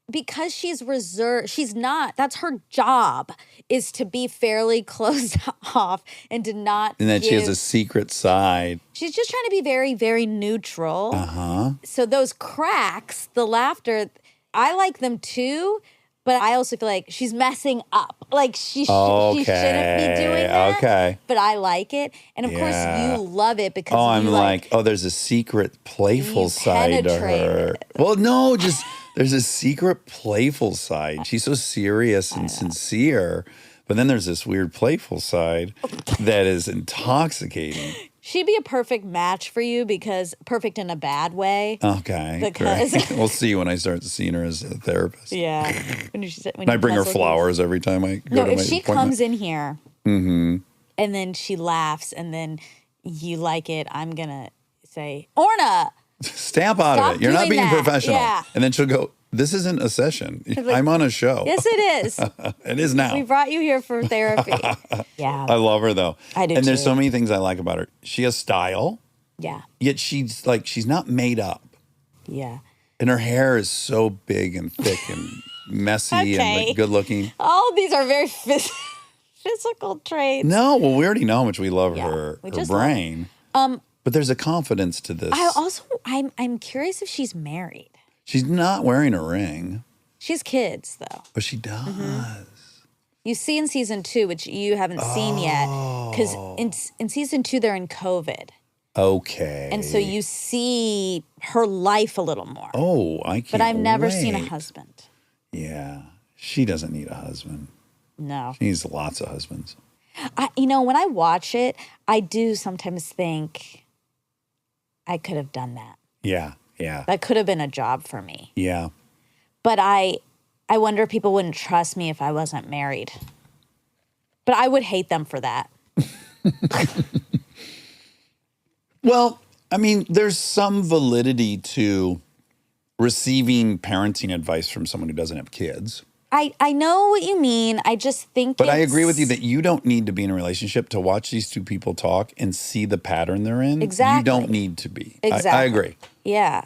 because she's reserved. She's not. That's her job, is to be fairly closed off and to not. And then she has give- a secret side. She's just trying to be very, very neutral. Uh-huh. So those cracks, the laughter, I like them too. But I also feel like she's messing up. Like she shouldn't be doing that. Okay. But I like it. And of course Yeah. you love it because Oh, I'm you like, oh, there's a secret playful You side to her. penetrated it. Well, no, just there's a secret playful side. She's so serious and sincere, but then there's this weird playful side that is intoxicating. she'd be a perfect match for you because perfect in a bad way. Okay. Because- great. We'll see when I start seeing her as a therapist. Yeah. When And I bring her flowers every time I go No, to if my she appointment. comes in here Mm-hmm. and then she laughs and then you like it, I'm going to say, Orna, Stamp out Stop of it. You're not doing being that. professional. Yeah. And then she'll go, this isn't a session. like, I'm on a show. yes, it is. It is now. We brought you here for therapy. Yeah. I love her though. I do And there's too. so many things I like about her. She has style, Yeah. yet she's not made up. Yeah. And her hair is so big and thick and messy and Okay. like, good looking. All these are very physical traits. No, well, we already know how much we love Yeah, her we just brain. But there's a confidence to this. I'm curious if she's married. She's not wearing a ring, She has kids, though. but she does. Mm-hmm. You see in season 2, which you haven't seen yet, because in season 2 they're in COVID, Okay. and so you see her life a little more. Oh, I can't. but I've never seen a wait. husband. Yeah, she doesn't need a husband. No, She needs lots of husbands. when I watch it, I do sometimes think I could have done that. Yeah, yeah, That could have been a job for me. yeah. But I wonder if people wouldn't trust me if I wasn't married. But I would hate them for that. Well, I mean, there's some validity to receiving parenting advice from someone who doesn't have kids. I know what you mean. I just think But I agree with it's- you that you don't need to be in a relationship to watch these two people talk and see the pattern they're in. Exactly. You don't need to be. Exactly. I agree. Yeah.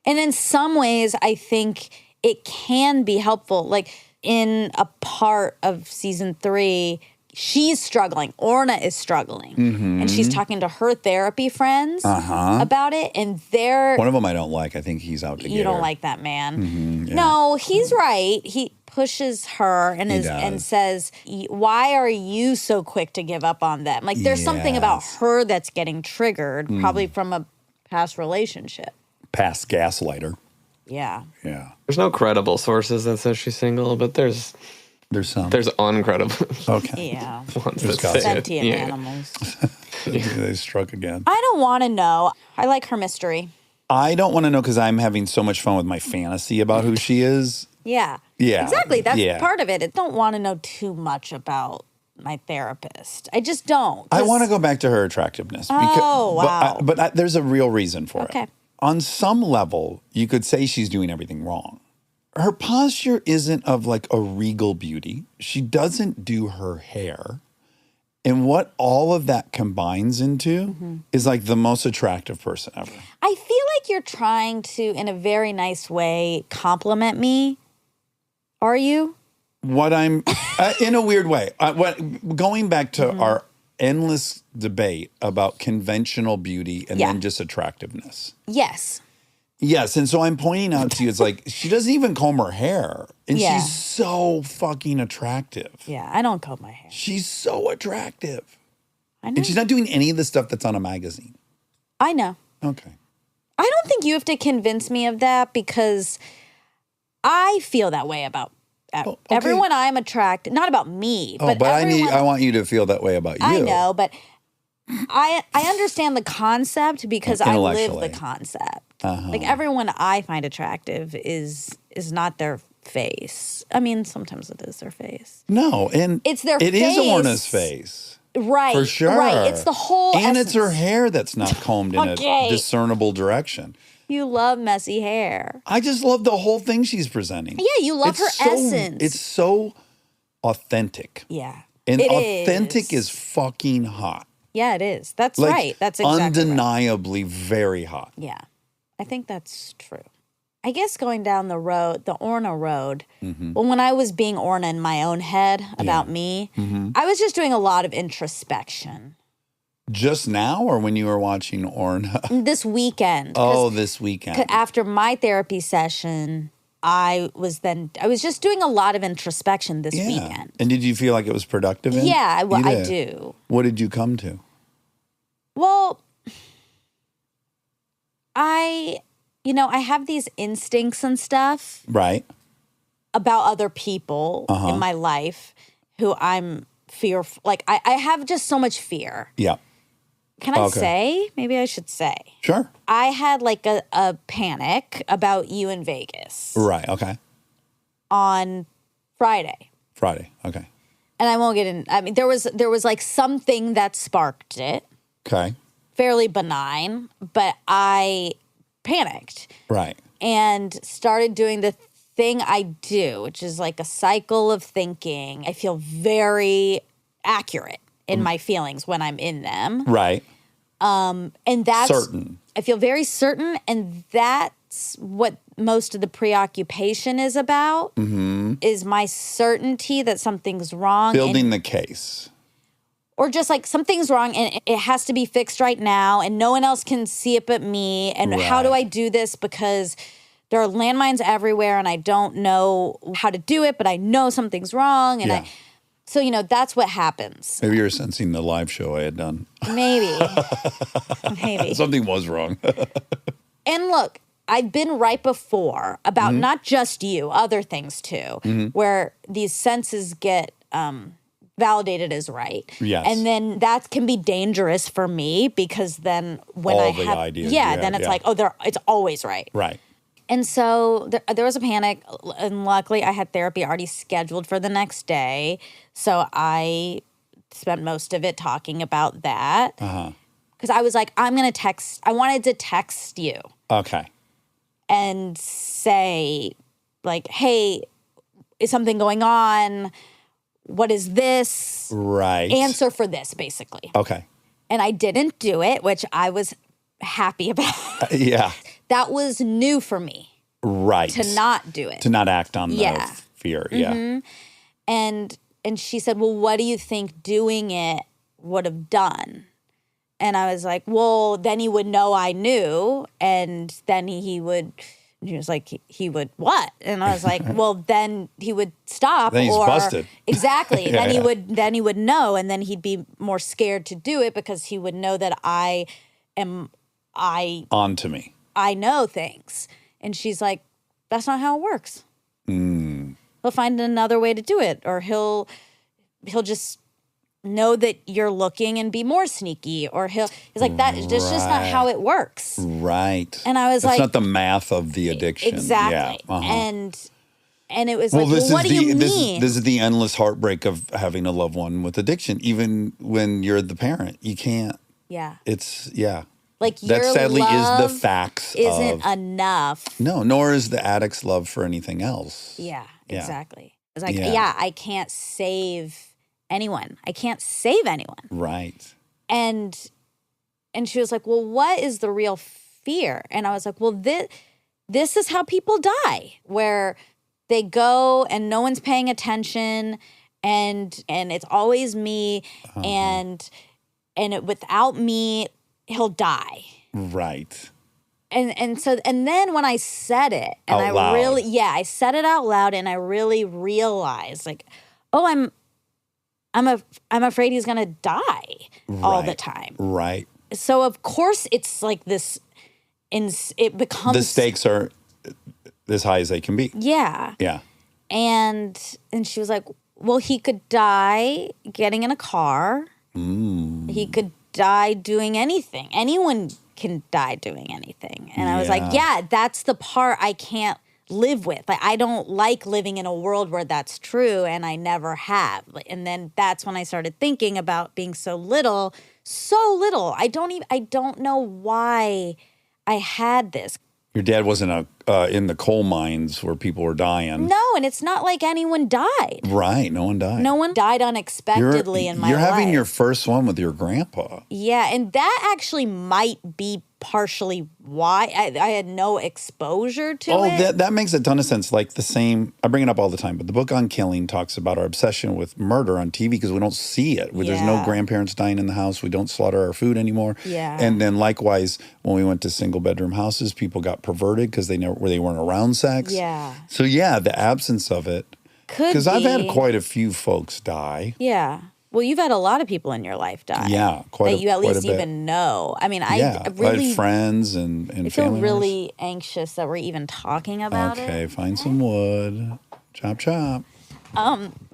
And in some ways, I think it can be helpful. Like in a part of season 3, she's struggling. Orna is struggling. And she's talking to her therapy friends about it. And they're, One of them I don't like. I think he's out to get you don't her. like that man. Mm-hmm, yeah. No, he's right. He pushes her and does. says, why are you so quick to give up on them? Like there's something about Yes. her that's getting triggered, probably from a past relationship. Past gaslighter. Yeah. Yeah. There's no credible sources that says she's single, but there's There's uncredible Okay. Yeah. ones There's that say it. Sentient Yeah. animals. They struck again. I don't want to know. I like her mystery. I don't want to know because I'm having so much fun with my fantasy about who she is. Yeah. Yeah. Exactly. That's Yeah. part of it. I don't want to know too much about my therapist. I just don't. I 'cause- want to go back to her attractiveness. Oh, wow. But there's a real reason for Okay. it. On some level, you could say she's doing everything wrong. Her posture isn't of like a regal beauty. She doesn't do her hair. And what all of that combines into is like the most attractive person ever. I feel like you're trying to, in a very nice way, compliment me. Are you? What I'm, in a weird way, going back to our endless debate about conventional beauty and Yeah. then just attractiveness. Yes. Yes, and so I'm pointing out to you, it's like she doesn't even comb her hair, and Yeah. she's so fucking attractive. Yeah, I don't comb my hair. She's so attractive, I know. and she's not doing any of the stuff that's on a magazine. I know. Okay. I don't think you have to convince me of that because I feel that way about okay. everyone I'm attracted. Not about me, Oh, but but everyone. I want you to feel that way about you. I know, but I understand the concept because I live the Intellectually. concept. Uh-huh. Like everyone I find attractive is not their face. I mean, sometimes it is their face. No, and It's their It is face. Orna's face. Right. For sure. Right. It's the whole And essence. it's her hair that's not combed in Okay. a discernible direction. You love messy hair. I just love the whole thing she's presenting. Yeah, you love her essence. It's so authentic. Yeah. And It authentic is fucking hot. Yeah, it is. That's Like, right. That's exactly right. undeniably very hot. Yeah, I think that's true. I guess going down the road, the Orna road, well, when I was being Orna in my own head about me, I was just doing a lot of introspection. Just now or when you were watching Orna? This weekend. 'cause This weekend. after my therapy session, I was just doing a lot of introspection this weekend. And did you feel like it was productive? Yeah, well, You I did. do. What did you come to? Well, I have these instincts and stuff Right. about other people in my life who I'm fearful. Like, I have just so much fear. Yeah. Can I Okay. say? Maybe I should say. Sure. I had like a panic about you in Vegas Right. Okay. on Friday. Friday. Okay. And I won't get in. I mean, there was like something that sparked it, Okay. fairly benign, but I panicked Right. and started doing the thing I do, which is like a cycle of thinking. I feel very accurate in my feelings when I'm in them. Right. And that's Certain. I feel very certain, and that's what most of the preoccupation is about. Is my certainty that something's wrong, Building the case. or just like something's wrong and it has to be fixed right now, and no one else can see it but me. And how do I do this because there are landmines everywhere, and I don't know how to do it, but I know something's wrong, and Yeah. So that's what happens. Maybe you're sensing the live show I had done. Maybe. Something was wrong. And look, I've been right before about not just you, other things too, where these senses get validated as right. Yes. And then that can be dangerous for me because then when All I the have ideas, then it's yeah. like, it's always right. Right. And so there was a panic, and luckily I had therapy already scheduled for the next day. So I spent most of it talking about that. Because I was like, I wanted to text you Okay. and say, like, hey, is something going on? What is this? Right. Answer for this, basically. Okay. And I didn't do it, which I was happy about. Yeah. That was new for me Right. to not do it. To not act on the Yeah. fear. Yeah. And she said, well, what do you think doing it would have done? And I was like, well, then he would know I knew, and then he was like, he would what? And I was like, well, then he would stop. Then he's or busted. Exactly. Yeah, then he would know, and then he'd be more scared to do it because he would know that I On to me. know things. And she's like, that's not how it works. He'll find another way to do it, or he'll just know that you're looking and be more sneaky, or he's like, that's just not how it works. Right. And I was That's like, not the math of the addiction. exactly. Yeah. Uh-huh. And it was like, well, what do you mean? This is the endless heartbreak of having a loved one with addiction. Even when you're the parent, you can't. Yeah. That Like your sadly love is the facts isn't of. enough. No, nor is the addict's love for anything else. Yeah, Yeah. exactly. It's like, Yeah. I can't save anyone. I can't save anyone. Right. And she was like, well, what is the real fear? And I was like, well, this is how people die, where they go and no one's paying attention, and it's always me, and without me, he'll die. Right. And then when I said it, and Out loud. I said it out loud, and I really realized, like, oh, I'm afraid he's gonna die all the time. Right. So of course it's like this, it becomes The stakes are as high as they can be. Yeah. Yeah. And she was like, well, he could die getting in a car. He could die doing anything. Anyone can die doing anything. And I was like, yeah, that's the part I can't live with. Like, I don't like living in a world where that's true, and I never have. And then that's when I started thinking about being so little. I don't know why I had this. Your dad wasn't in the coal mines where people were dying. No, and it's not like anyone died. Right. No one died. No one died unexpectedly in my life. You're having your first one with your grandpa. Yeah, and that actually might be partially why I had no exposure to it. That makes a ton of sense. Like the same, I bring it up all the time, but the book on killing talks about our obsession with murder on TV because we don't see it. There's no grandparents dying in the house. We don't slaughter our food anymore. Yeah. And then likewise, when we went to single bedroom houses, people got perverted because they weren't around sex. Yeah. So yeah, the absence of it. Could Because I've had be. quite a few folks die. Yeah. Well, you've had a lot of people in your life die. Yeah, quite that you at least a bit. even know. I mean, I really had friends and I family feel members. really anxious that we're even talking about it. Okay, find some wood. Chop, chop.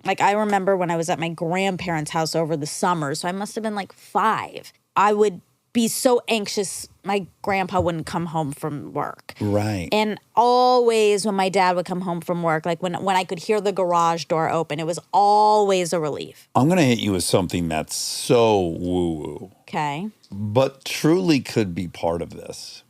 Like, I remember when I was at my grandparents' house over the summer, so I must have been like 5. I would be so anxious my grandpa wouldn't come home from work. Right. And always when my dad would come home from work, like when I could hear the garage door open, it was always a relief. I'm going to hit you with something that's so woo-woo, Okay. but truly could be part of this.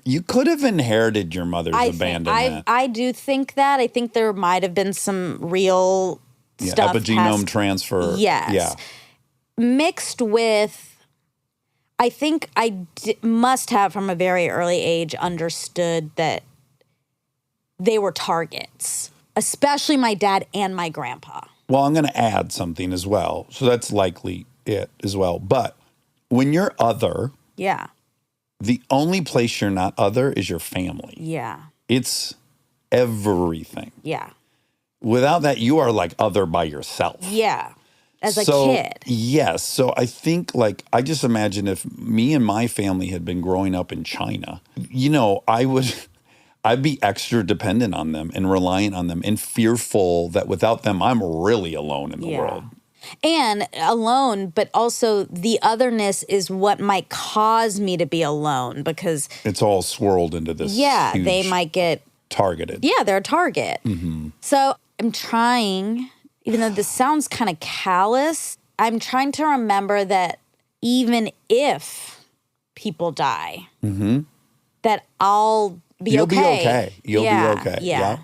You could have inherited your mother's abandonment. I do think that. I think there might have been some real stuff. Epigenome transfer. Yes. Yeah. Mixed with, I think I must have from a very early age understood that they were targets, especially my dad and my grandpa. Well, I'm going to add something as well. So that's likely it as well. But when you're other, Yeah. the only place you're not other is your family. Yeah. It's everything. Yeah. Without that, you are like other by yourself. Yeah. As a So, kid. Yes. So I think I just imagine if me and my family had been growing up in China, I'd be extra dependent on them and reliant on them and fearful that without them, I'm really alone in the world. And alone, but also the otherness is what might cause me to be alone because, It's all swirled into this. they huge might get, targeted. they're a target. Mm-hmm. So I'm trying, even though this sounds kind of callous, I'm trying to remember that even if people die, that I'll be You'll okay. be okay. You'll be okay. Yeah.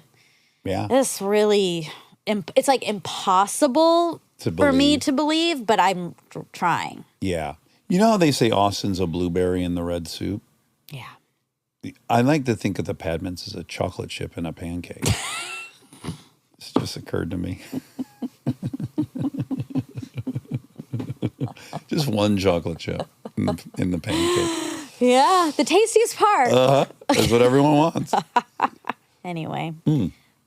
Yeah. This really, it's like impossible To for me believe. to believe, but I'm trying. Yeah. You know how they say Austin's a blueberry in the red soup? Yeah. I like to think of the Padmans as a chocolate chip in a pancake. This just occurred to me. Just one chocolate chip in the pancake. Yeah, the tastiest part. That's what everyone wants. Anyway,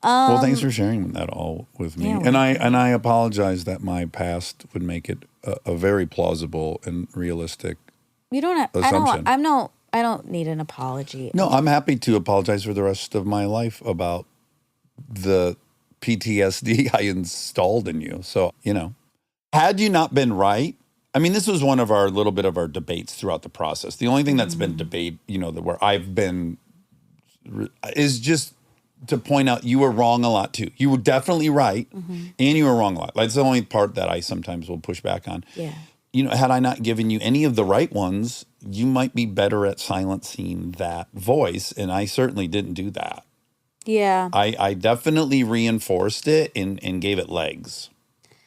Well, thanks for sharing that all with me. Yeah, And I apologize that my past would make it a very plausible and realistic. you don't. Assumption. I don't need an apology. No, I'm happy to apologize for the rest of my life about the PTSD I installed in you. So, had you not been right, I mean, this was one of our little bit of our debates throughout the process. The only thing that's been debate, where I've been is just to point out you were wrong a lot too. You were definitely right and you were wrong a lot. That's the only part that I sometimes will push back on. Yeah. Had I not given you any of the right ones, you might be better at silencing that voice. And I certainly didn't do that. Yeah. I definitely reinforced it and gave it legs.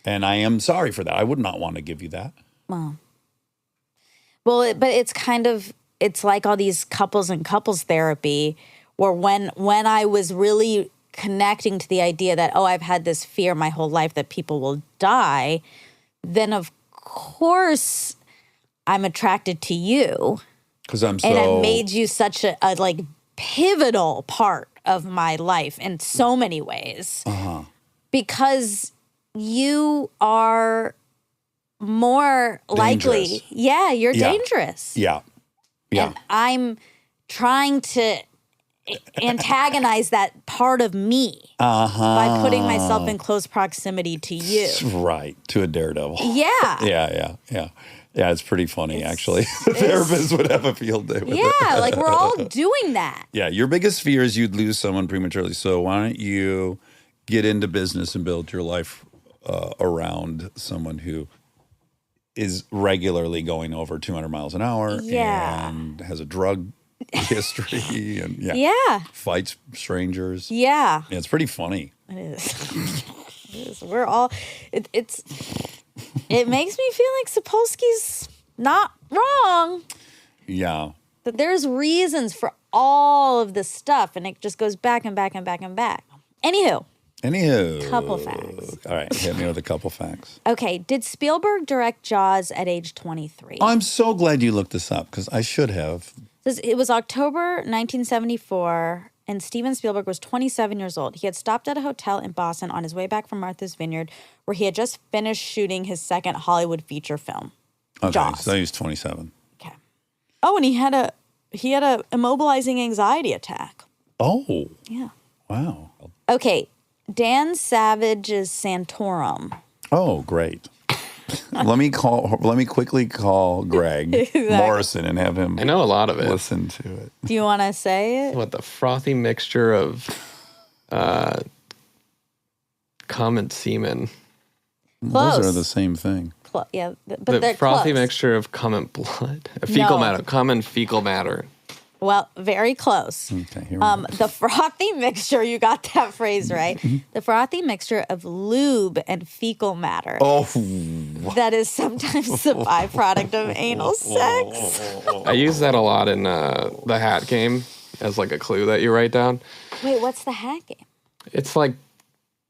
And I am sorry for that. I would not want to give you that. Well, but it's like all these couples and couples therapy where when I was really connecting to the idea that, I've had this fear my whole life that people will die, then of course I'm attracted to you. Because I'm so. And it made you such a like pivotal part of my life in so many ways. Because you are more likely. Dangerous. Yeah, you're Yeah. dangerous. Yeah. Yeah. And I'm trying to antagonize that part of me by putting myself in close proximity to you. Right. To a daredevil. Yeah. Yeah. Yeah, it's pretty funny, actually. The therapist would have a field day with it. Yeah, like we're all doing that. Yeah, your biggest fear is you'd lose someone prematurely. So why don't you get into business and build your life around someone who is regularly going over 200 miles an hour Yeah. and has a drug history and Yeah. fights strangers. Yeah. Yeah, it's pretty funny. It is. It is. We're all. It makes me feel like Sapolsky's not wrong. Yeah. That there's reasons for all of this stuff, and it just goes back and back and back and back. Anywho, couple facts. All right, hit me with a couple facts. Okay, did Spielberg direct Jaws at age 23? I'm so glad you looked this up because I should have. It was October 1974, and Steven Spielberg was 27 years old. He had stopped at a hotel in Boston on his way back from Martha's Vineyard, where he had just finished shooting his second Hollywood feature film, Okay, Jaws. so he was 27. Okay. Oh, and he had a immobilizing anxiety attack. Oh, Yeah. wow. Okay, Dan Savage's Santorum. Oh, great. Let me quickly call Greg Morrison and have him I know a lot of it. listen to it. Do you want to say it? What, the frothy mixture of cum and semen? Close. Those are the same thing. Yeah, but The they're frothy close. mixture of cum and blood. Fecal matter. Cum and fecal matter. Well, very close. Okay, here we go. The frothy mixture, you got that phrase right. The frothy mixture of lube and fecal matter. Oh, That is sometimes the byproduct of anal sex. I use that a lot in the hat game as like a clue that you write down. Wait, what's the hat game? It's like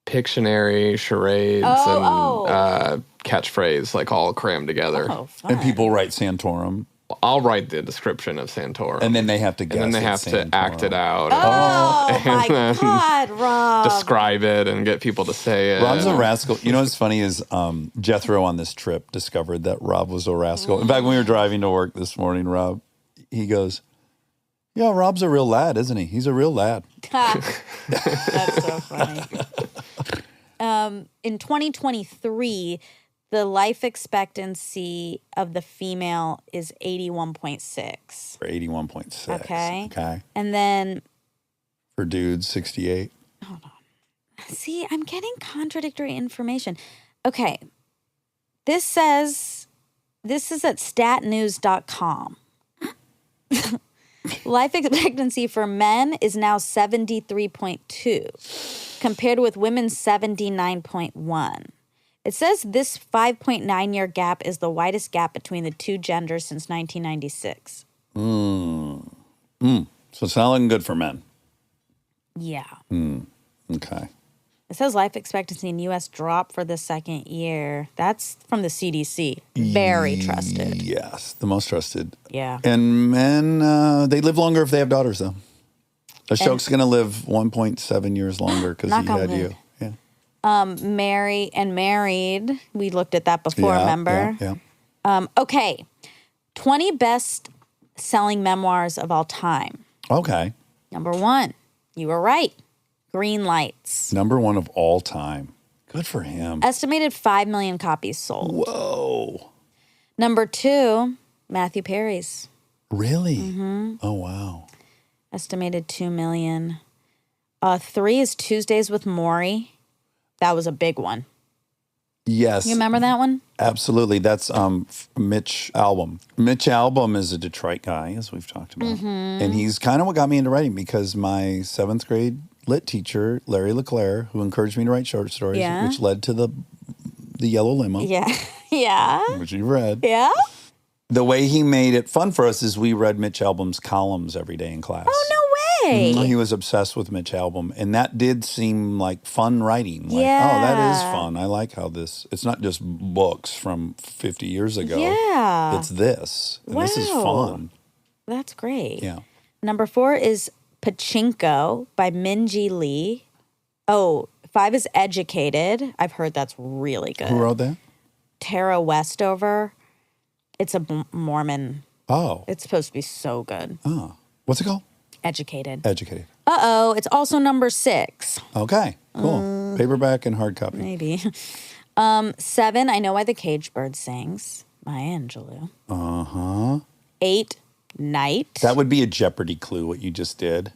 Pictionary, charades, and catchphrase, like all crammed together. Oh, fun. and people write Santorum, I'll write the description of Santorum. and then they have to guess. and then they have it's to act Santorum. it out. Oh, my then God, Rob. Describe it and get people to say it. Rob's a rascal. You know what's funny is Jethro on this trip discovered that Rob was a rascal. In fact, when we were driving to work this morning, Rob, he goes, "Yeah, Rob's a real lad, isn't he? He's a real lad." That's so funny. In 2023, the life expectancy of the female is 81.6. For 81.6. Okay. Okay. And then, For dudes, 68. see, I'm getting contradictory information. Okay. This is at statnews.com. Life expectancy for men is now 73.2, compared with women's 79.1. It says this 5.9-year gap is the widest gap between the two genders since 1996. So it's not looking good for men. Yeah. Okay. It says life expectancy in U.S. dropped for the second year. That's from the CDC. Very trusted. Yes, the most trusted. Yeah. And men, they live longer if they have daughters, though. Ashok's going to live 1.7 years longer because he Knock on had you. wood. Yeah. Married. We looked at that before, remember? Yeah. Okay. 20 best selling memoirs of all time. Okay. Number 1, you were right. Green Lights. Number 1 of all time. Good for him. Estimated 5 million copies sold. Whoa. Number 2, Matthew Perry's. Really? Mm-hmm. Oh, wow. Estimated 2 million. 3 is Tuesdays with Maury. That was a big one. Yes. You remember that one? Absolutely. That's Mitch Albom. Mitch Albom is a Detroit guy, as we've talked about. Mm-hmm. And he's kind of what got me into writing because my 7th grade lit teacher, Larry LeClaire, who encouraged me to write short stories, Yeah. which led to the yellow limo, Yeah. Yeah. which you read. Yeah? The way he made it fun for us is we read Mitch Albom's columns every day in class. Oh, no way. He was obsessed with Mitch Albom, and that did seem like fun writing. Like, Yeah. oh, that is fun. I like how it's not just books from 50 years ago. Yeah. It's this, and this is Wow. fun. That's great. Yeah. Number 4 is Pachinko by Minji Lee. Oh, 5 is Educated. I've heard that's really good. Who wrote that? Tara Westover. It's a Mormon. Oh. It's supposed to be so good. Oh. What's it called? Educated. Educated. Uh-oh, it's also number 6. Okay. Cool. Paperback and hard copy. Maybe. 7, I Know Why the Caged Bird Sings. Maya Angelou. Uh-huh. 8, Night. That would be a Jeopardy clue, what you just did.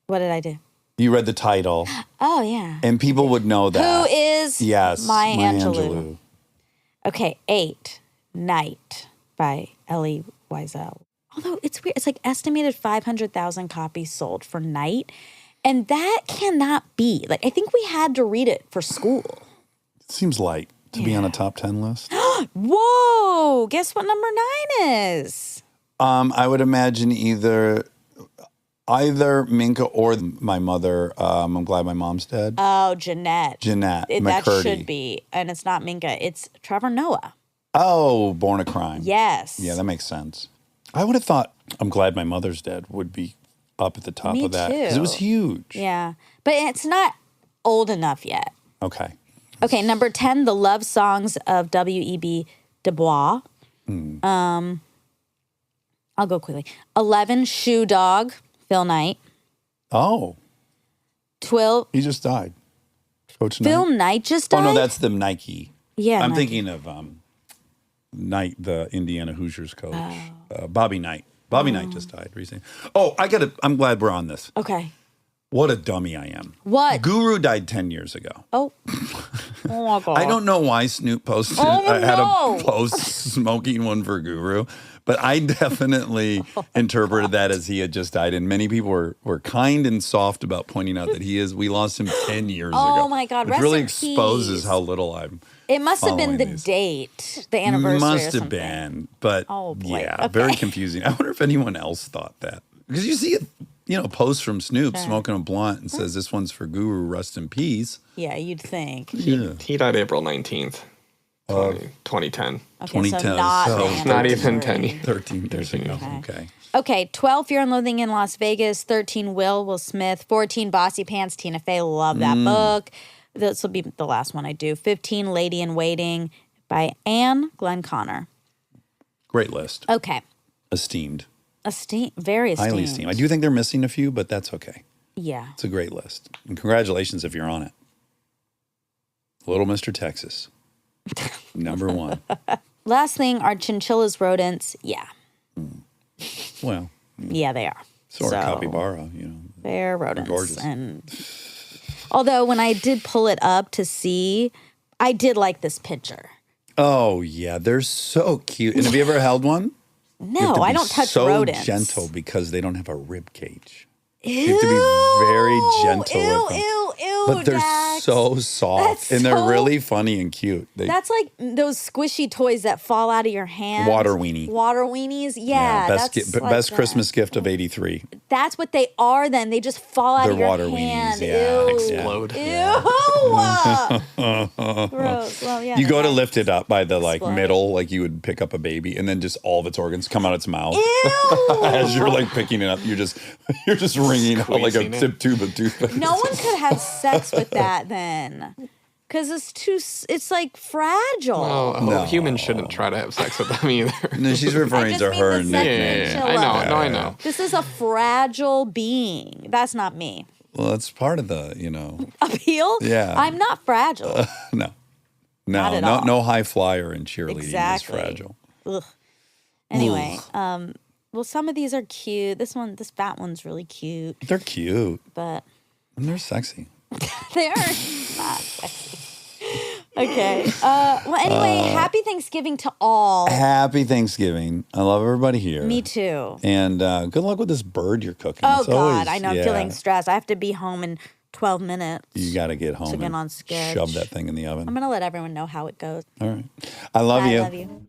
What did I do? You read the title, Oh, yeah. and people would know that. Who is Yes, Maya Maya Angelou? Angelou. Okay, 8, Night by Elie Wiesel. Although it's weird, it's like estimated 500,000 copies sold for Night. And that cannot be. Like, I think we had to read it for school. Seems light to be on a top 10 list. Whoa! Guess what number 9 is? I would imagine either Minka or my mother. I'm glad my mom's dead. Oh, Jeanette. Jeanette That McCurdy. should be. And it's not Minka. It's Trevor Noah. Oh, Born a Crime. Yes. Yeah, that makes sense. I would have thought I'm glad my mother's dead would be up at the top Me of that because it was too. huge. Yeah. But it's not old enough yet. Okay. Okay, number 10, The Love Songs of W.E.B. Du Bois. I'll go quickly. 11, Shoe Dog, Phil Knight. Oh, 12, he just died. Coach Phil Knight. Knight just died? Oh no, that's the Nike. Yeah, I'm Nike. thinking of Knight, the Indiana Hoosiers coach, Oh. Bobby Knight. Bobby Knight just died recently. Oh, I'm glad we're on this. Okay. What a dummy I am. What? Guru died 10 years ago. Oh. Oh, my God. I don't know why Snoop posted. Oh, I had no. a post smoking one for Guru, but I definitely interpreted that as he had just died. And many people were kind and soft about pointing out that we lost him 10 years ago. Oh, my God. Which Rest really in exposes peace. how little I'm. It must have been following the these. date, the anniversary or Must have something. been, but Oh, boy. yeah, Okay. very confusing. I wonder if anyone else thought that. Because you see a post from Snoop smoking a blunt and says, "This one's for Guru, rest in peace." Yeah, you'd think. Yeah. He died April 19th, 2010. Okay, 2010, so not so the not even anniversary. 10 13 years ago. Okay. Okay. Okay, 12, Fear and Loathing in Las Vegas. 13, Will Smith. 14, Bossy Pants, Tina Fey. Love that book. This will be the last one I do. 15, Lady in Waiting by Anne Glenconner. Great list. Okay. Esteemed. Very esteemed. Highly esteemed. I do think they're missing a few, but that's okay. Yeah. It's a great list. And congratulations if you're on it. Little Mr. Texas. Number 1. Last thing are chinchillas, rodents. Yeah. Well, Yeah, they are. so are capybara, They're rodents. gorgeous. And although when I did pull it up to see, I did like this picture. Oh, yeah. They're so cute. And have you ever held one? You have No, to I be don't touch so rodents. gentle because they don't have a rib cage. Ew, You have to be very gentle ew, with them. Ew, But they're Dax. so soft That's and they're so- really funny and cute. That's like those squishy toys that fall out of your hand. Water weenie. Water weenies. Yeah. best that's best like that. Christmas gift of '83. That's what they are then. They just fall out They're of your water hand. weenies, yeah. Ew. Explode. Ew. Gross. Well, yeah. You go to that's- lift it up by the Explode. middle, like you would pick up a baby, and then just all of its organs come out its mouth. Ew. As you're like picking it up, you're just wringing out like a Squeezing it. tube of toothpaste. No one could have sex with that then. Because it's like fragile. Oh, No. humans shouldn't try to have sex with them either. No, she's referring I to just her mean the nickname. sex- I know. No, I know. This is a fragile being. That's not me. Well, that's part of the, Appeal? Yeah. I'm not fragile. no, Not at all. no high flyer in cheerleading Exactly. is fragile. Ugh. Anyway, well, some of these are cute. This fat one's really cute, They're cute but and they're sexy. they are not sexy. Okay. Well, anyway, happy Thanksgiving to all. Happy Thanksgiving. I love everybody here. Me too. And good luck with this bird you're cooking. Oh, It's God. always- I know. I'm yeah, feeling stressed. I have to be home in 12 minutes. You got to get home get and on sketch. shove that thing in the oven. I'm going to let everyone know how it goes. All right. I love I you. love you.